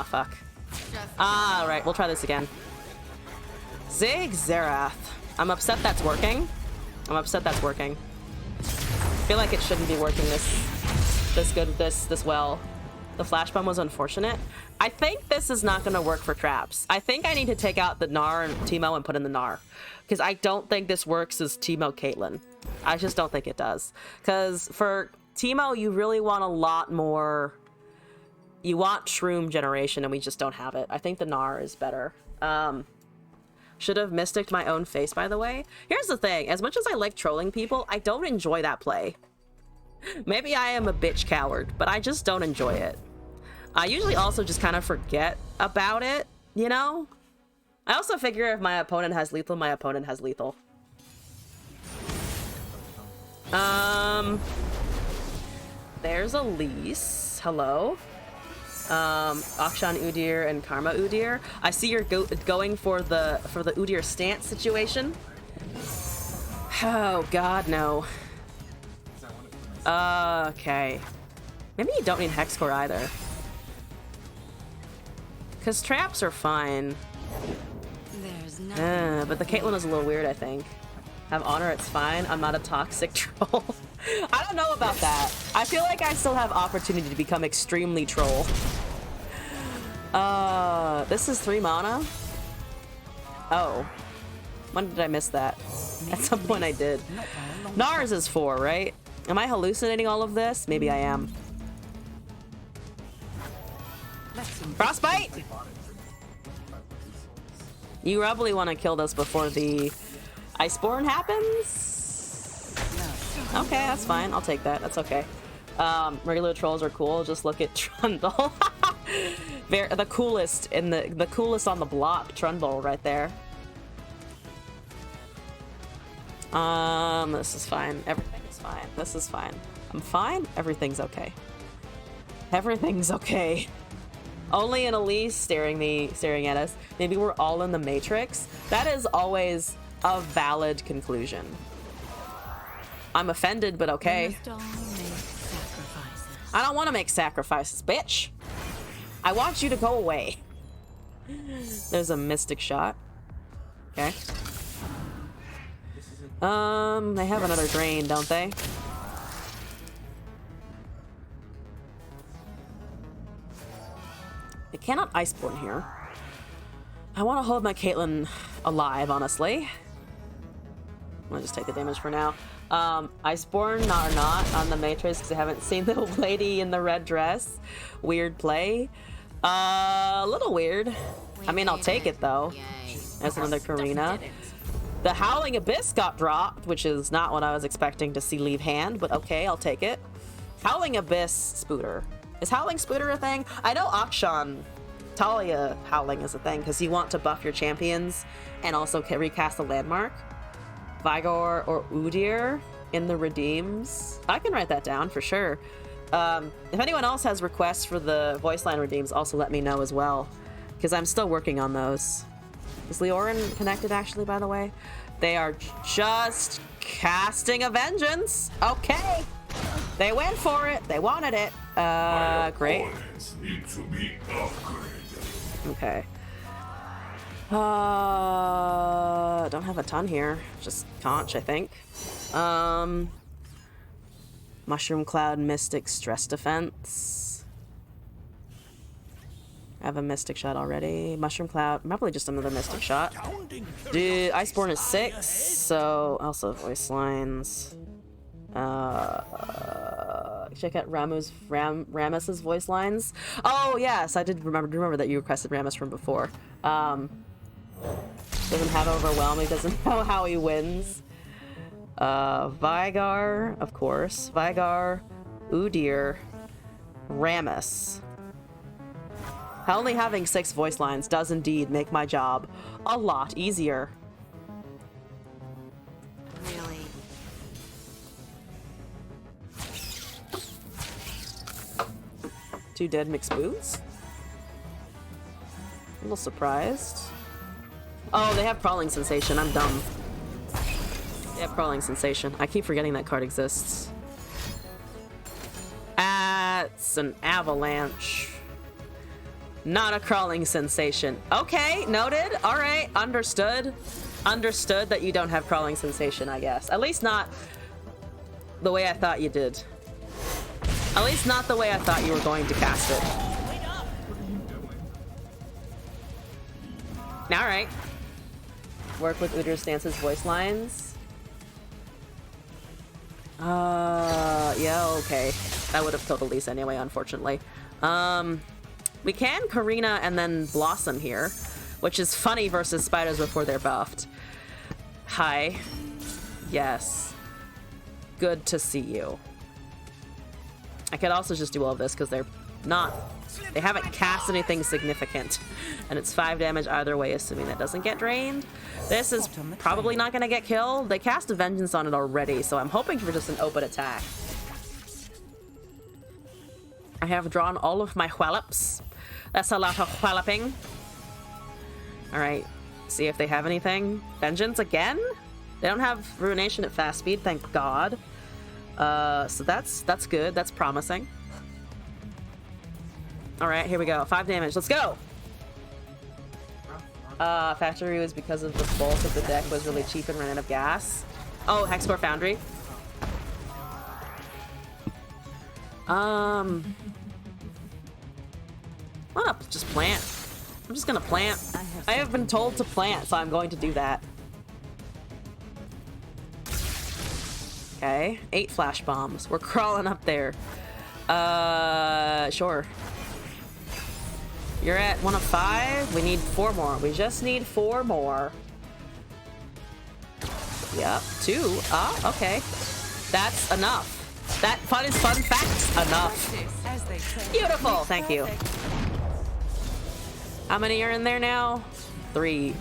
Speaker 1: Fuck. Right, we'll try this again. Zigzarath. I'm upset that's working. I'm upset that's working. I feel like it shouldn't be working this good, this well. The flash bomb was unfortunate. I think this is not going to work for traps. I think I need to take out the Gnar and Teemo and put in the Gnar. Because I don't think this works as Teemo Caitlyn. I just don't think it does. Because for Teemo, you really want a lot more... You want Shroom generation, and we just don't have it. I think the Gnar is better. Should have mysticked my own face, by the way. Here's the thing. As much as I like trolling people, I don't enjoy that play. Maybe I am a bitch coward, but I just don't enjoy it. I usually also just kind of forget about it, you know? I also figure if my opponent has lethal, my opponent has lethal. There's Elise. Hello. Akshan Udyr and Karma Udyr. I see you're going for the Udyr stance situation. Oh god, no. Okay. Maybe you don't need Hex Core either. Because traps are fine. But the Caitlyn is a little weird, I think. Have honor, it's fine. I'm not a toxic troll. I don't know about that. I feel like I still have opportunity to become extremely troll. This is 3 mana? Oh. When did I miss that? At some point I did. Nars is 4, right? Am I hallucinating all of this? Maybe I am. Frostbite! You probably want to kill this before the Iceborne happens? Okay, that's fine. I'll take that. That's okay. Regular trolls are cool. Just look at Trundle. The coolest in the coolest on the block, Trundle right there. This is fine. Everything is fine. This is fine. I'm fine. Everything's okay. Everything's okay. Only an Elise staring at us. Maybe we're all in the Matrix. That is always a valid conclusion. I'm offended, but okay. I don't want to make sacrifices, bitch. I want you to go away. There's a Mystic Shot. Okay. They have another drain, don't they? They cannot Iceborne here. I want to hold my Caitlyn alive, honestly. I'm gonna just take the damage for now. Iceborne or not on the Matrix because I haven't seen the lady in the red dress. Weird play. A little weird. I mean, I'll take it though. There's another Karina. The Howling Abyss got dropped, which is not what I was expecting to see leave hand, but okay, I'll take it. Howling Abyss Spooter. Is Howling Spooter a thing? I know Akshan, Talia Howling is a thing, because you want to buff your champions and also recast a landmark. Vigor or Udyr in the redeems. I can write that down for sure. If anyone else has requests for the voice line redeems, also let me know as well, because I'm still working on those. Is Leorin connected actually, by the way? They are just casting a vengeance. Okay. They went for it. They wanted it. Great.
Speaker 6: Need to be upgraded.
Speaker 1: Okay. Don't have a ton here. Just Conch, I think. Mushroom Cloud, Mystic, Stress Defense. I have a Mystic Shot already. Mushroom Cloud, probably just another Mystic Shot. Dude, Iceborne is 6, so also voice lines. Check out Rammus's voice lines. Oh yes, I did remember that you requested Rammus from before. Doesn't have Overwhelm, he doesn't know how he wins. Vygar, of course. Vygar, Udyr, Rammus. Only having 6 voice lines does indeed make my job a lot easier.
Speaker 2: Really?
Speaker 1: 2 dead mixed boots? A little surprised. Oh, they have Crawling Sensation. I'm dumb. Yep, crawling sensation. I keep forgetting that card exists. It's an avalanche. Not a crawling sensation. Okay, noted. All right, understood. Understood that you don't have crawling sensation, I guess. At least not the way I thought you did. At least not the way I thought you were going to cast it. All right. Work with Udyr Stance's voice lines. Yeah, okay. That would have killed Elise anyway, unfortunately. We can Karina and then Blossom here, which is funny versus spiders before they're buffed. Hi. Yes. Good to see you. I could also just do all of this because they haven't cast anything significant. And it's 5 damage either way, assuming that doesn't get drained. This is probably not going to get killed. They cast a Vengeance on it already, so I'm hoping for just an open attack. I have drawn all of my whallops. That's a lot of walloping. Alright, see if they have anything. Vengeance again? They don't have Ruination at fast speed, thank God. So that's good, that's promising. Alright, here we go. 5 damage, let's go! Factory was because of the bulk of the deck was really cheap and ran out of gas. Oh, Hexcore Foundry. I'm gonna just plant. I'm just gonna plant. I have been told to plant, so I'm going to do that. Okay, 8 flash bombs. We're crawling up there. Sure. You're at 1 of 5. We need 4 more. We just need 4 more. Yep, 2. Ah, okay. That's enough. That fun is fun facts enough. Beautiful. Thank you. How many are in there now? 3.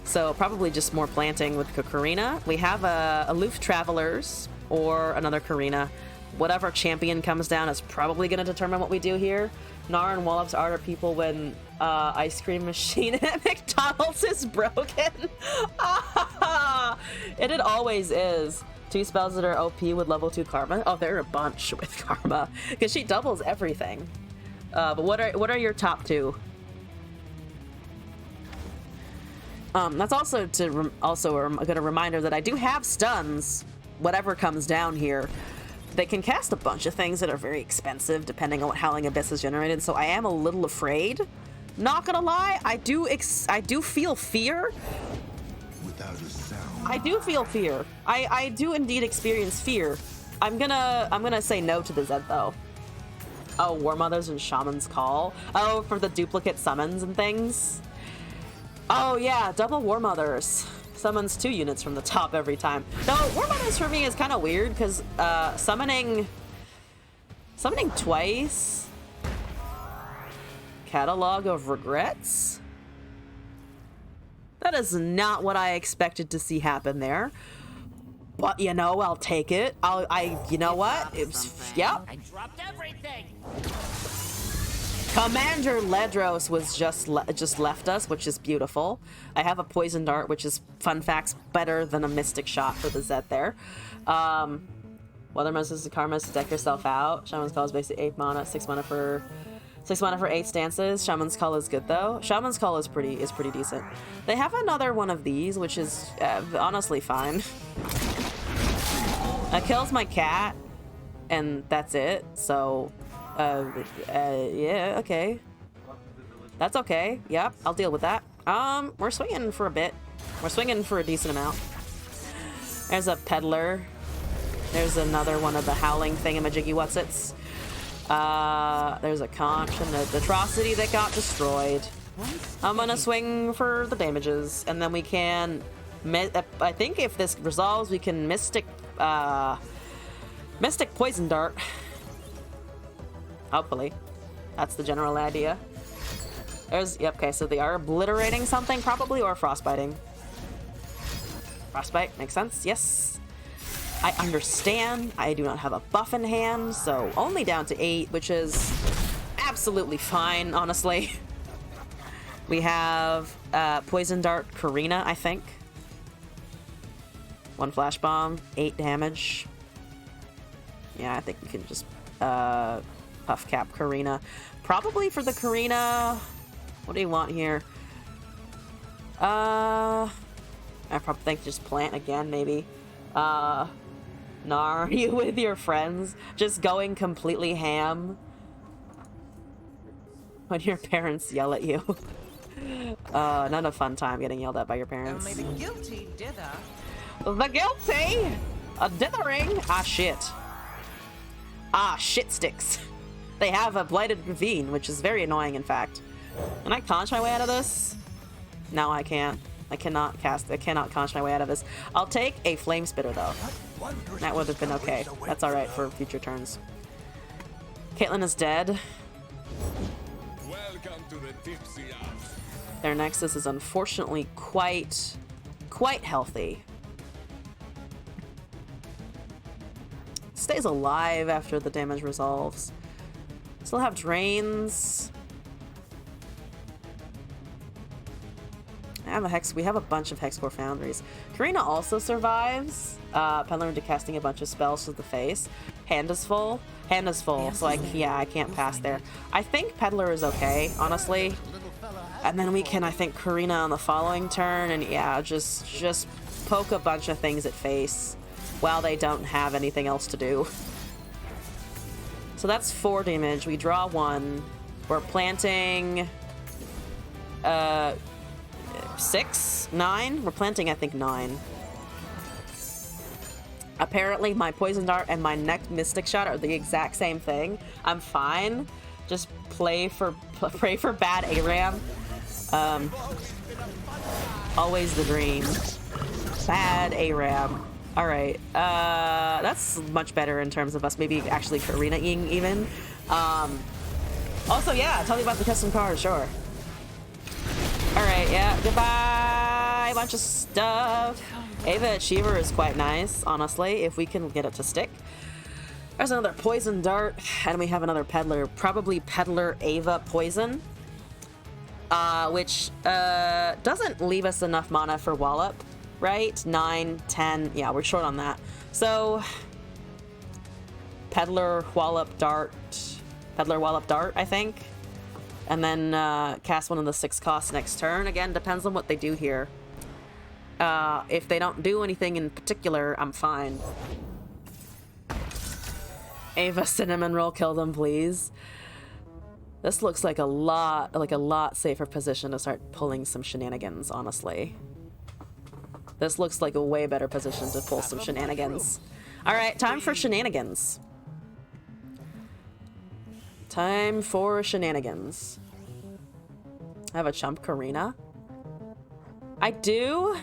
Speaker 1: So probably just more planting with Karina. We have Aloof Travelers or another Karina. Whatever champion comes down is probably going to determine what we do here. Nar and Wallop's art are people when ice cream machine at McDonald's is broken. It always is. 2 spells that are OP with level 2 karma. Oh, there are a bunch with karma because she doubles everything. But what are your top 2? That's also a good reminder that I do have stuns. Whatever comes down here, they can cast a bunch of things that are very expensive depending on what Howling Abyss is generated. So I am a little afraid. Not gonna lie, I do feel fear.
Speaker 6: Without a sound.
Speaker 1: I do feel fear. I do indeed experience fear. I'm gonna say no to the Zed though. Oh, War Mothers and Shaman's Call. Oh, for the duplicate summons and things. Oh yeah, double War Mothers. Summons 2 units from the top every time. No, War Mothers for me is kind of weird because summoning twice. Catalog of Regrets. That is not what I expected to see happen there. But you know, I'll take it. You know what? Yep.
Speaker 3: I dropped everything.
Speaker 1: Commander Ledros was just left us, which is beautiful. I have a Poison Dart, which is, fun facts, better than a Mystic Shot for the Zed there. Weather Moses Karma to deck yourself out. Shaman's Call is basically 8 mana, 6 mana for 8 stances. Shaman's Call is good though. Shaman's Call is pretty decent. They have another one of these, which is honestly fine. It kills my cat, and that's it. So. Yeah, okay. That's okay. Yep, I'll deal with that. We're swinging for a bit. We're swinging for a decent amount. There's a Peddler. There's another one of the Howling thingamajiggy whatsits. There's a Conch and the Atrocity that got destroyed. I'm gonna swing for the damages, and then we can... I think if this resolves, we can Mystic Poison Dart. Hopefully. That's the general idea. Yep, okay, so they are obliterating something probably, or frostbiting. Frostbite, makes sense, yes. I understand. I do not have a buff in hand, so only down to 8, which is absolutely fine, honestly. We have Poison Dart Karina, I think. 1 flash bomb, 8 damage. Yeah, I think we can just puff cap Karina. Probably for the Karina. What do you want here? I probably think just plant again, maybe. Nah, are you with your friends? Just going completely ham when your parents yell at you. Not a fun time getting yelled at by your parents.
Speaker 5: Only the guilty dither.
Speaker 1: The guilty! A dithering? Ah, shit. Ah, shit sticks. They have a blighted ravine, which is very annoying, in fact. Can I conch my way out of this? No, I can't. I cannot conch my way out of this. I'll take a flame spitter, though. That would have been okay. That's alright for future turns. Caitlyn is dead.
Speaker 6: Welcome to the tipsy house.
Speaker 1: Their Nexus is unfortunately quite healthy. Stays alive after the damage resolves. Still have drains. We have a bunch of Hexcore Foundries. Karina also survives. Peddler into casting a bunch of spells to the face. Hand is full. So I can't pass there. I think Peddler is okay, honestly. And then we can, I think, Karina on the following turn, and yeah, just poke a bunch of things at face while they don't have anything else to do. So that's 4 damage. We draw 1. We're planting 6? 9? We're planting, I think, 9. Apparently, my Poison Dart and my next Mystic Shot are the exact same thing. I'm fine. Just pray for bad ARAM. Always the dream. Bad ARAM. Alright. That's much better in terms of us maybe actually Karina-ing even. Also, yeah, tell me about the custom cars, sure. Alright, yeah, goodbye! Bunch of stuff. Ava Achiever is quite nice, honestly, if we can get it to stick. There's another Poison Dart, and we have another Peddler. Probably Peddler Ava Poison. Which doesn't leave us enough mana for Wallop, right? 9, 10, yeah, we're short on that. So, Peddler Wallop Dart, I think. And then cast one of the 6 costs next turn. Again, depends on what they do here. If they don't do anything in particular, I'm fine. Ava Cinnamon Roll, kill them, please. This looks like a lot safer position to start pulling some shenanigans, honestly. This looks like a way better position to pull some shenanigans. Alright, time for shenanigans. Time for shenanigans. I have a chump Karina. I do,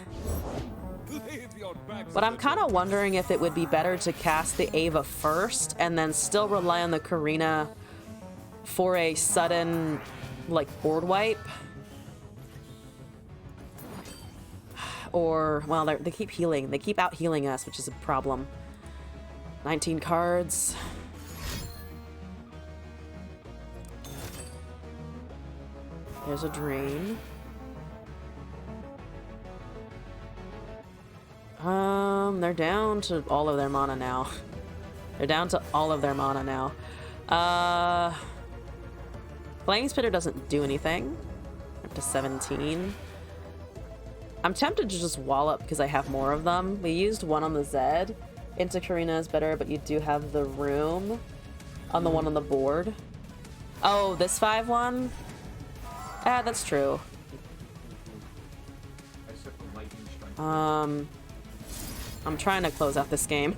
Speaker 1: but I'm kind of wondering if it would be better to cast the Ava first and then still rely on the Karina for a sudden, like, board wipe. Or, well, they keep healing. They keep out healing us, which is a problem. 19 cards. There's a drain. They're down to all of their mana now. Flying Spitter doesn't do anything. Up to 17. I'm tempted to just Wallop because I have more of them. We used one on the Zed. Into Karina is better, but you do have the room on the one on the board. Oh, this 5-1? Ah, that's true. I'm trying to close out this game.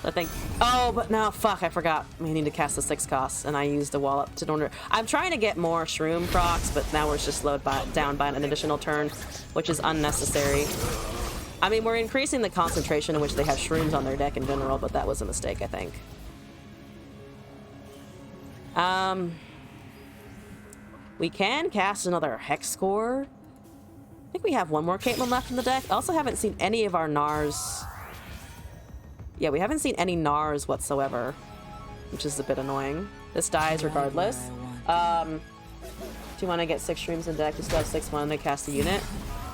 Speaker 1: I think. Oh, but no, fuck! I forgot. We need to cast the 6 costs, and I used a Wallop to order. I'm trying to get more Shroom procs, but now we're just slowed down by an additional turn, which is unnecessary. I mean, we're increasing the concentration in which they have Shrooms on their deck in general, but that was a mistake, I think. We can cast another Hexcore. I think we have one more Caitlyn left in the deck. I also haven't seen any of our Nars. Yeah, we haven't seen any Nars whatsoever, which is a bit annoying. This dies regardless. Do you want to get 6 streams in deck? You still have 6 mana to cast a unit.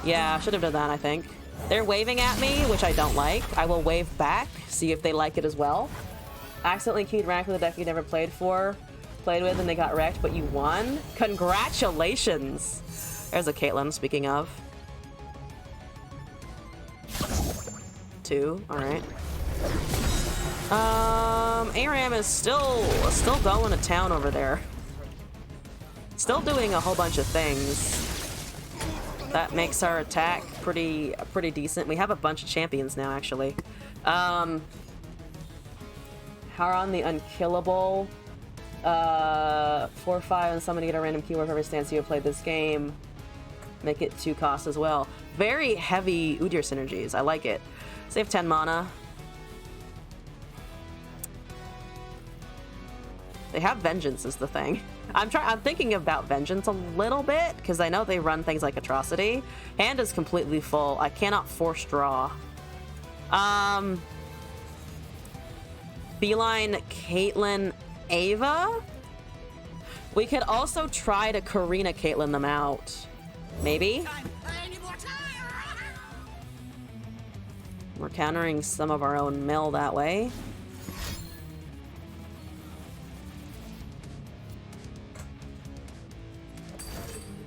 Speaker 1: Yeah, I should have done that, I think. They're waving at me, which I don't like. I will wave back, see if they like it as well. Accidentally queued rank with a deck you never played with, and they got wrecked, but you won? Congratulations! There's a Caitlyn, speaking of. 2, alright. Aram is still going to town over there. Still doing a whole bunch of things. That makes our attack pretty decent. We have a bunch of champions now, actually. Haran the Unkillable. 4/5 and someone to get a random keyword for every stance you have played this game. Make it 2 cost as well. Very heavy Udyr synergies. I like it. Save 10 mana. They have Vengeance is the thing. I'm thinking about Vengeance a little bit because I know they run things like Atrocity. Hand is completely full. I cannot force draw. Beeline, Caitlyn, Ava. We could also try to Karina Caitlyn them out. Maybe. We're countering some of our own mill that way.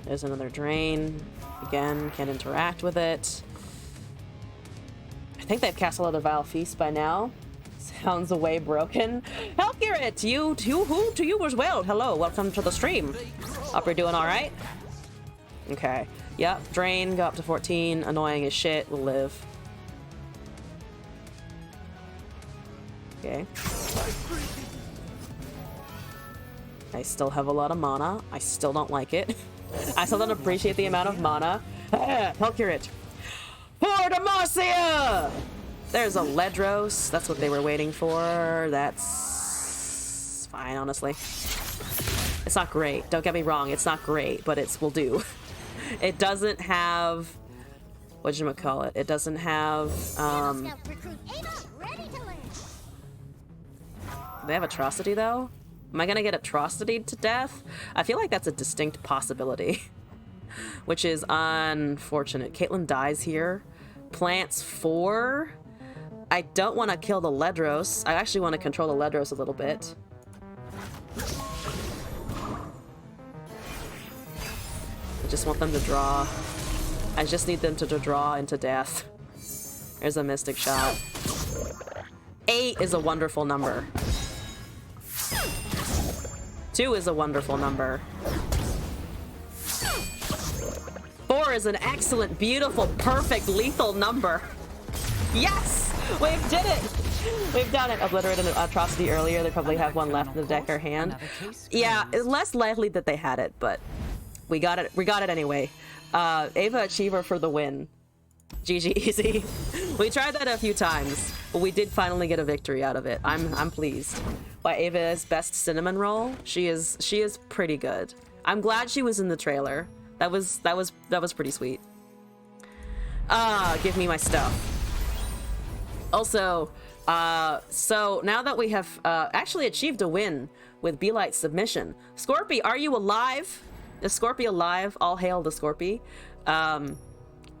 Speaker 1: There's another drain. Again, can't interact with it. I think they've cast a lot of Vile Feast by now. Sounds way broken. Helkirit, to you as well. Hello, welcome to the stream. Hope you're doing all right. Okay. Yep. Drain. Go up to 14. Annoying as shit. Will live. Okay. I still have a lot of mana. I still don't like it. I still don't appreciate the amount of mana. Helkirit. For Demacia! There's a Ledros. That's what they were waiting for. That's fine, honestly. It's not great. Don't get me wrong. It's not great, but will do. It doesn't have... whatchamacallit? It doesn't have... they have Atrocity, though? Am I gonna get Atrocity to death? I feel like that's a distinct possibility. Which is unfortunate. Caitlyn dies here. Plants 4. I don't want to kill the Ledros. I actually want to control the Ledros a little bit. I just want them to draw. I just need them to draw into death. There's a Mystic Shot. 8 is a wonderful number. 2 is a wonderful number. 4 is an excellent, beautiful, perfect, lethal number. Yes! We did it! We've done it. Obliterated an Atrocity earlier. They probably have one left in the deck or hand. Yeah, it's less likely that they had it, but we got it. We got it anyway. Ava Achiever for the win. GG easy. We tried that a few times, but we did finally get a victory out of it. I'm pleased. By Ava's best cinnamon roll, she is pretty good. I'm glad she was in the trailer. That was pretty sweet. Give me my stuff. Also, so now that we have actually achieved a win with Beelight submission, Scorpy, are you alive? Is Scorpy alive? All hail the Scorpy.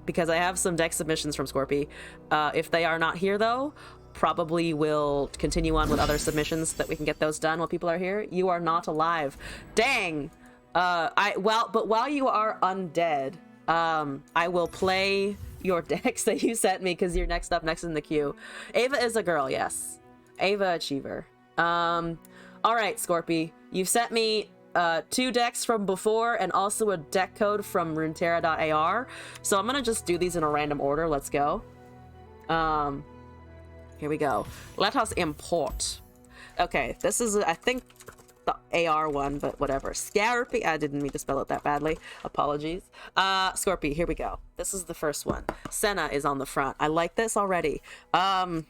Speaker 1: Because I have some deck submissions from Scorpy. If they are not here, though, probably will continue on with other submissions that we can get those done while people are here. You are not alive. Dang. But while you are undead, I will play your decks that you sent me because you're next in the queue. Ava is a girl, yes. Ava Achiever. All right, Scorpy. You sent me 2 decks from before and also a deck code from runeterra.ar. So I'm gonna just do these in a random order. Let's go. Here we go. Let us import. Okay, this is, I think, the AR one, but whatever. Scorpy. I didn't mean to spell it that badly. Apologies. Scorpy, here we go. This is the first one. Senna is on the front. I like this already. The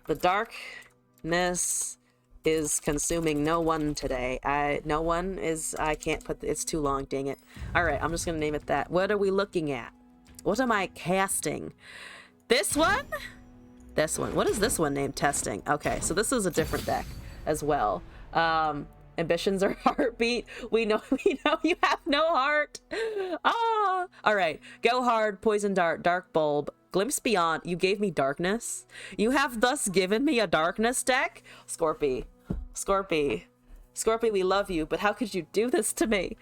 Speaker 1: darkness is consuming no one today. No one is, I can't put, it's too long, dang it. All right, I'm just gonna name it that. What are we looking at? What am I casting? This one? This one. What is this one named? Testing. Okay, so this is a different deck as well. And Ambitions are heartbeat. We know you have no heart. Ah, all right. Go hard, poison dart, dark bulb, glimpse beyond. You gave me darkness. You have thus given me a darkness deck. Scorpy, we love you, but how could you do this to me?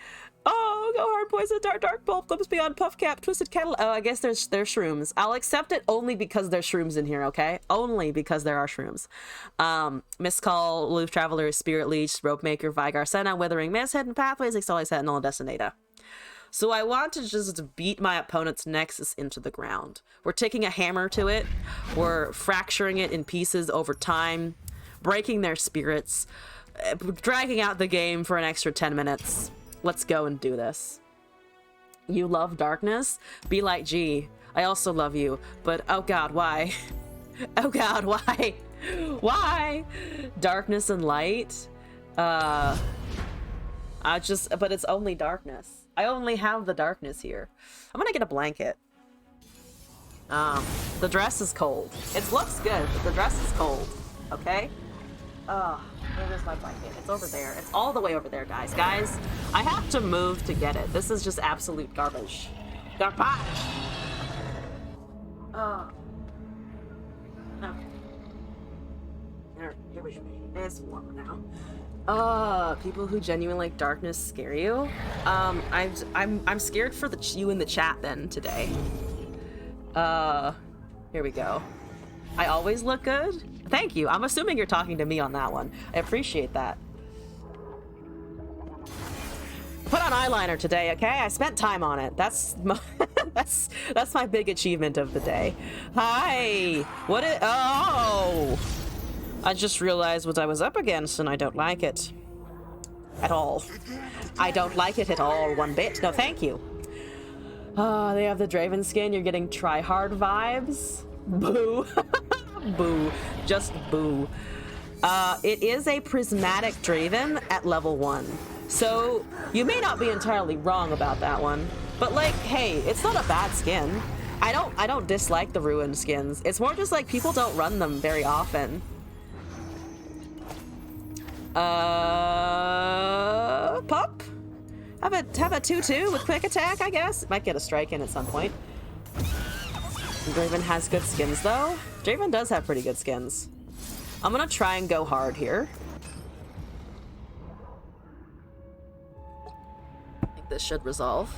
Speaker 1: Oh, go hard, poison dart, dark bulb, glimpse beyond, puff cap, twisted kettle. Oh, I guess there's shrooms. I'll accept it only because there's shrooms in here, okay? Only because there are shrooms. Miscall, Loop Traveler, Spirit Leech, Rope Maker, Vigar Senna, Withering Mist, Hidden Pathways, Extolly Sentinel, and Destinata. So I want to just beat my opponent's Nexus into the ground. We're taking a hammer to it. We're fracturing it in pieces over time, breaking their spirits, dragging out the game for an extra 10 minutes. Let's go and do this. You love darkness? Be like G. I also love you, but oh god, why? Oh god, why? Why? Darkness and light? But it's only darkness. I only have the darkness here. I'm gonna get a blanket. The dress is cold. It looks good, but the dress is cold. Okay? Where's my blanket? It's over there. It's all the way over there, guys. Guys, I have to move to get it. This is just absolute garbage. Garbage! Okay. Here we go. It's warmer now. People who genuinely like darkness scare you. I'm scared for you in the chat then today. Here we go. I always look good. Thank you. I'm assuming you're talking to me on that one. I appreciate that. Put on eyeliner today, okay? I spent time on it. That's my, that's my big achievement of the day. Hi. Oh. I just realized what I was up against and I don't like it. At all. I don't like it at all, one bit. No, thank you. Oh, they have the Draven skin. You're getting try-hard vibes. Boo. Boo. Just boo. It is a prismatic Draven at level 1. So you may not be entirely wrong about that one. But like, hey, it's not a bad skin. I don't dislike the ruined skins. It's more just like people don't run them very often. Pup? Have a 2-2 with quick attack, I guess. Might get a strike in at some point. Draven has good skins though. Draven does have pretty good skins. I'm gonna try and go hard here. I think this should resolve.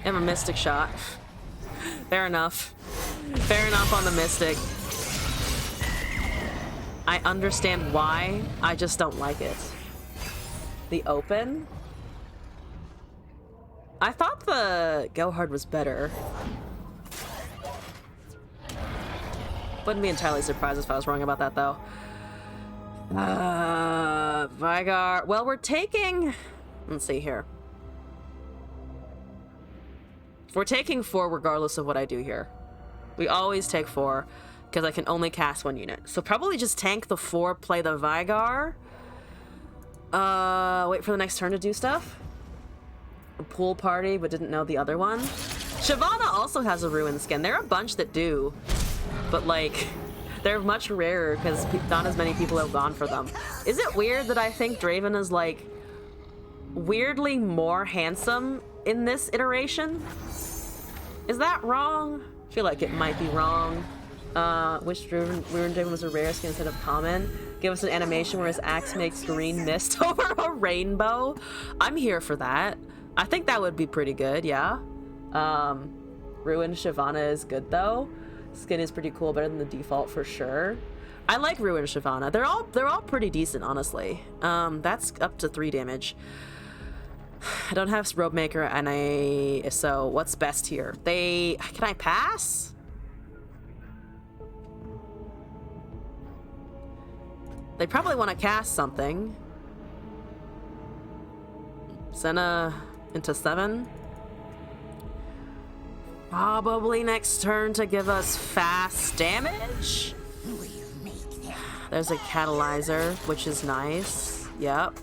Speaker 1: I have a Mystic shot. Fair enough. Fair enough on the Mystic. I understand why, I just don't like it. The open? I thought the go hard was better. Wouldn't be entirely surprised if I was wrong about that though. Vigar. Well, we're taking... Let's see here. We're taking 4 regardless of what I do here. We always take 4 because I can only cast 1 unit. So probably just tank the 4, play the Vigar. Wait for the next turn to do stuff. A pool party, but didn't know the other one. Shyvana also has a ruin skin. There are a bunch that do, but like, they're much rarer because not as many people have gone for them. Is it weird that I think Draven is like weirdly more handsome in this iteration? Is that wrong? I feel like it might be wrong. Which ruin Draven was a rare skin instead of common? Give us an animation where his axe makes green mist over a rainbow. I'm here for that. I think that would be pretty good, yeah. Ruined Shyvana is good though. Skin is pretty cool, better than the default for sure. I like Ruined Shyvana. They're all pretty decent, honestly. That's up to 3 damage. I don't have Rope Maker and so what's best here? Can I pass? They probably want to cast something. Senna into 7. Probably next turn to give us fast damage. There's a catalyzer, which is nice. Yep.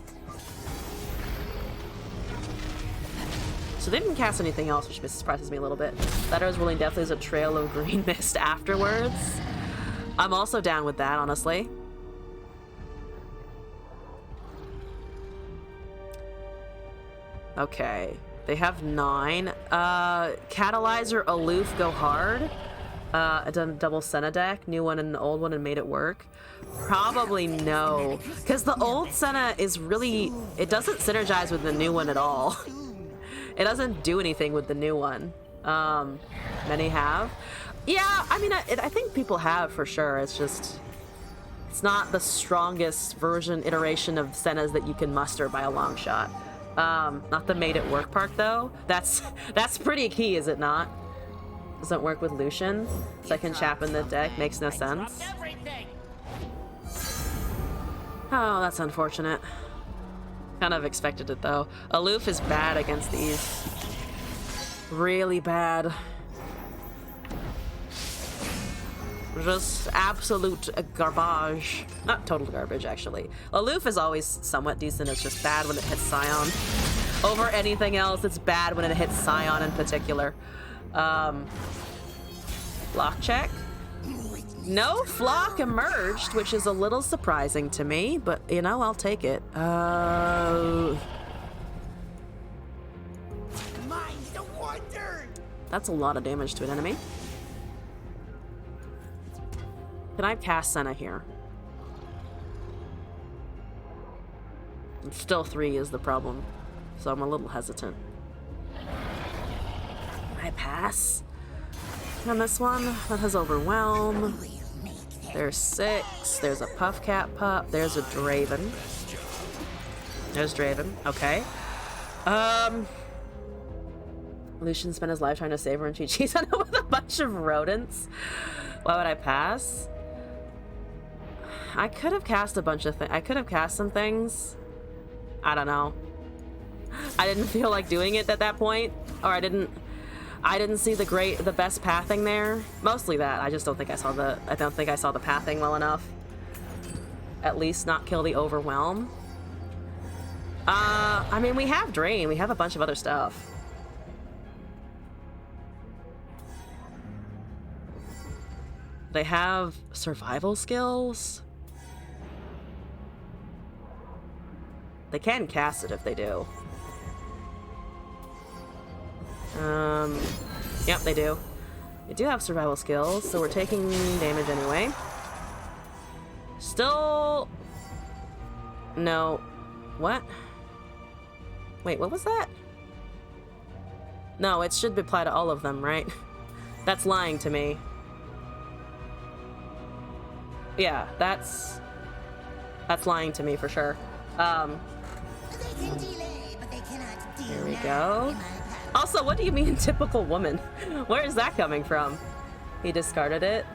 Speaker 1: So they didn't cast anything else, which surprises me a little bit. That is really definitely is a trail of green mist afterwards. I'm also down with that, honestly. Okay. They have 9. Catalyzer, Aloof, go hard. I done double Senna deck, new one and an old one, and made it work. Probably no, because the old Senna is really, it doesn't synergize with the new one at all. It doesn't do anything with the new one. Many have. Yeah, I mean, I think people have for sure. It's just, it's not the strongest version, iteration of Senna's that you can muster by a long shot. Not the made it work part though. That's pretty key, is it not? Doesn't work with Lucian. Second chap in the deck makes no sense. Oh, that's unfortunate. Kind of expected it though. Aloof is bad against these. Really bad. Just absolute garbage. Not total garbage, actually. Aloof is always somewhat decent. It's just bad when it hits Scion. Over anything else, it's bad when it hits Scion in particular. Block check. No flock emerged, which is a little surprising to me, but you know, I'll take it. That's a lot of damage to an enemy. Can I cast Senna here? Still 3 is the problem, so I'm a little hesitant. Can I pass on this one? That has Overwhelm. There's 6. There's a Puff Cat Pup. There's a Draven. There's Draven. Okay. Lucian spent his life trying to save her and cheat cheese on it with a bunch of rodents. Why would I pass? I could have cast a bunch of things. I could have cast some things. I don't know. I didn't feel like doing it at that point, or I didn't see the best pathing there. Mostly that. I just don't think I saw the pathing well enough. At least not kill the Overwhelm. I mean, we have Drain. We have a bunch of other stuff. They have survival skills. They can cast it if they do. Yep, they do. They do have survival skills, so we're taking damage anyway. Still... No. What? Wait, what was that? No, it should apply to all of them, right? That's lying to me. Yeah, that's lying to me for sure. Here we go. Also, what do you mean typical woman? Where is that coming from? He discarded it?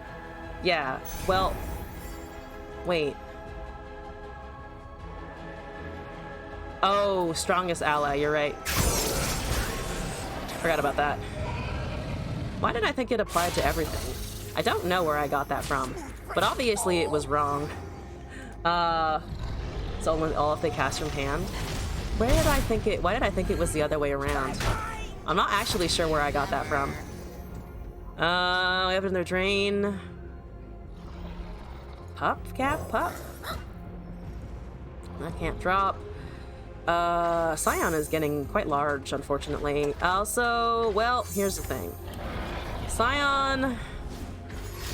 Speaker 1: Yeah, well... Wait. Oh, strongest ally, you're right. Forgot about that. Why did I think it applied to everything? I don't know where I got that from, but obviously it was wrong. It's only all if they cast from hand. Why did I think it was the other way around? I'm not actually sure where I got that from. We have another Drain. Pup? Cat? Pup? I can't drop. Scion is getting quite large, unfortunately. Also, well, here's the thing. Scion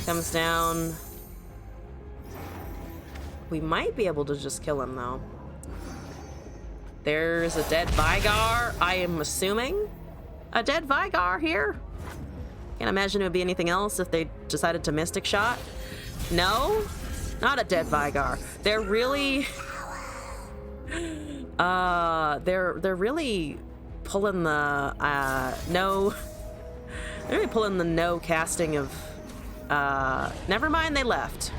Speaker 1: comes down. We might be able to just kill him, though. There's a dead Vigar, I am assuming. A dead Vigar here? Can't imagine it would be anything else if they decided to Mystic Shot. No? Not a dead Vigar. They're really... they're really pulling the, no... They're really pulling the no casting of... Never mind, they left.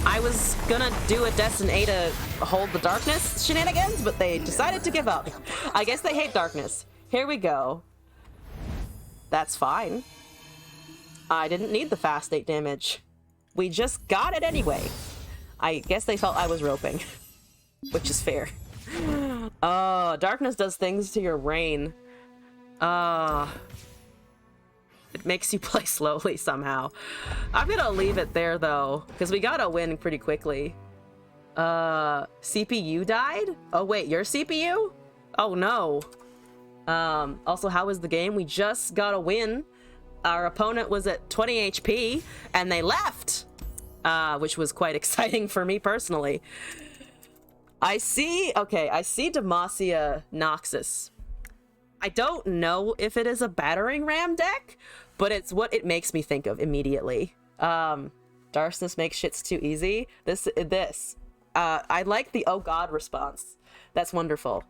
Speaker 1: I was gonna do a Destin A to hold the darkness shenanigans, but they decided to give up. I guess they hate darkness. Here we go. That's fine. I didn't need the fast 8 damage. We just got it anyway. I guess they felt I was roping, which is fair. Darkness does things to your brain. It makes you play slowly somehow. I'm gonna leave it there though, because we gotta win pretty quickly. CPU died? Oh wait, your CPU? Oh no. Also, how was the game? We just got a win. Our opponent was at 20 HP and they left, which was quite exciting for me personally. I see Demacia Noxus. I don't know if it is a battering ram deck, but it's what it makes me think of immediately. Darkness makes shits too easy. I like the oh god response. That's wonderful.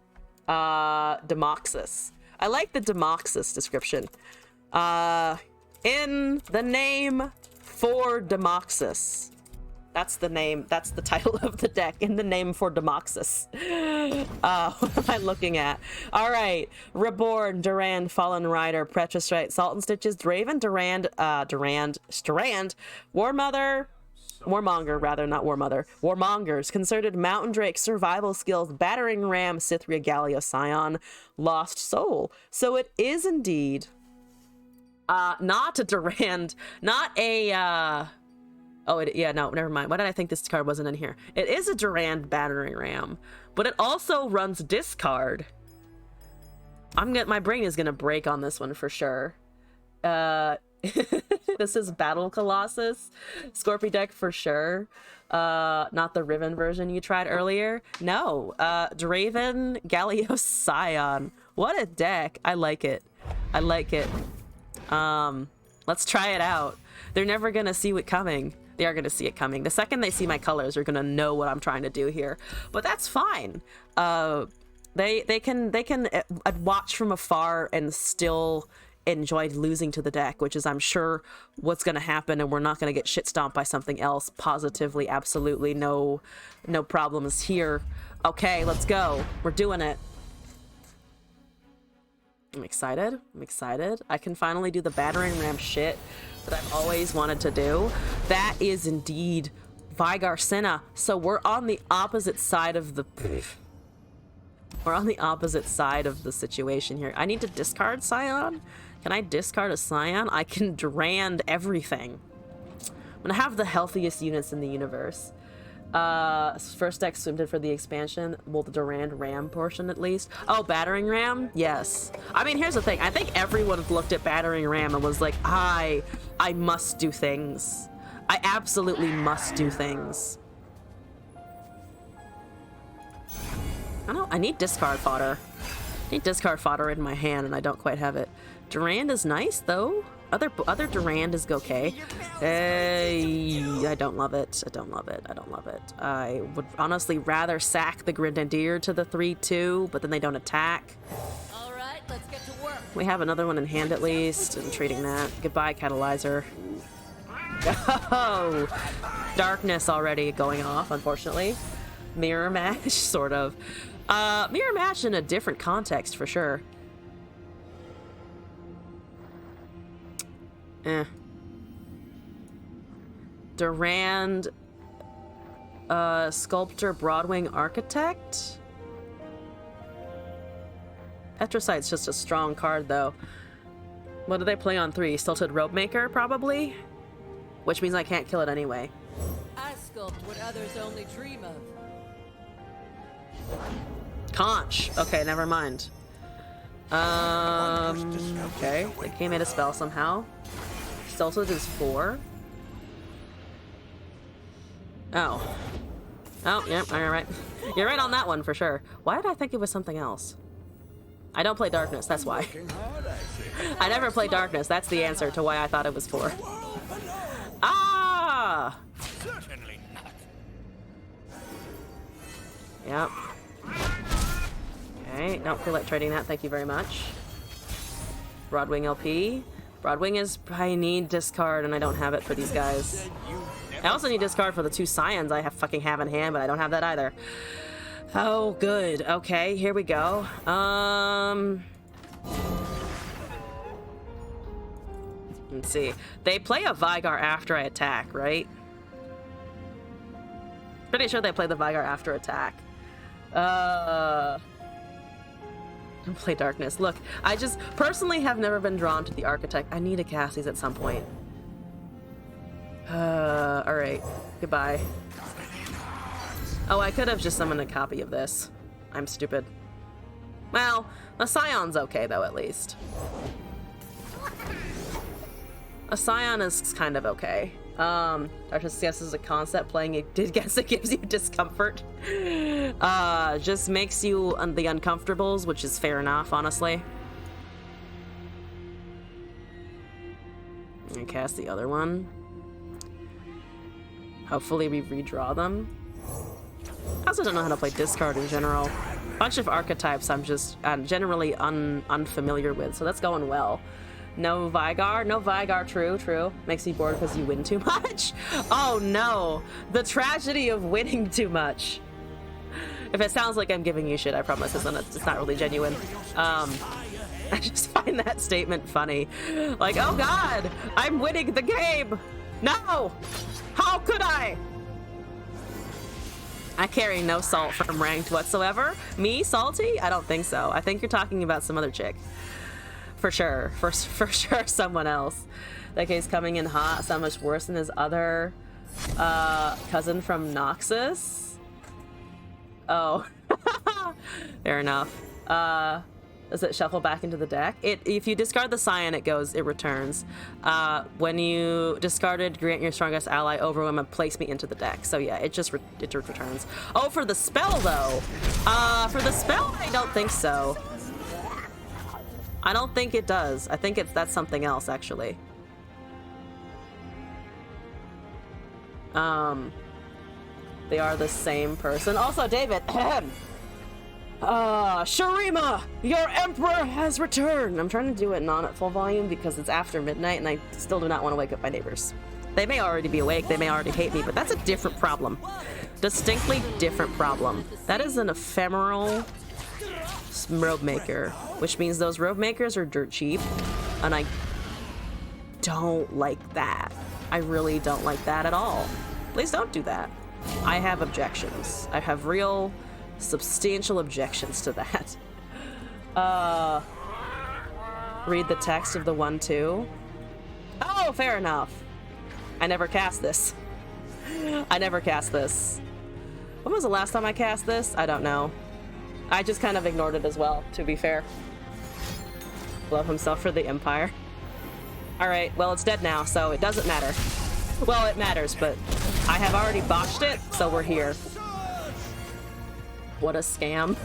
Speaker 1: Demoxys. I like the Demoxys description. In the name for Demoxys. That's the name. That's the title of the deck. In the name for Demoxys. What am I looking at? All right. Reborn, Durand, Fallen Rider, Petristrite, Salt and Stitches, Draven, Durand, Warmonger, rather, not Warmother. Warmongers, Concerted, Mountain Drake, Survival Skills, Battering Ram, Cythria, Gallia, Scion, Lost Soul. So it is indeed not a Durand, not a no, never mind. Why did I think this card wasn't in here? It is a Durand Battering Ram, but it also runs discard. My brain is gonna break on this one for sure. This is Battle Colossus. Scorpy deck for sure. Not the Riven version you tried earlier. No, Draven, Gallios, Scion. What a deck. I like it. I like it. Let's try it out. They're never gonna see it coming. They are gonna see it coming. The second they see my colors, they're gonna know what I'm trying to do here. But that's fine. They can watch from afar and still enjoy losing to the deck, which is I'm sure what's gonna happen, and we're not gonna get shit stomped by something else. Positively, absolutely no problems here. Okay, let's go. We're doing it. I'm excited. I'm excited. I can finally do the battering ram shit that I've always wanted to do. That is indeed Vygar Senna. So we're on the opposite side of the... We're on the opposite side of the situation here. I need to discard Scion? Can I discard a Scion? I can Durand everything. I'm gonna have the healthiest units in the universe. First deck swimmed for the expansion. Well, the Durand Ram portion at least. Oh, Battering Ram? Yes. I mean, here's the thing. I think everyone looked at Battering Ram and was like, I must do things. I absolutely must do things. I need discard fodder. I need discard fodder in my hand and I don't quite have it. Durand is nice though. Other Durand is okay. I don't love it. I don't love it. I don't love it. I would honestly rather sack the Grenadier to the 3/2, but then they don't attack.
Speaker 2: All right, let's get to work.
Speaker 1: We have another one in hand at least. I'm treating that. Goodbye, Catalyzer. Oh, darkness already going off, unfortunately. Mirror match, sort of. Mirror match in a different context for sure. Durand, Sculptor, Broadwing, Architect. Petricite's just a strong card, though. What do they play on 3? Stilted Rope Maker, probably? Which means I can't kill it anyway.
Speaker 7: I sculpt what others only dream of.
Speaker 1: Conch. Okay, never mind. Okay. They came in a spell somehow. Stilted is 4. Oh. Oh, yeah, you're right. You're right on that one for sure. Why did I think it was something else? I don't play Darkness, that's why. I never play Darkness, that's the answer to why I thought it was 4. Ah!
Speaker 3: Certainly not.
Speaker 1: Yep. Okay, don't feel like trading that, thank you very much. Broadwing LP. Broadwing is, I need discard and I don't have it for these guys. I also need discard for the 2 Scions I have in hand, but I don't have that either. Oh, good. Okay, here we go. Let's see. They play a Vygar after I attack, right? Pretty sure they play the Vygar after attack. Don't play Darkness. Look, I just personally have never been drawn to the Architect. I need a Cassie's at some point. Alright. Goodbye. Oh, I could have just summoned a copy of this. I'm stupid. Well, a Scion's okay, though, at least. A Scion is kind of okay. Darkness Yes is a concept. Playing it against it gives you discomfort. Just makes you the uncomfortables, which is fair enough, honestly. And cast the other one. Hopefully we redraw them. I also don't know how to play discard in general. Bunch of archetypes I'm just generally unfamiliar with, so that's going well. No Vigar? No Vigar, true. Makes you bored because you win too much? Oh no! The tragedy of winning too much. If it sounds like I'm giving you shit, I promise it's not really genuine. I just find that statement funny. Like, oh god! I'm winning the game! No! How could I? I carry no salt from ranked whatsoever. Me, salty? I don't think so. I think you're talking about some other chick. For sure. For sure someone else. That guy's coming in hot, so much worse than his other cousin from Noxus. Oh. Fair enough. Does it shuffle back into the deck? If you discard the Scion, it returns. When you discarded, grant your strongest ally overwhelm and place me into the deck. So yeah, it just returns. Oh, for the spell though. For the spell, I don't think so. I don't think it does. I think that's something else actually. They are the same person. Also, David. Sharima, your emperor has returned. I'm trying to do it not at full volume because it's after midnight and I still do not want to wake up my neighbors. They may already be awake, they may already hate me, but that's a different problem. Distinctly different problem. That is an ephemeral robe maker, which means those robe makers are dirt cheap, and I don't like that. I really don't like that at all. Please don't do that. I have objections. I have real substantial objections to that. Read the text of the 1-2. Oh, fair enough. I never cast this. I never cast this. When was the last time I cast this? I don't know. I just kind of ignored it as well, to be fair. Love himself for the Empire. Alright, well, it's dead now, so it doesn't matter. Well, it matters, but I have already botched it, so we're here. What a scam.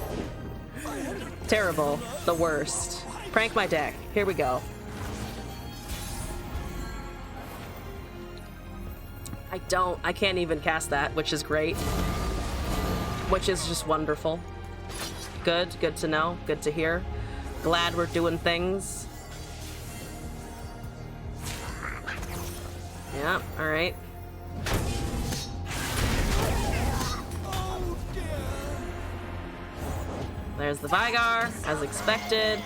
Speaker 1: Terrible. The worst. Prank my deck. Here we go. I can't even cast that, which is great. Which is just wonderful. Good to know, good to hear. Glad we're doing things. Yeah, alright. There's the Vigar, as expected.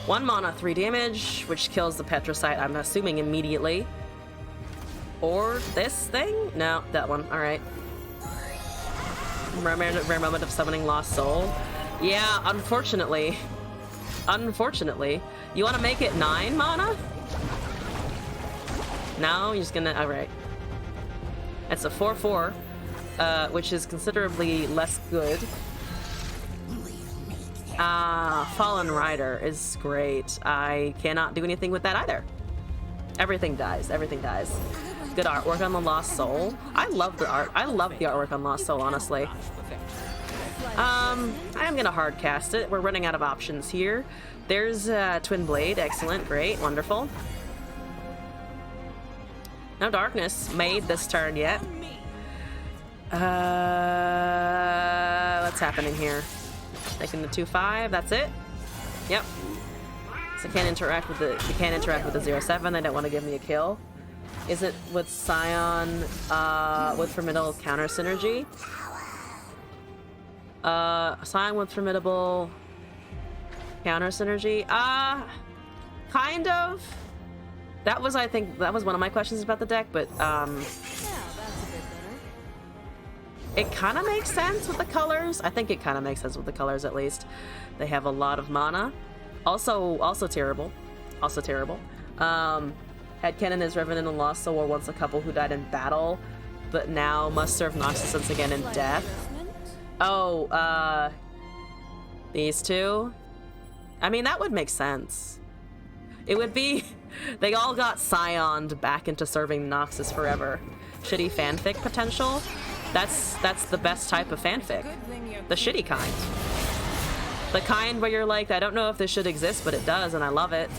Speaker 1: 1 mana, 3 damage, which kills the Petricite, I'm assuming immediately. Or this thing? No, that one. Alright. Rare moment of summoning Lost Soul. Yeah, unfortunately. Unfortunately. You want to make it 9 mana? No, you're just gonna... Alright. It's a 4/4, which is considerably less good. Fallen Rider is great. I cannot do anything with that either. Everything dies. Everything dies. Good artwork on the Lost Soul. I love the art. I love the artwork on Lost Soul, honestly. I'm gonna hard cast it. We're running out of options here. There's Twin Blade. Excellent. Great. Wonderful. No darkness made this turn yet. What's happening here? Taking the 2/5. That's it. Yep. So can't interact with the. You can't interact with the 0/7. They don't want to give me a kill. Is it with Scion? With formidable counter synergy? Scion with formidable counter synergy? Kind of. That was, I think, that was one of my questions about the deck, but
Speaker 7: Yeah, that's a bit better.
Speaker 1: it kind of makes sense with the colors. I think it kind of makes sense with the colors, at least. They have a lot of mana. Also terrible. Also terrible. Headcanon is Revenant and Lost Soul were once a couple who died in battle, but now must serve Noxus once again in death. Oh, these two? I mean, that would make sense. It would be... They all got scioned back into serving Noxus forever. Shitty fanfic potential? That's the best type of fanfic. The shitty kind. The kind where you're like, I don't know if this should exist, but it does, and I love it.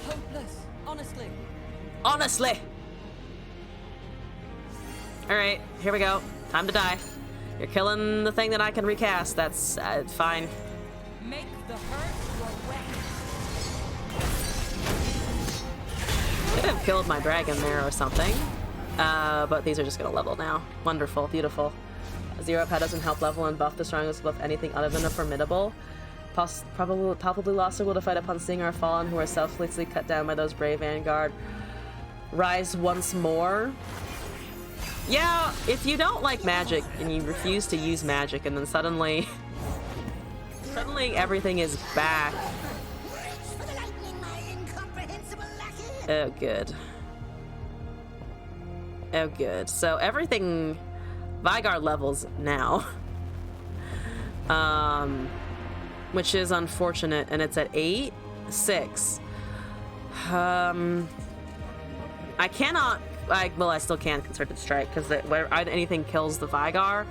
Speaker 2: Hopeless, honestly.
Speaker 1: Honestly! Alright, here we go. Time to die. You're killing the thing that I can recast. That's fine.
Speaker 2: Make the hurt your weapon.
Speaker 1: Could have killed my dragon there or something. But these are just gonna level now. Wonderful, beautiful. Zero pad doesn't help level and buff the strongest above anything other than a formidable. Palpably lost our will to fight upon seeing our fallen who are selflessly cut down by those brave vanguard. Rise once more. Yeah, if you don't like magic and you refuse to use magic and then suddenly everything is back. Oh, good. Oh, good. So everything... Vygar levels now. Which is unfortunate, and it's at 8? 6. I cannot... well, I still can Concerted Strike, because where anything kills the Vygar.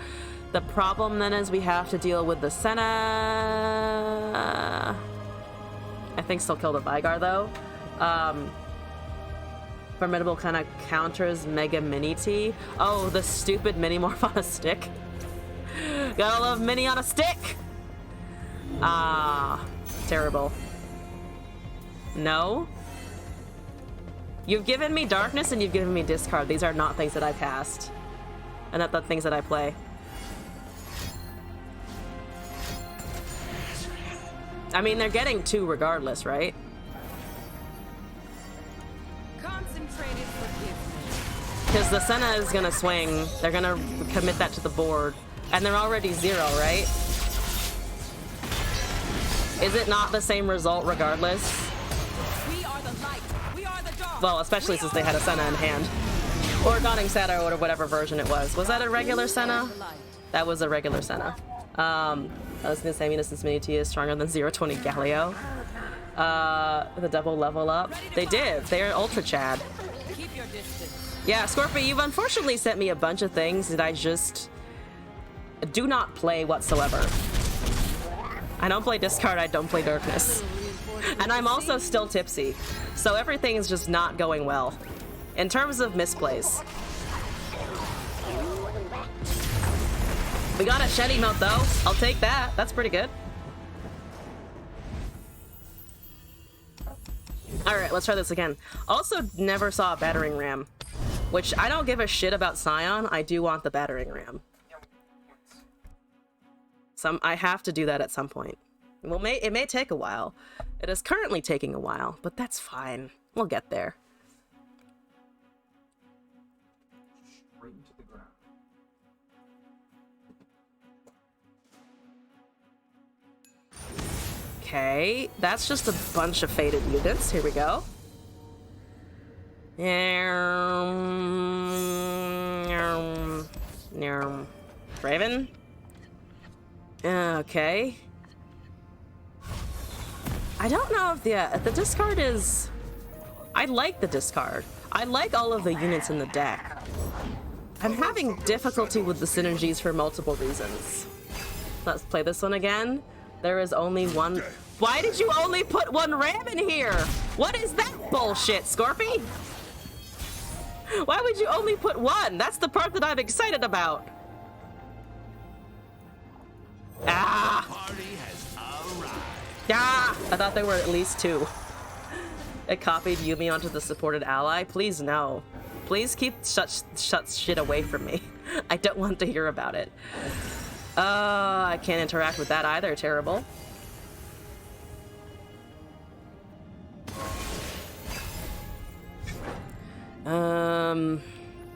Speaker 1: The problem then is we have to deal with the Senna... I think still kill the Vygar, though. Formidable kind of counters Mega Mini T. Oh, the stupid Mini Morph on a stick. Gotta love Mini on a stick! Ah, terrible. No? You've given me Darkness and you've given me Discard. These are not things that I cast. And not the things that I play. I mean, they're getting 2 regardless, right? Because the Senna is gonna swing, they're gonna commit that to the board, and they're already 0, right? Is it not the same result regardless?
Speaker 2: We are the light. We are the dark.
Speaker 1: Well, especially since they had a Senna in hand. Or Dawning Shadow, or whatever version it was. Was that a regular Senna? That was a regular Senna. I was gonna say Munison's Mini T is stronger than 020 Galio. The double level up. They did. They are Ultra Chad.
Speaker 2: Keep your distance.
Speaker 1: Yeah, Scorpio, you've unfortunately sent me a bunch of things that I just do not play whatsoever. I don't play Discard, I don't play Darkness. And I'm also still tipsy, so everything's just not going well. In terms of misplays. We got a Shed emote though. I'll take that. That's pretty good. Alright, let's try this again. Also, never saw a battering ram. Which, I don't give a shit about Scion. I do want the battering ram. I have to do that at some point. Well, it may take a while. It is currently taking a while, but that's fine. We'll get there. Okay, that's just a bunch of faded units. Here we go. Raven? Okay. I don't know if the discard is... I like the discard. I like all of the units in the deck. I'm having difficulty with the synergies for multiple reasons. Let's play this one again. There is only one... Why did you only put 1 ram in here? What is that bullshit, Scorpy? Why would you only put 1? That's the part that I'm excited about. Ah!
Speaker 3: Party has arrived.
Speaker 1: Ah! I thought there were at least 2. It copied Yumi onto the supported ally. Please no. Please keep such shit away from me. I don't want to hear about it. I can't interact with that either. Terrible.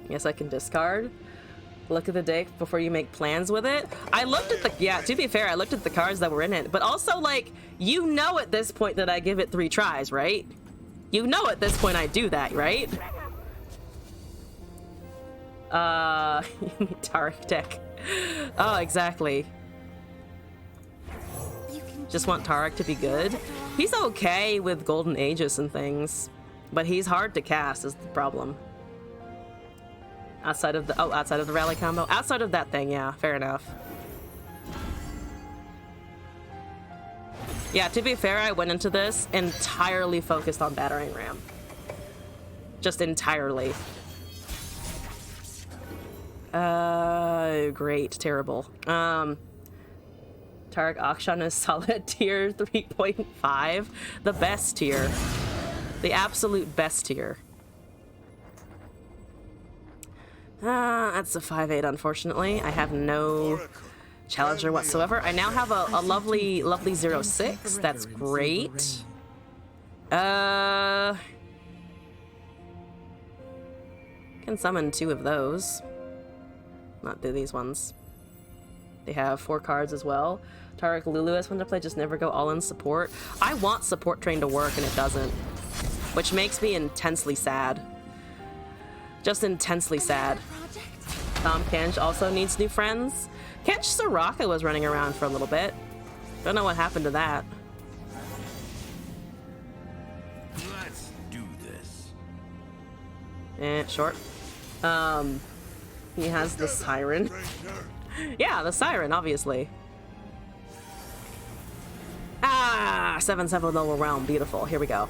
Speaker 1: Yes, I can discard. Look at the deck before you make plans with it. I looked at the... Yeah, to be fair, I looked at the cards that were in it. But also, like, you know at this point that I give it 3 tries, right? You know at this point I do that, right? Dark deck. Oh, exactly. Just want Tarek to be good. He's okay with Golden Aegis and things, but he's hard to cast is the problem. Outside of the rally combo. Outside of that thing, yeah, fair enough. Yeah, to be fair, I went into this entirely focused on battering ram. Just entirely. Great, terrible. Tarek Akshan is solid tier 3.5. The best tier. The absolute best tier. That's a 5/8, unfortunately. I have no challenger whatsoever. I now have a lovely 06. That's great. Can summon 2 of those. Not these ones. They have 4 cards as well. Tarek Lulu has one to play, just never go all in support. I want support train to work and it doesn't. Which makes me intensely sad. Just intensely sad. Tom Kench also needs new friends. Kench Soraka was running around for a little bit. Don't know what happened to that.
Speaker 3: Let's do this.
Speaker 1: Short. He has the Siren. Yeah, the Siren, obviously. 7/7 Lower Realm, beautiful. Here we go.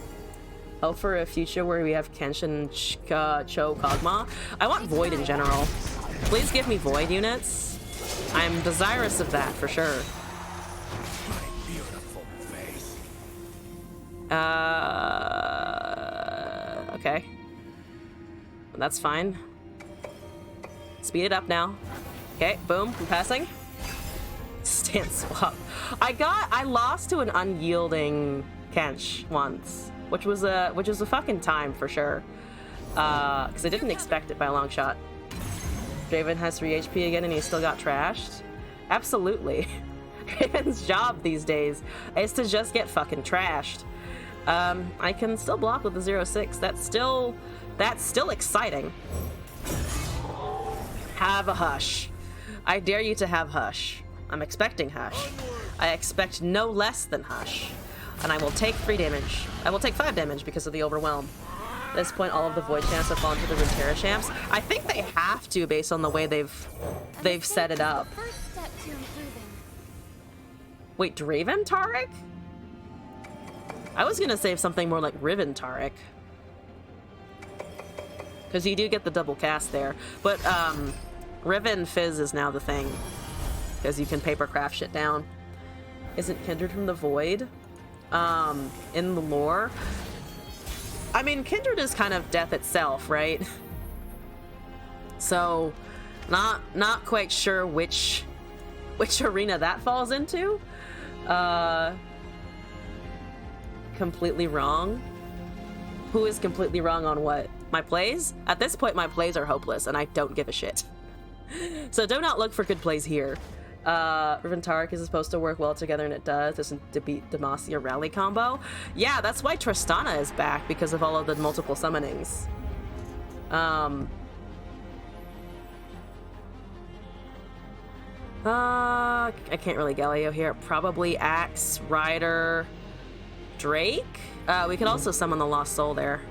Speaker 1: Hope for a future where we have Kenshin, Cho, Kog'Maw. I want Void in general. Please give me Void units. I'm desirous of that for sure.
Speaker 3: My beautiful face.
Speaker 1: Okay. That's fine. Speed it up now. Okay, boom, I'm passing. Stance swap. I lost to an unyielding Kench once, which was a fucking time for sure. Because I didn't expect it by a long shot. Draven has 3 HP again and he still got trashed. Absolutely. Draven's job these days is to just get fucking trashed. I can still block with the 06. That's still exciting. Have a hush. I dare you to have hush. I'm expecting hush. I expect no less than hush. And I will take 3 damage. I will take 5 damage because of the overwhelm. At this point, all of the Void champs have fallen to the Runeterra champs. I think they have to based on the way they've set it up.
Speaker 7: First step to improving.
Speaker 1: Wait, Draven Tarek? I was gonna say something more like Riven Tarek. Because you do get the double cast there. But, Riven Fizz is now the thing. Because you can papercraft shit down. Isn't Kindred from the Void? In the lore? I mean, Kindred is kind of death itself, right? So, not quite sure which arena that falls into. Completely wrong. Who is completely wrong on what? My plays? At this point, my plays are hopeless, and I don't give a shit. So do not look for good plays here. Riven Tarek is supposed to work well together, and it does. There's a beat Demacia rally combo. Yeah, that's why Tristana is back, because of all of the multiple summonings. I can't really Galio here. Probably Axe, Rider, Drake? We could also summon the Lost Soul there.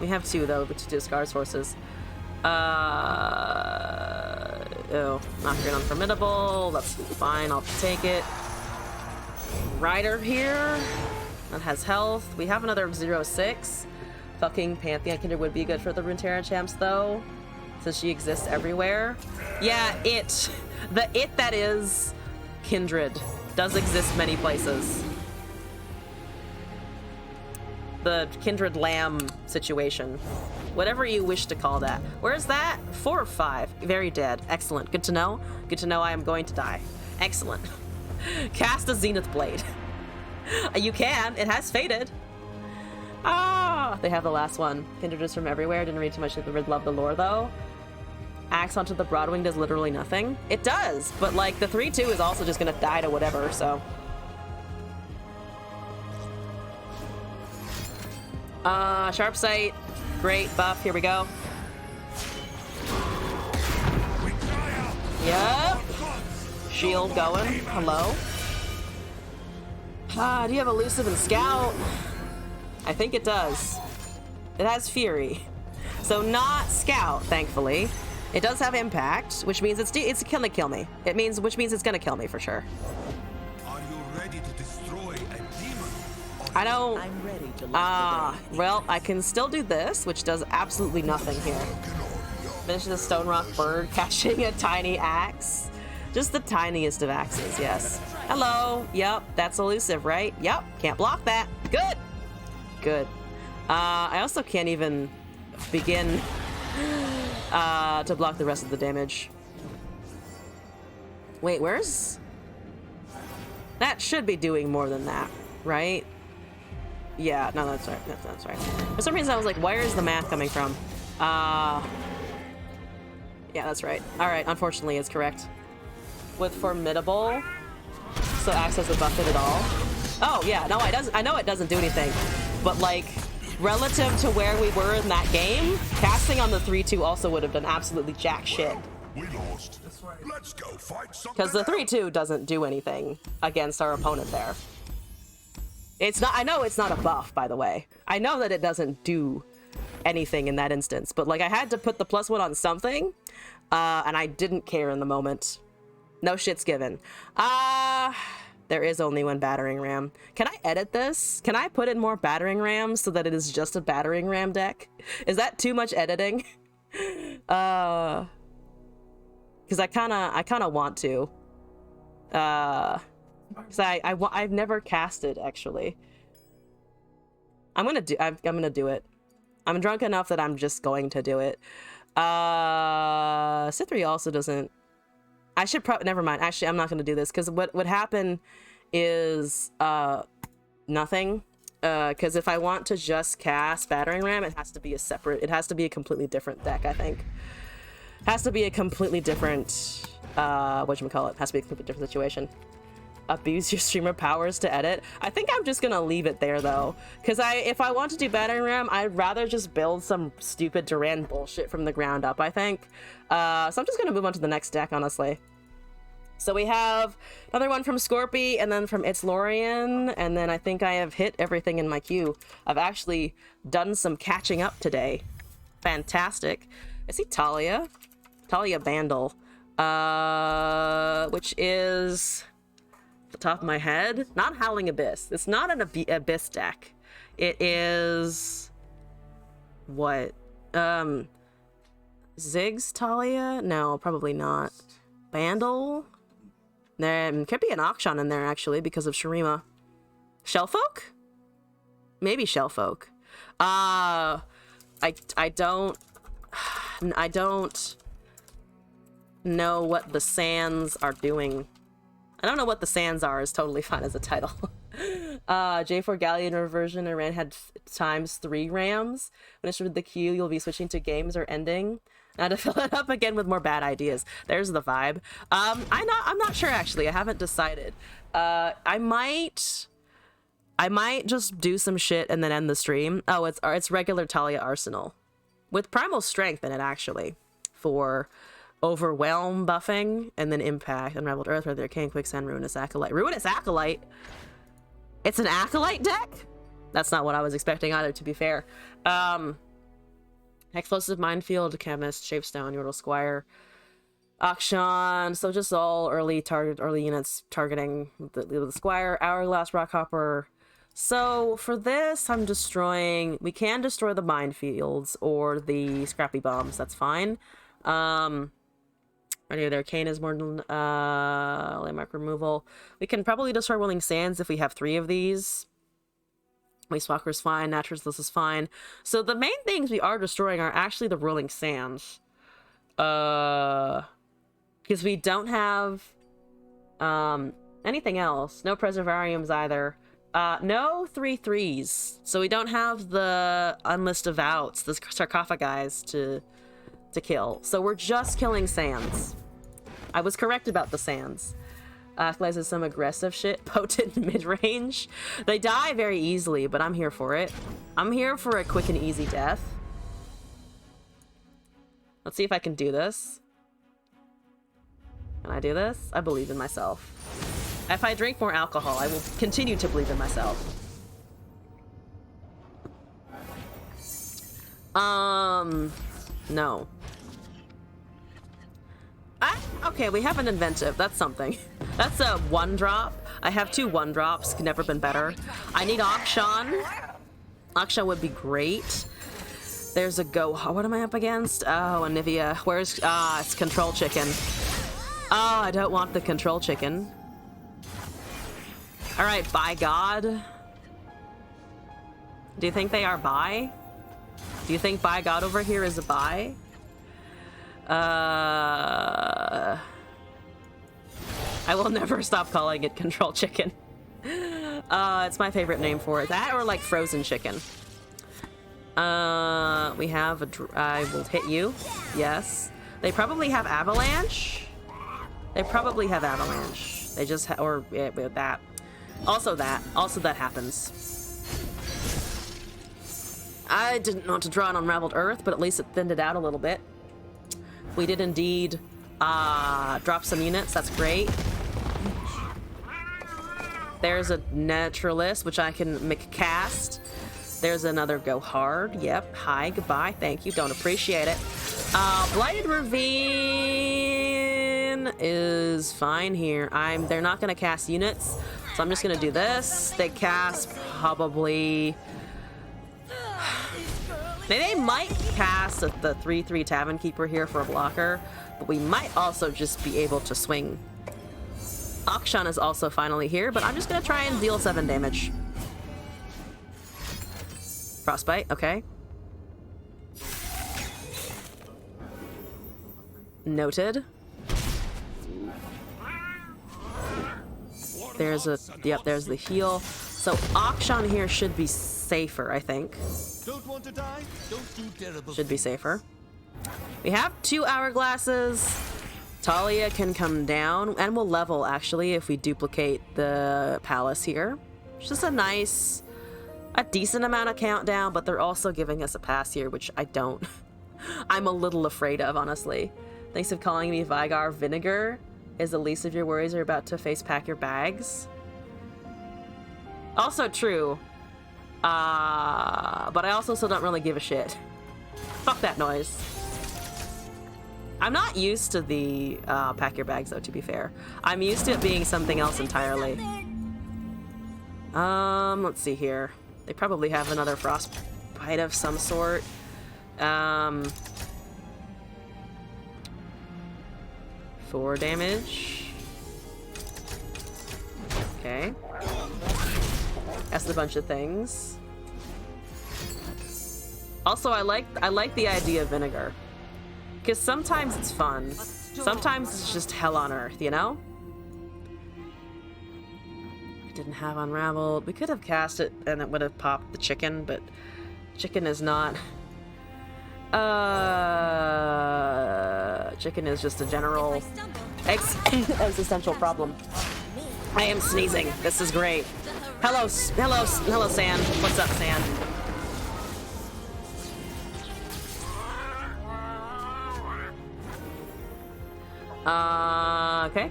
Speaker 1: We have 2 though, but 2 discard sources. Oh, not great on Formidable. That's fine, I'll take it. Rider here. That has health. We have another 06. Fucking Pantheon Kindred would be good for the Runeterra champs though, since she exists everywhere. Yeah, the it that is Kindred does exist many places. The Kindred Lamb situation. Whatever you wish to call that. Where's that? 4 or 5. Very dead. Excellent. Good to know. Good to know I am going to die. Excellent. Cast a Zenith Blade. You can. It has faded. Ah! They have the last one. Kindred is from everywhere. Didn't read too much of the Rid Love the lore though. Axe onto the Broadwing does literally nothing. It does, but like the 3/2 is also just gonna die to whatever, so. Sharp Sight. Great buff. Here we go. Yep. Shield going. Hello. Do you have Elusive and Scout? I think it does. It has Fury. So not Scout, thankfully. It does have Impact, which means it's gonna kill me. Which means it's gonna kill me for sure.
Speaker 3: Are you ready to destroy a demon?
Speaker 1: I don't.
Speaker 4: I'm ready to
Speaker 1: Well, I can still do this, which does absolutely nothing here. Finish the Stone Rock Bird catching a tiny axe. Just the tiniest of axes, yes. Hello. Yep, that's elusive, right? Yep, can't block that. Good. Good. I also can't even begin to block the rest of the damage. Wait, where's... That should be doing more than that, right? Yeah, no, that's right. That's right. For some reason, I was like, where is the math coming from? Yeah, that's right. All right, unfortunately, it's correct. With Formidable, so Axe doesn't buff it at all. Oh, yeah, no, it doesn't. I know it doesn't do anything, but like, relative to where we were in that game, casting on the 3-2 also would have done absolutely jack shit.
Speaker 3: We lost. Let's go fight something.
Speaker 1: Because the 3-2 doesn't do anything against our opponent there. It's not. I know it's not a buff, by the way. I know that it doesn't do anything in that instance, but like I had to put the +1 on something, and I didn't care in the moment. No shit's given. There is only one battering ram. Can I edit this? Can I put in more battering rams so that it is just a battering ram deck? Is that too much editing? Because I kind of want to. Because I've never casted actually. I'm gonna do it. I'm drunk enough that I'm just going to do it. Cithri also doesn't. I should probably, never mind. Actually, I'm not going to do this because what would happen is nothing. Because if I want to just cast Battering Ram, it has to be it has to be a completely different deck, I think. Has to be a completely different, whatchamacallit, has to be a completely different situation. Abuse your streamer powers to edit. I think I'm just gonna leave it there though, because if I want to do Battering Ram, I'd rather just build some stupid Duran bullshit from the ground up, I think. So I'm just gonna move on to the next deck, honestly. So we have another one from Scorpy, and then from It's Lorian, and then I think I have hit everything in my queue. I've actually done some catching up today. Fantastic. I see Talia Bandle, which is the top of my head, not Howling Abyss. It's not an Abyss deck. It is what? Ziggs Talia? No, probably not. Bandle? There could be an Akshan in there actually because of Shurima. Shellfolk? Maybe Shellfolk. I don't know what the Sands are doing. I don't know what the Sands are is totally fine as a title. J4 Galleon reversion Iran had ×3 rams. When it's with the queue, you'll be switching to games or ending. Now to fill it up again with more bad ideas. There's the vibe. I'm not sure actually. I haven't decided. I might just do some shit and then end the stream. Oh, it's regular Talia Arsenal with Primal Strength in it actually for Overwhelm buffing, and then Impact, Unraveled Earth, Rather Arcane, Quicksand, Ruinous Acolyte. Ruinous Acolyte? It's an Acolyte deck? That's not what I was expecting either, to be fair. Explosive Minefield, Chemist, Shapestone, Yordle Squire, Akshan, so just all early units targeting the Squire, Hourglass, Rockhopper. So for this, I'm destroying... We can destroy the Minefields or the Scrappy Bombs, that's fine. Any their Arcane is more than landmark removal. We can probably destroy Rolling Sands if we have 3 of these. Wastewalker's fine, Naturalist is fine. So the main things we are destroying are actually the Rolling Sands. Because we don't have anything else. No Preservariums either. No 3/3s. So we don't have the Unlist of Outs, the Sarcophagi to kill. So we're just killing Sands. I was correct about the Sands. Clays is some aggressive shit, potent mid-range. They die very easily, but I'm here for it. I'm here for a quick and easy death. Let's see if I can do this. Can I do this? I believe in myself. If I drink more alcohol, I will continue to believe in myself. No. Okay, we have an inventive. That's something. That's a 1-drop. I have 2 1-drops. Never been better. I need Akshan. Akshan would be great. There's a go. What am I up against? Oh, Anivia. Where's... it's Control Chicken. Oh, I don't want the Control Chicken. Alright, by God. Do you think they are bi? Do you think by God over here is a bi? I will never stop calling it Control Chicken. It's my favorite name for it. That or like Frozen Chicken. We have a... I will hit you. Yes. They probably have Avalanche. They probably have Avalanche. They just... or yeah, that. Also that. Also that happens. I didn't want to draw an Unraveled Earth, but at least it thinned it out a little bit. We did indeed drop some units. That's great. There's a Naturalist, which I can cast. There's another Go Hard. Yep. Hi, goodbye. Thank you. Don't appreciate it. Blighted Ravine is fine here. They're not going to cast units, so I'm just going to do this. They cast probably... They might cast the 3/3 Tavern Keeper here for a blocker, but we might also just be able to swing. Akshan is also finally here, but I'm just going to try and deal 7 damage. Frostbite, okay. Noted. There's a... Yep, there's the heal. So Akshan here should be safer, I think.
Speaker 3: Don't want to die? Don't do terrible.
Speaker 1: Should be safer. We have 2 hourglasses. Talia can come down, and we'll level, actually, if we duplicate the palace here. It's just a decent amount of countdown, but they're also giving us a pass here, which I don't... I'm a little afraid of, honestly. Thanks for calling me Vigar. Vinegar is the least of your worries are about to face pack your bags. Also true. But I also still don't really give a shit. Fuck that noise. I'm not used to the pack your bags, though, to be fair. I'm used to it being something else entirely. Let's see here. They probably have another frostbite of some sort. 4 damage. Okay. That's a bunch of things. Also, I like the idea of vinegar. Because sometimes it's fun. Sometimes it's just hell on earth, you know? We didn't have Unraveled. We could have cast it and it would have popped the chicken, but chicken is not... chicken is just a general existential problem. I am sneezing. This is great. Hello, Sand. What's up, Sand? Okay.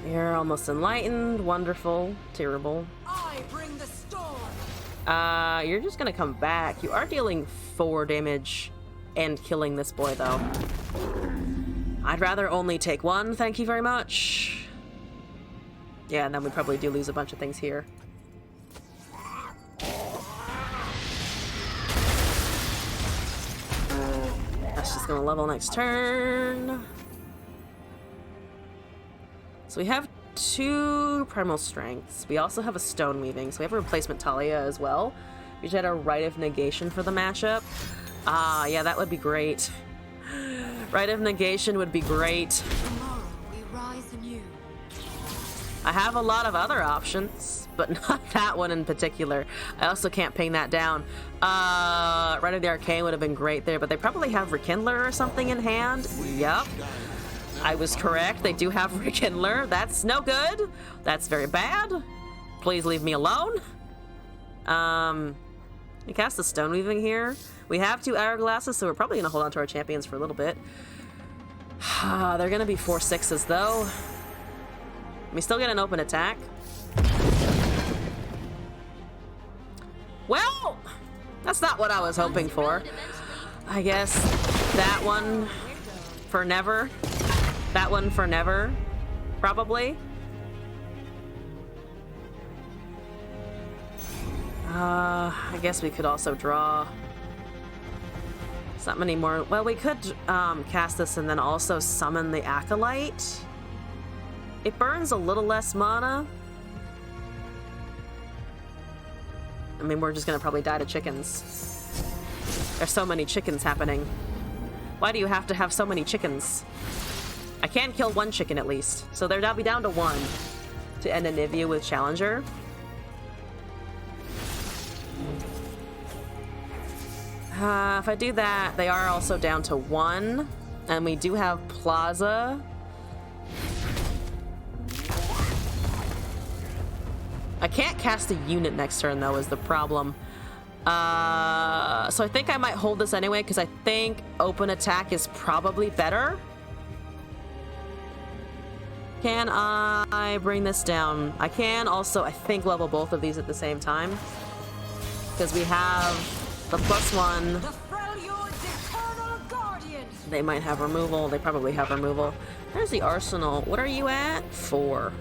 Speaker 1: You're almost enlightened. Wonderful. Terrible.
Speaker 2: I bring the storm.
Speaker 1: You're just gonna come back. You are dealing 4 damage and killing this boy, though. I'd rather only take 1, thank you very much. Yeah, and then we probably do lose a bunch of things here. That's just gonna level next turn. So we have 2 primal strengths. We also have a stone weaving, so we have a replacement Talia as well. We just had a Rite of Negation for the matchup. Yeah, that would be great. Rite of Negation would be great.
Speaker 7: Tomorrow we rise anew.
Speaker 1: I have a lot of other options, but not that one in particular. I also can't ping that down. Rite of the Arcane would have been great there, but they probably have Rekindler or something in hand. Yep. I was correct. They do have Rekindler. That's no good. That's very bad. Please leave me alone. We cast the stone weaving here. We have 2 hourglasses, so we're probably gonna hold on to our champions for a little bit. They're gonna be 4/6s though. We still get an open attack. Well, that's not what I was hoping for. I guess that one for never. That one for never, probably. I guess we could also draw. It's not many more. Well, we could cast this and then also summon the Acolyte. It burns a little less mana. I mean, we're just gonna probably die to chickens. There's so many chickens happening. Why do you have to have so many chickens? I can kill 1 chicken at least. So they'll be down to 1 to end Anivia with Challenger. If I do that, they are also down to 1. And we do have Plaza. I can't cast a unit next turn, though, is the problem. So I think I might hold this anyway, because I think open attack is probably better. Can I bring this down? I can also, I think, level both of these at the same time. Because we have the +1.
Speaker 2: The Freljord's eternal guardian.
Speaker 1: They might have removal. They probably have removal. There's the Arsenal. What are you at? 4.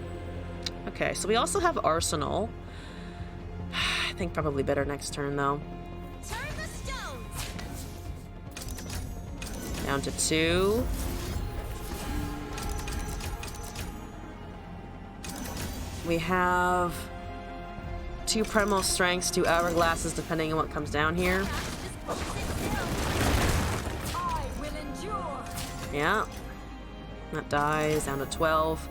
Speaker 1: Okay, so we also have Arsenal. I think probably better next turn, though.
Speaker 7: Turn the stones.
Speaker 1: Down to 2. We have 2 Primal Strengths, 2 Hourglasses, depending on what comes down here.
Speaker 2: I will endure.
Speaker 1: Yeah. That dies, down to 12.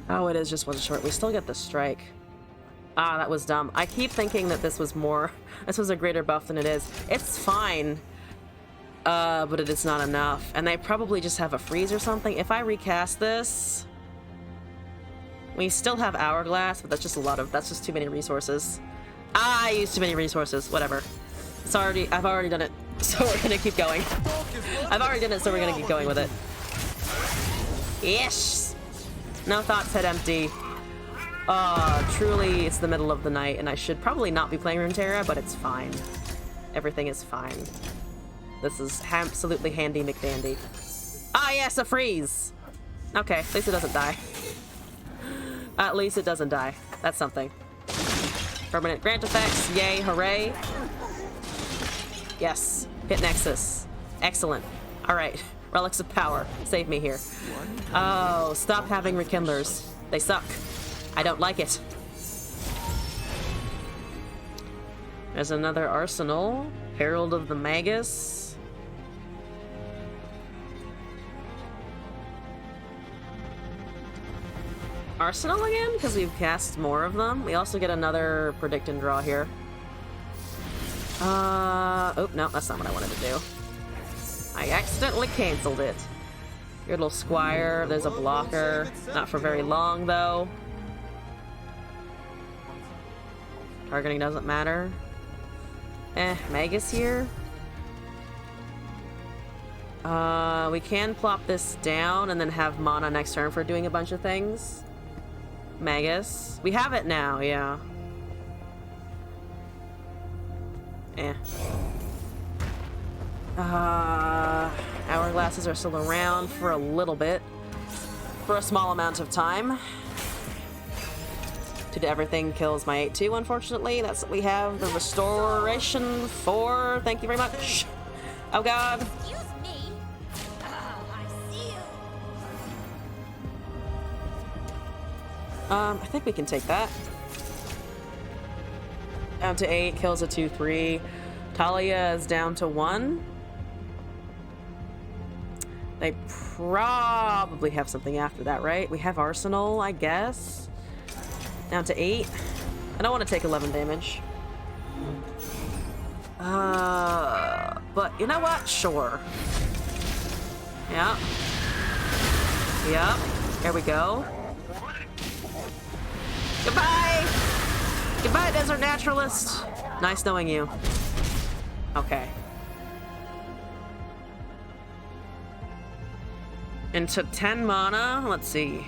Speaker 1: Oh, it is just 1 short. We still get the strike. Ah, that was dumb. I keep thinking that this was a greater buff than it is. It's fine. But it is not enough. And they probably just have a freeze or something. If I recast this, we still have Hourglass, but that's just too many resources. I used too many resources. Whatever. I've already done it. So we're gonna keep going. I've already done it, so we're gonna keep going with it. Yes! No thoughts, head empty. Truly, it's the middle of the night, and I should probably not be playing Runeterra, but it's fine. Everything is fine. This is absolutely handy McDandy. Ah, yes, a freeze! Okay, at least it doesn't die. At least it doesn't die. That's something. Permanent grant effects, yay, hooray. Yes, hit Nexus. Excellent. Alright, Relics of Power. Save me here. Oh, stop having Rekindlers. They suck. I don't like it. There's another Arsenal. Herald of the Magus. Arsenal again? Because we've cast more of them. We also get another Predict and Draw here. Oh, no, that's not what I wanted to do. I accidentally canceled it. Your little Squire. There's a blocker. Not for very long, though. Targeting doesn't matter. Magus here. We can plop this down and then have mana next turn for doing a bunch of things. Magus. We have it now, yeah. Hourglasses are still around for a little bit. For a small amount of time. Everything kills my 8-2, unfortunately. That's what we have. The Restoration 4. Thank you very much. Oh, God.
Speaker 7: Excuse me. Oh, I see you.
Speaker 1: I think we can take that. Down to 8, kills a 2-3. Talia is down to 1. They probably have something after that, right? We have Arsenal, I guess. Down to 8. I don't want to take 11 damage. But you know what? Sure. Yep. Yep. There we go. Goodbye! Goodbye, Desert Naturalist. Nice knowing you. Okay. Into 10 mana. Let's see. You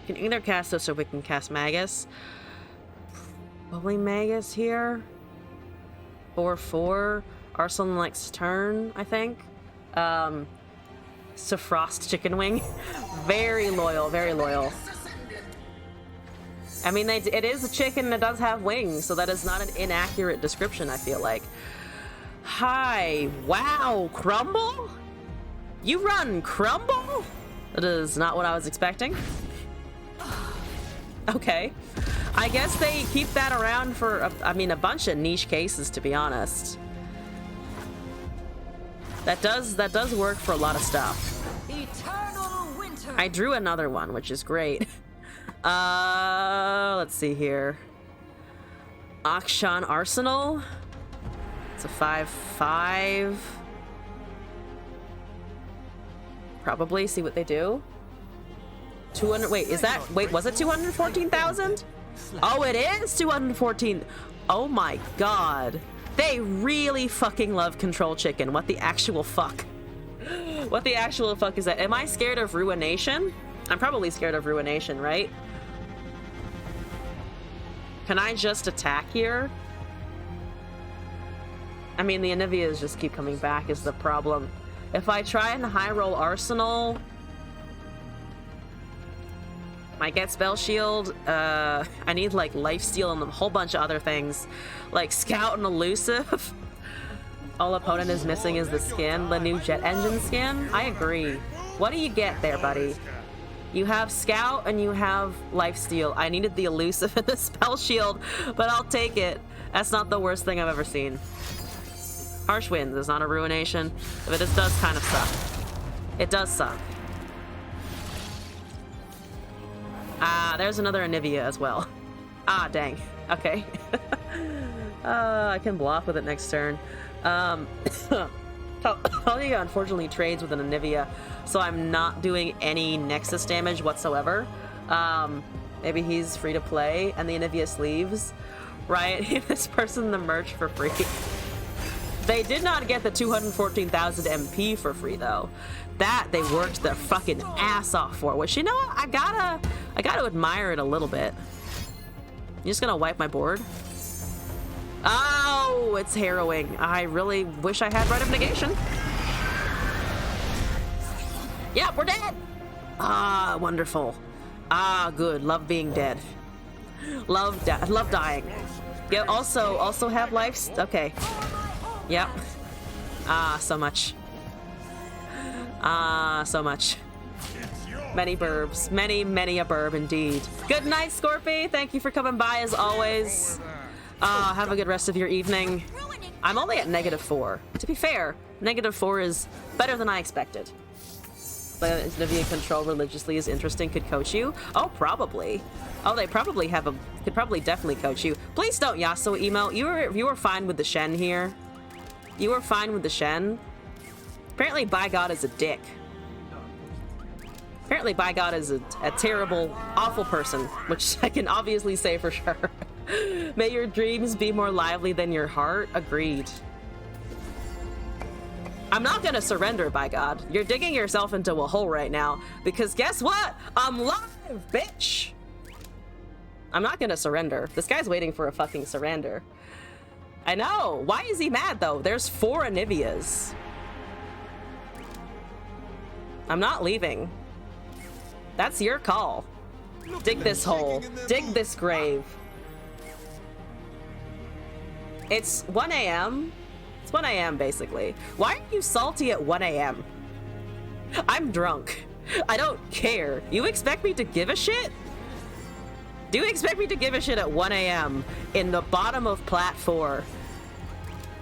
Speaker 1: can either cast this or we can cast Magus. Probably Magus here. 4/4. Arsenal likes turn, I think. Frost Chicken Wing. Very loyal, very loyal. I mean, it is a chicken that does have wings, so that is not an inaccurate description, I feel like. Hi. Wow, Crumble? You run Crumble? That is not what I was expecting. Okay. I guess they keep that around for, a bunch of niche cases, to be honest. That does work for a lot of stuff.
Speaker 2: Eternal winter.
Speaker 1: I drew another one, which is great. Let's see here. Akshan Arsenal. It's a 5/5. Probably see what they do. 200. Wait, is that? Wait, was it 214,000? Oh, it is 214. Oh my god. They really fucking love Control Chicken. What the actual fuck? What the actual fuck is that? Am I scared of Ruination? I'm probably scared of Ruination, right? Can I just attack here? I mean, the Anivias just keep coming back is the problem. If I try and high roll Arsenal, might get Spell Shield. I need like Lifesteal and a whole bunch of other things, like Scout and Elusive. All opponent is missing is the skin, the new Jet Engine skin. I agree. What do you get there, buddy? You have Scout and you have Lifesteal. I needed the Elusive and the Spell Shield, but I'll take it. That's not the worst thing I've ever seen. Harsh Winds is not a Ruination, but it does kind of suck. It does suck. There's another Anivia as well. Ah, dang. Okay. I can block with it next turn. Talia unfortunately trades with an Anivia, so I'm not doing any Nexus damage whatsoever. Maybe he's free to play, and the Anivia sleeves. Right? Give this person the merch for free. They did not get the 214,000 MP for free, though. That they worked their fucking ass off for, which, you know what? I gotta admire it a little bit. You just gonna wipe my board? Oh, it's harrowing. I really wish I had Rite of Negation. Yeah, we're dead. Ah, wonderful. Ah, good. Love being dead. Love dying. Yeah. Also have lives. Okay. Yep. Ah, so much. Ah, so much. Many burbs. Many a burb indeed. Good night, Scorpy. Thank you for coming by as always. Have a good rest of your evening. I'm only at -4. To be fair, -4 is better than I expected. But is Nivea control religiously as interesting? Could coach you? Oh, probably. Oh, they probably have could probably definitely coach you. Please don't Yasuo email. You were fine with the Shen here. You were fine with the Shen. Apparently, By God is a dick. Apparently, By God is a terrible, awful person, which I can obviously say for sure. May your dreams be more lively than your heart. Agreed. I'm not gonna surrender, By God. You're digging yourself into a hole right now, because guess what? I'm live, bitch! I'm not gonna surrender. This guy's waiting for a fucking surrender. I know. Why is he mad, though? There's 4 Anivias. I'm not leaving. That's your call. Dig this hole. Dig this grave. It's 1 a.m. It's 1 a.m. basically. Why are you salty at 1 a.m.? I'm drunk. I don't care. You expect me to give a shit? Do you expect me to give a shit at 1 a.m. in the bottom of Plat 4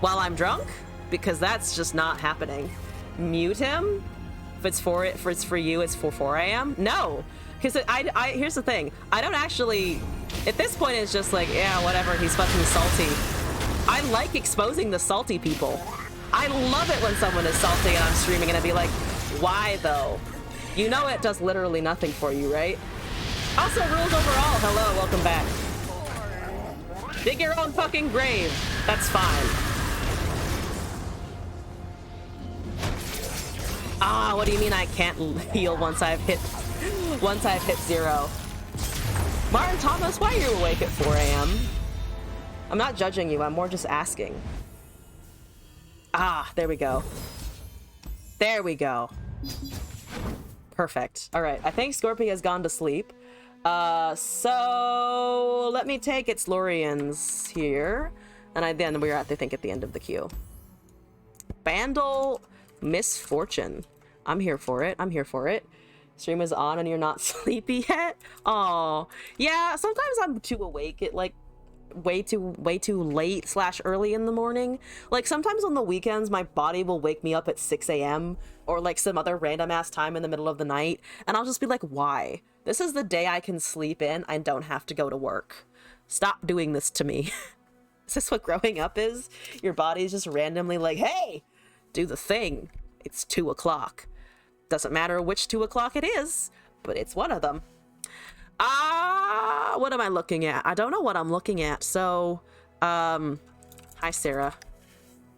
Speaker 1: while I'm drunk? Because that's just not happening. Mute him? If it's for you, it's for 4 a.m.? No. Because here's the thing. I don't actually... At this point, it's just like, yeah, whatever, he's fucking salty. I like exposing the salty people. I love it when someone is salty and I'm streaming and I'd be like, Why, though? You know it does literally nothing for you, right? Also, rules overall. Hello, welcome back. Dig your own fucking grave. That's fine. Ah, what do you mean I can't heal once I've hit 0? Martin Thomas, why are you awake at 4 a.m.? I'm not judging you, I'm more just asking. Ah, there we go. There we go. Perfect. All right, I think Scorpio has gone to sleep. So let me take its Lorians here. And then we're at, I think, at the end of the queue. Bandle Misfortune. I'm here for it. I'm here for it. Stream is on and you're not sleepy yet? Oh, yeah, sometimes I'm too awake at like way too late / early in the morning. Like sometimes on the weekends my body will wake me up at 6 a.m. or like some other random ass time in the middle of the night, and I'll just be like, why? This is the day I can sleep in. I don't have to go to work. Stop doing this to me. Is this what growing up is? Your body's just randomly like, hey, do the thing. It's 2 o'clock. Doesn't matter which 2 o'clock it is, but it's one of them. What am I looking at? I don't know what I'm looking at. So, hi Sarah.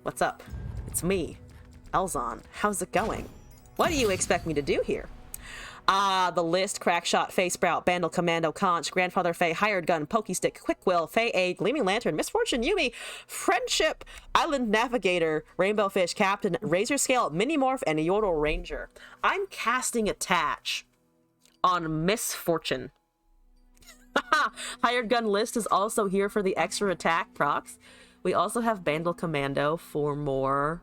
Speaker 1: What's up? It's me, Elzon. How's it going? What do you expect me to do here? The list: Crackshot, Fey Sprout, Bandle Commando, Conch, Grandfather Fey, Hired Gun, Pokestick, Quick Will, Fey A, Gleaming Lantern, Misfortune Yumi, Friendship, Island Navigator, Rainbow Fish Captain, Razor Scale, Minimorph, and Yordle Ranger. I'm casting Attach on Misfortune. Hired Gun list is also here for the extra attack procs. We also have Bandle Commando for more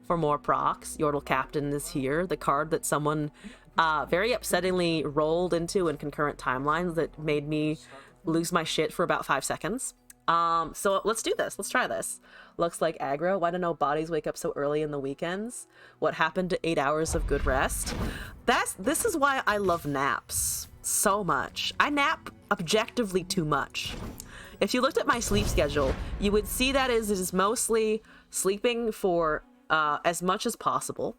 Speaker 1: procs. Yordle Captain is here, the card that someone very upsettingly rolled into in concurrent timelines that made me lose my shit for about 5 seconds. So let's do this. Let's try this. Looks like aggro. Why do no bodies wake up so early in the weekends? What happened to 8 hours of good rest? This is why I love naps so much. I nap objectively too much. If you looked at my sleep schedule, you would see that it is mostly sleeping for as much as possible,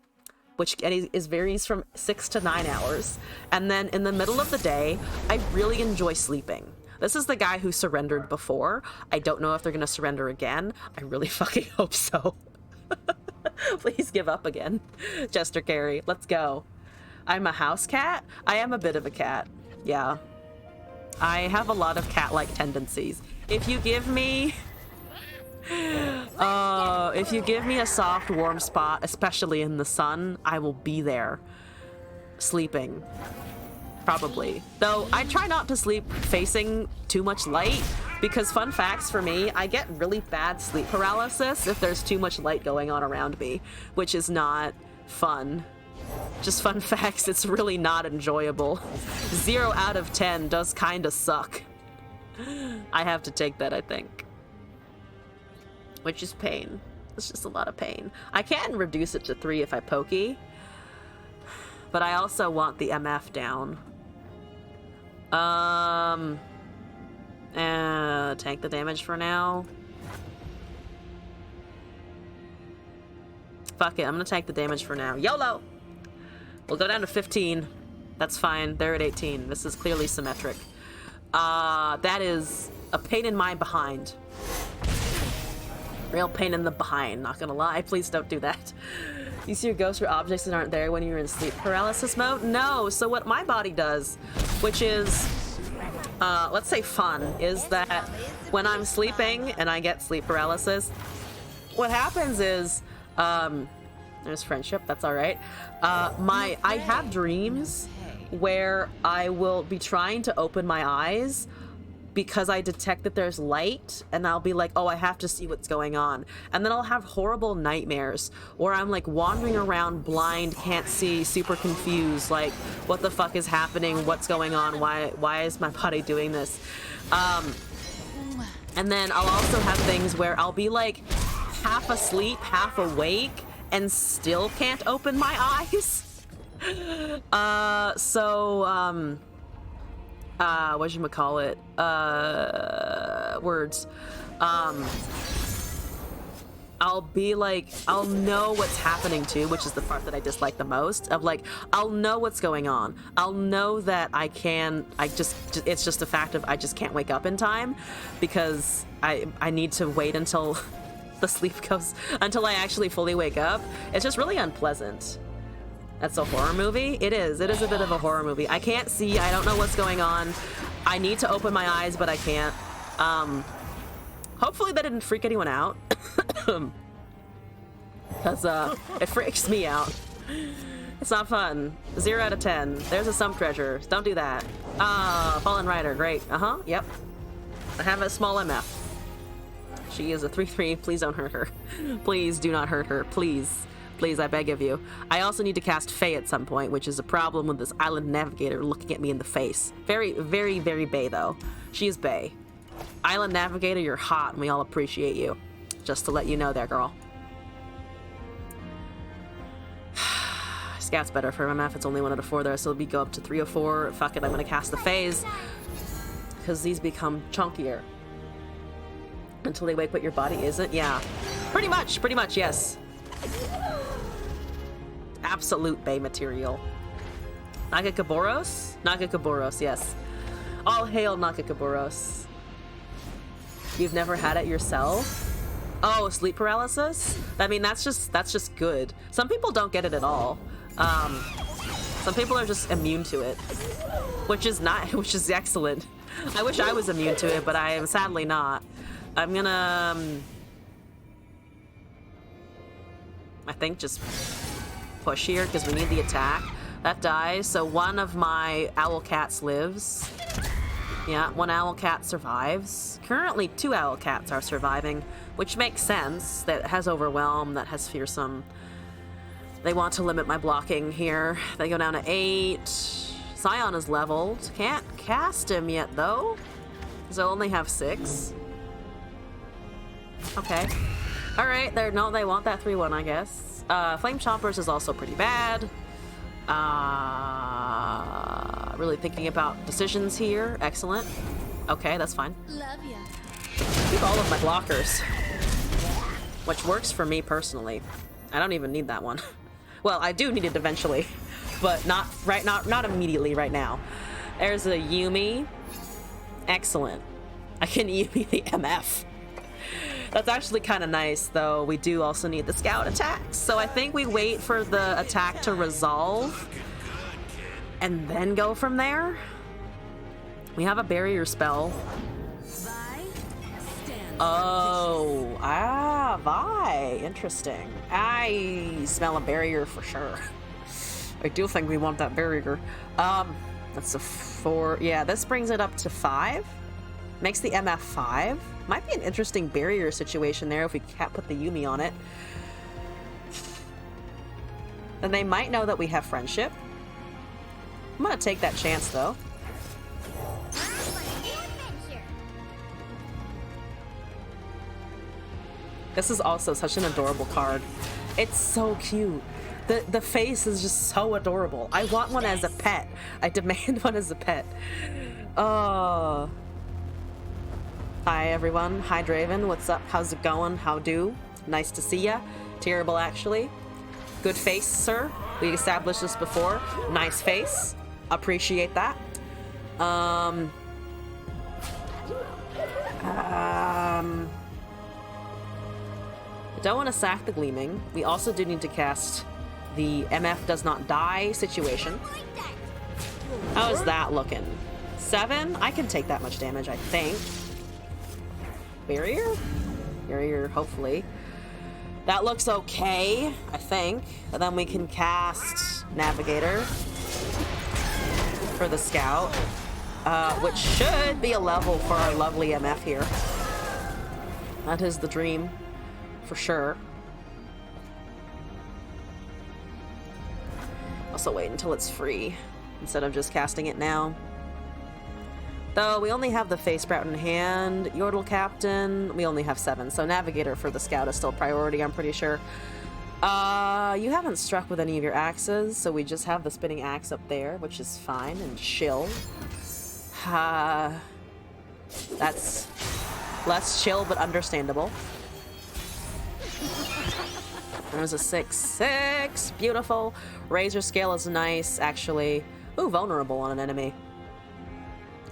Speaker 1: which varies from 6 to 9 hours. And then in the middle of the day, I really enjoy sleeping. This is the guy who surrendered before. I don't know if they're gonna surrender again. I really fucking hope so. Please give up again. Jester Carey, let's go. I'm a house cat? I am a bit of a cat. Yeah. I have a lot of cat-like tendencies. If you give me a soft, warm spot, especially in the sun, I will be there, sleeping. Probably. Though, I try not to sleep facing too much light, because fun facts for me, I get really bad sleep paralysis if there's too much light going on around me, which is not fun. Just fun facts, it's really not enjoyable. 0 out of 10 does kinda suck. I have to take that, I think. Which is pain. It's just a lot of pain. I can reduce it to 3 if I pokey, but I also want the MF down. Tank the damage for now. Fuck it, I'm gonna tank the damage for now. YOLO! We'll go down to 15. That's fine, they're at 18. This is clearly symmetric. That is a pain in my behind. Real pain in the behind, not gonna lie. Please don't do that. You see your ghosts or objects that aren't there when you're in sleep paralysis mode? No, so what my body does, which is, let's say fun, is that when I'm sleeping and I get sleep paralysis, what happens is, there's friendship, that's alright. I have dreams where I will be trying to open my eyes because I detect that there's light, and I'll be like, oh, I have to see what's going on. And then I'll have horrible nightmares where I'm like wandering around blind, can't see, super confused, like, what the fuck is happening? What's going on? Why is my body doing this? And then I'll also have things where I'll be like half asleep, half awake, and still can't open my eyes. Whatchamacallit? Words. I'll be like, I'll know what's happening too, which is the part that I dislike the most, of like, I'll know what's going on. I'll know that it's just a fact of I just can't wake up in time because I need to wait until the sleep goes, until I actually fully wake up. It's just really unpleasant. That's a horror movie? It is a bit of a horror movie. I can't see, I don't know what's going on. I need to open my eyes, but I can't. Hopefully that didn't freak anyone out. Because it freaks me out. It's not fun. 0 out of 10. There's a sump treasure. Don't do that. Fallen Rider. Great. Yep. I have a small MF. She is a 3/3. Please don't hurt her. Please do not hurt her. Please. Please, I beg of you. I also need to cast Faye at some point, which is a problem with this island navigator looking at me in the face. Very, very, very bae, though. She is bae. Island navigator, you're hot, and we all appreciate you. Just to let you know there, girl. Scout's better for MF. It's only 1 out of 4 there, so we go up to 3 or 4. Fuck it, I'm gonna cast the Fays. Because these become chunkier. Until they wake what your body isn't? Yeah. Pretty much, yes. Absolute bae material. Nagakaboros? Nagakaboros, yes. All hail Nagakaboros. You've never had it yourself? Oh, sleep paralysis? I mean, that's just good. Some people don't get it at all. Some people are just immune to it, which is excellent. I wish I was immune to it, but I am sadly not. I'm gonna, I think just push here because we need the attack. That dies, so one of my owl cats lives. Yeah, 1 owl cat survives. Currently 2 owl cats are surviving, which makes sense. That has overwhelm, that has fearsome. They want to limit my blocking here. They go down to 8. Scion is leveled. Can't cast him yet though, because I only have 6. Okay. Alright, no, they want that 3-1, I guess. Flame Chompers is also pretty bad. Really thinking about decisions here. Excellent. Okay, that's fine.
Speaker 7: Love ya.
Speaker 1: Keep all of my blockers, which works for me personally. I don't even need that one. Well, I do need it eventually, but not immediately right now. There's a Yumi. Excellent. I can Yumi the MF. That's actually kind of nice, though. We do also need the scout attacks, so I think we wait for the attack to resolve and then go from there. We have a barrier spell. Oh, Vi. Interesting. I smell a barrier for sure. I do think we want that barrier. That's a 4. Yeah, this brings it up to 5. Makes the MF 5. Might be an interesting barrier situation there if we can't put the Yumi on it. And they might know that we have friendship. I'm gonna take that chance though. This is also such an adorable card. It's so cute. The face is just so adorable. I want one as a pet. I demand one as a pet. Oh. Hi everyone. Hi Draven. What's up? How's it going? How do? Nice to see ya. Terrible actually. Good face, sir. We established this before. Nice face. Appreciate that. I don't want to sack the Gleaming. We also do need to cast the MF does not die situation. How is that looking? 7? I can take that much damage, I think. Barrier? Barrier, hopefully. That looks okay, I think. And then we can cast Navigator for the Scout, which should be a level for our lovely MF here. That is the dream, for sure. Also wait until it's free, instead of just casting it now. Though we only have the Face Sprout in hand, Yordle Captain, we only have 7, so Navigator for the Scout is still priority, I'm pretty sure. You haven't struck with any of your axes, so we just have the Spinning Axe up there, which is fine and chill. That's less chill, but understandable. There's a 6/6. Beautiful. Razor scale is nice, actually. Ooh, vulnerable on an enemy.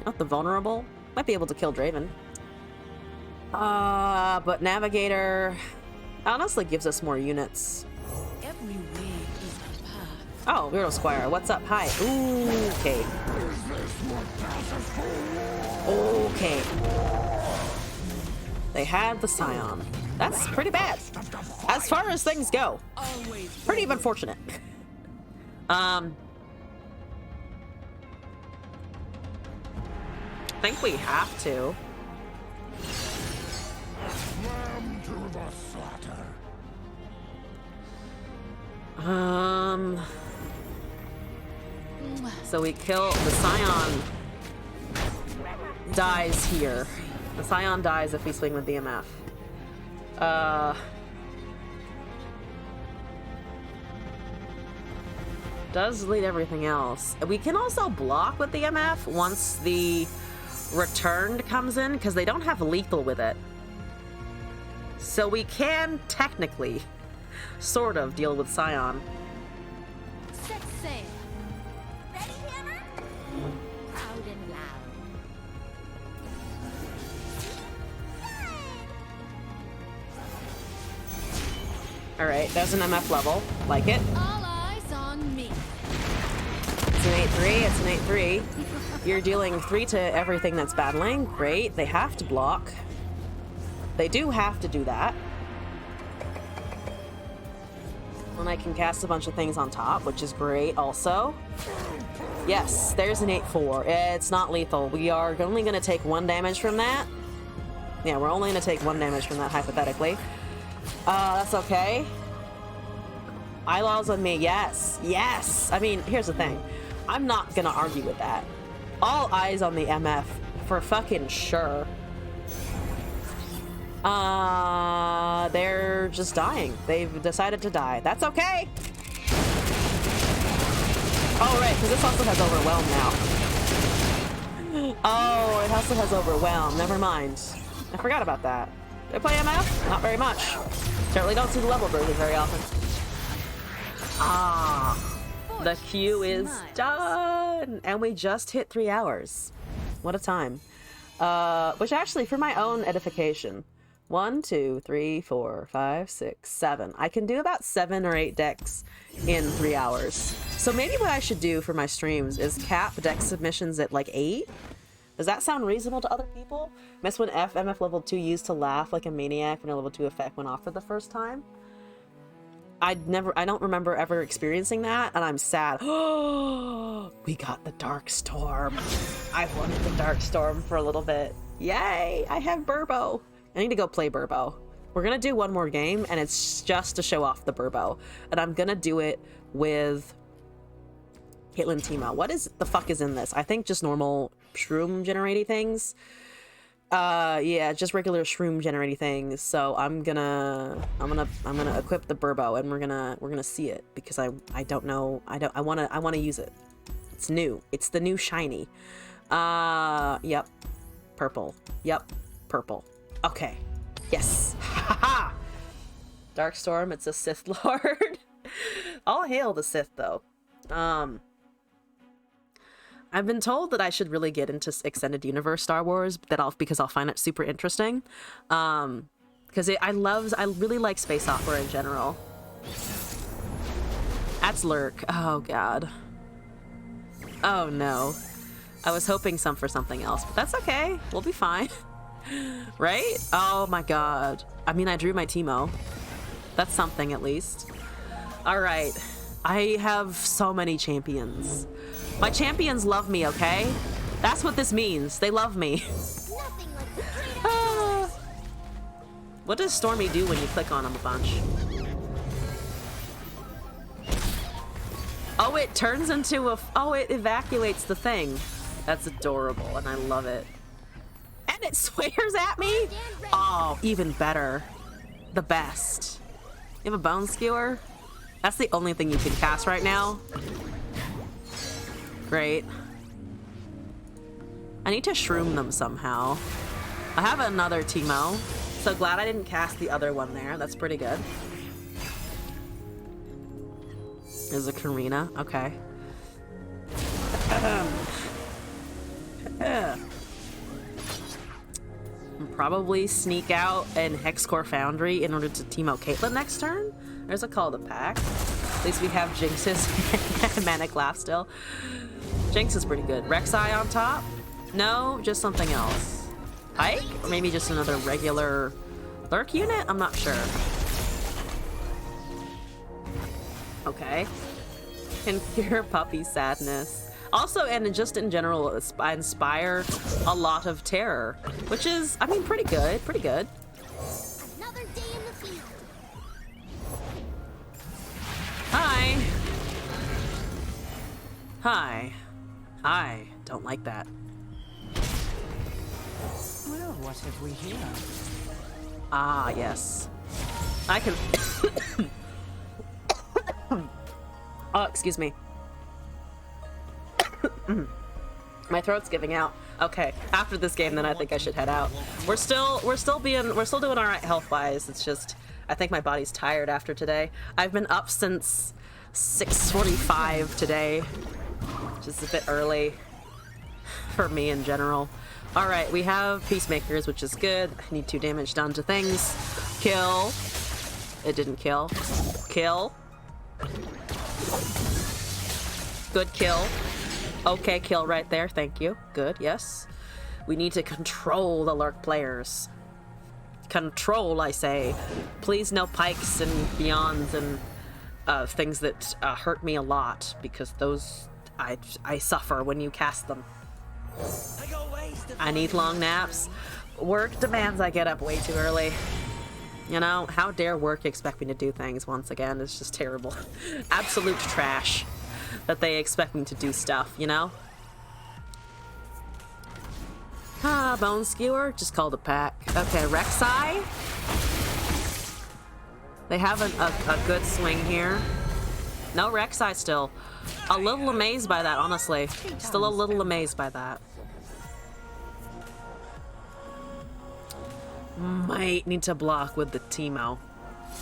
Speaker 1: Not the vulnerable. Might be able to kill Draven. But Navigator honestly gives us more units.
Speaker 5: Every way is a path.
Speaker 1: Oh, Weirdo Squire. What's up? Hi. Ooh, okay. Okay. They had the Scion. That's pretty bad. As far as things go. Pretty unfortunate. I think we have to. So we kill the Scion. Dies here. The Scion dies if we swing with DMF. Does lead everything else. We can also block with the MF once the returned comes in, because they don't have lethal with it. So we can technically sort of deal with Scion.
Speaker 7: Set sail. Ready, Hammer? Proud and loud.
Speaker 1: Alright, there's an MF level. Like it.
Speaker 7: All eyes on me.
Speaker 1: It's an 8/3, it's an 8/3. You're dealing 3 to everything that's battling. Great, they have to block. They do have to do that. And I can cast a bunch of things on top, which is great also. Yes, there's an 8/4. It's not lethal. We are only going to take 1 damage from that. Yeah, we're only going to take 1 damage from that, hypothetically. That's okay. Eyeballs on me, yes. Yes! I mean, here's the thing. I'm not going to argue with that. All eyes on the MF, for fucking sure. They're just dying. They've decided to die. That's okay. Oh, right, because this also has Overwhelm now. Oh, it also has Overwhelm. Never mind. I forgot about that. Do I play MF? Not very much. Certainly don't see the level version very often. Ah, the queue is done. And we just hit 3 hours. What a time. Which actually, for my own edification, 1, 2, 3, 4, 5, 6, 7. I can do about 7 or 8 decks in 3 hours. So maybe what I should do for my streams is cap deck submissions at like 8. Does that sound reasonable to other people? Miss when MF level 2 used to laugh like a maniac when a level 2 effect went off for the first time. I don't remember ever experiencing that, and I'm sad. Oh, we got the Dark Storm. I've wanted the Dark Storm for a little bit. Yay! I have Burbo. I need to go play Burbo. We're gonna do one more game, and it's just to show off the Burbo. And I'm gonna do it with Caitlyn Timo. What is the fuck is in this? I think just normal shroom generating things. Yeah, just regular shroom generating things. So I'm gonna equip the Burbo, and we're gonna see it, because I don't know. I wanna use it. It's new. It's the new shiny. Yep. Purple. Yep. Purple. Okay. Yes. Haha. Darkstorm, it's a Sith Lord. All hail the Sith, though. I've been told that I should really get into extended universe Star Wars, because I'll find it super interesting. Because I really like space opera in general. That's Lurk. Oh god. Oh no. I was hoping for something else, but that's okay. We'll be fine. Right? Oh my god. I mean, I drew my Teemo. That's something at least. Alright. I have so many champions. My champions love me, okay? That's what this means. They love me.
Speaker 7: Nothing like the great
Speaker 1: What does Stormy do when you click on him a bunch? Oh, it turns into a... Oh, it evacuates the thing. That's adorable, and I love it. And it swears at me? Oh, even better. The best. You have a Bone Skewer? That's the only thing you can cast right now. Great. I need to shroom them somehow. I have another Teemo. So glad I didn't cast the other one there. That's pretty good. There's a Karina. Okay. Probably sneak out and Hexcore Foundry in order to team out Caitlyn next turn. There's a call to pack. At least we have Jinx's Manic Laugh still. Jinx is pretty good. Rek'Sai on top? No, just something else. Pike? Or maybe just another regular Lurk unit? I'm not sure. Okay. Can cure puppy sadness. Also, and just in general, inspire a lot of terror, which is, I mean, pretty good, pretty good.
Speaker 7: Another day in the field.
Speaker 1: Hi. Hi. Hi. Don't like that.
Speaker 5: Well, what have we here?
Speaker 1: Ah, yes. I can... Oh, excuse me. My throat's giving out. Okay, after this game, then I think I should head out. We're still doing all right health-wise. It's just, I think my body's tired after today. I've been up since 6:45 today, which is a bit early for me in general. All right, we have Peacemakers, which is good. I need 2 damage done to things. Kill. It didn't kill. Kill. Good kill. Okay, kill right there. Thank you. Good, yes. We need to control the Lurk players. Control, I say. Please no pikes and beyonds and things that hurt me a lot, because those I suffer when you cast them. I need long naps. Work demands I get up way too early. You know, how dare work expect me to do things once again? It's just terrible. Absolute trash that they expect me to do stuff, you know? Ah, Bone Skewer, just called a pack. Okay, Rek'Sai. They have a good swing here. No Rek'Sai still. A little amazed by that, honestly. Still a little amazed by that. Might need to block with the Teemo,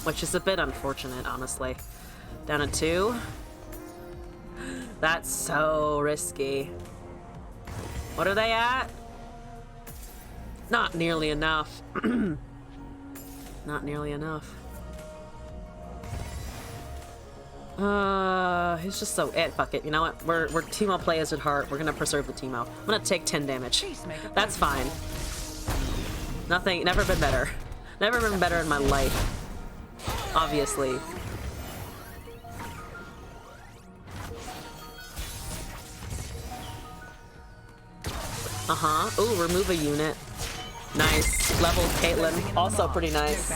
Speaker 1: which is a bit unfortunate, honestly. Down to 2. That's so risky. What are they at? Not nearly enough. Not nearly enough. He's just so fuck it. You know what? We're Teemo players at heart. We're gonna preserve the Teemo. I'm gonna take 10 damage. That's fine. Nothing, never been better. Never been better in my life. Obviously. Uh-huh. Ooh, remove a unit. Nice. Leveled Caitlyn. Also pretty nice.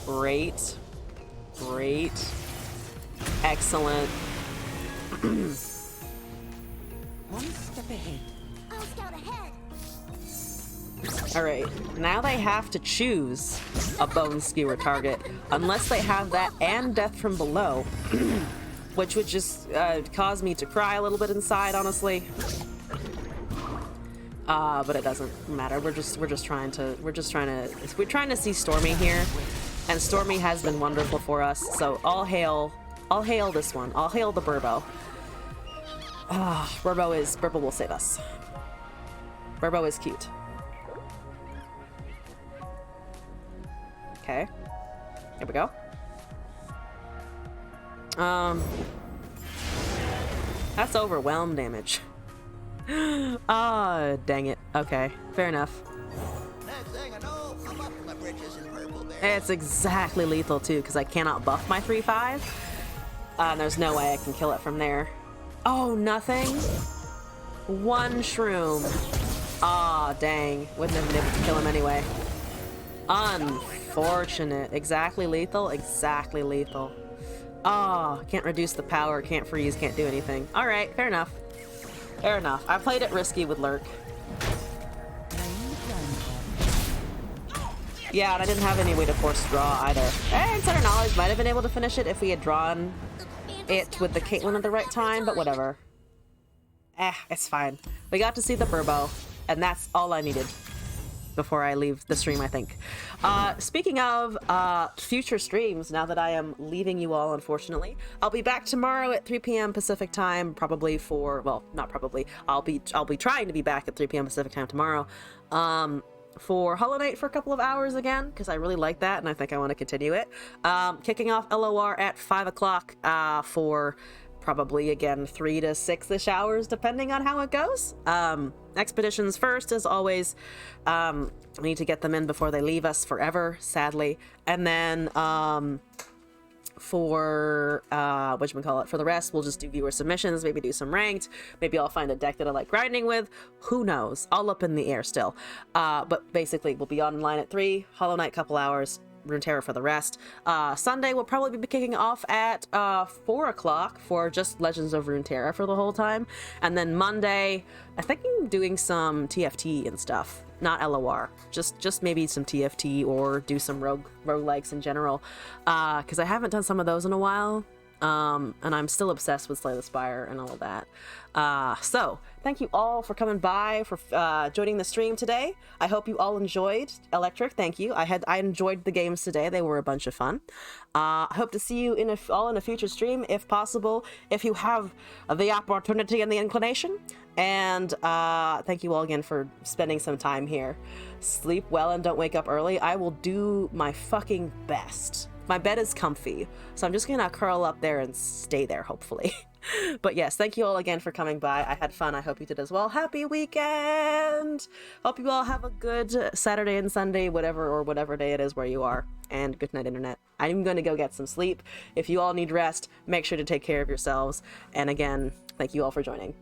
Speaker 1: Great. Great. Excellent.
Speaker 5: One step ahead.
Speaker 7: I'll scout ahead.
Speaker 1: Alright, now they have to choose a Bone Skewer target, unless they have that and Death from Below, which would just cause me to cry a little bit inside, honestly. But it doesn't matter. We're trying to see Stormy here, and Stormy has been wonderful for us. So I'll hail this one. I'll hail the Burbo. Burbo will save us. Burbo is cute. Okay. Here we go. That's overwhelm damage. Ah, dang it. Okay, fair enough. It's exactly lethal too, because I cannot buff my 3/5. And there's no way I can kill it from there. Oh, nothing? 1 shroom. Ah, dang. Wouldn't have been able to kill him anyway. Unfortunate. Exactly lethal? Exactly lethal. Ah, can't reduce the power, can't freeze, can't do anything. Alright, fair enough. Fair enough. I played it risky with Lurk. Yeah, and I didn't have any way to force draw either. Insider knowledge might have been able to finish it if we had drawn it with the Caitlyn at the right time, but whatever. It's fine. We got to see the Burbo, and that's all I needed. before I leave the stream, I think. Speaking of future streams, now that I am leaving you all, unfortunately, I'll be back tomorrow at 3 p.m. Pacific time, probably for, well, not probably, I'll be trying to be back at 3 p.m. Pacific time tomorrow, for Hollow Knight for a couple of hours again, because I really like that and I think I want to continue it. Kicking off LOR at 5 o'clock for probably, again, 3 to 6-ish hours, depending on how it goes. Expeditions first, as always. I need to get them in before they leave us forever, sadly. And then for for the rest, we'll just do viewer submissions, maybe do some ranked, maybe I'll find a deck that I like grinding with, who knows, all up in the air still. But basically, we'll be online at 3, Hollow Knight couple hours, Runeterra for the rest. Sunday we'll probably be kicking off at 4 o'clock for just Legends of Runeterra for the whole time, and then Monday I think I'm doing some TFT and stuff, not LOR, just maybe some TFT or do some roguelikes in general, because I haven't done some of those in a while. And I'm still obsessed with Slay the Spire and all of that. So thank you all for coming by, for joining the stream today. I hope you all enjoyed Electric. Thank you. I enjoyed the games today. They were a bunch of fun. I hope to see you all in a future stream, if possible, if you have the opportunity and the inclination. And thank you all again for spending some time here. Sleep well and don't wake up early. I will do my fucking best. My bed is comfy, so I'm just gonna curl up there and stay there, hopefully. But yes, thank you all again for coming by. I had fun. I hope you did as well. Happy weekend! Hope you all have a good Saturday and Sunday, whatever day it is where you are. And good night, Internet. I'm gonna go get some sleep. If you all need rest, make sure to take care of yourselves. And again, thank you all for joining.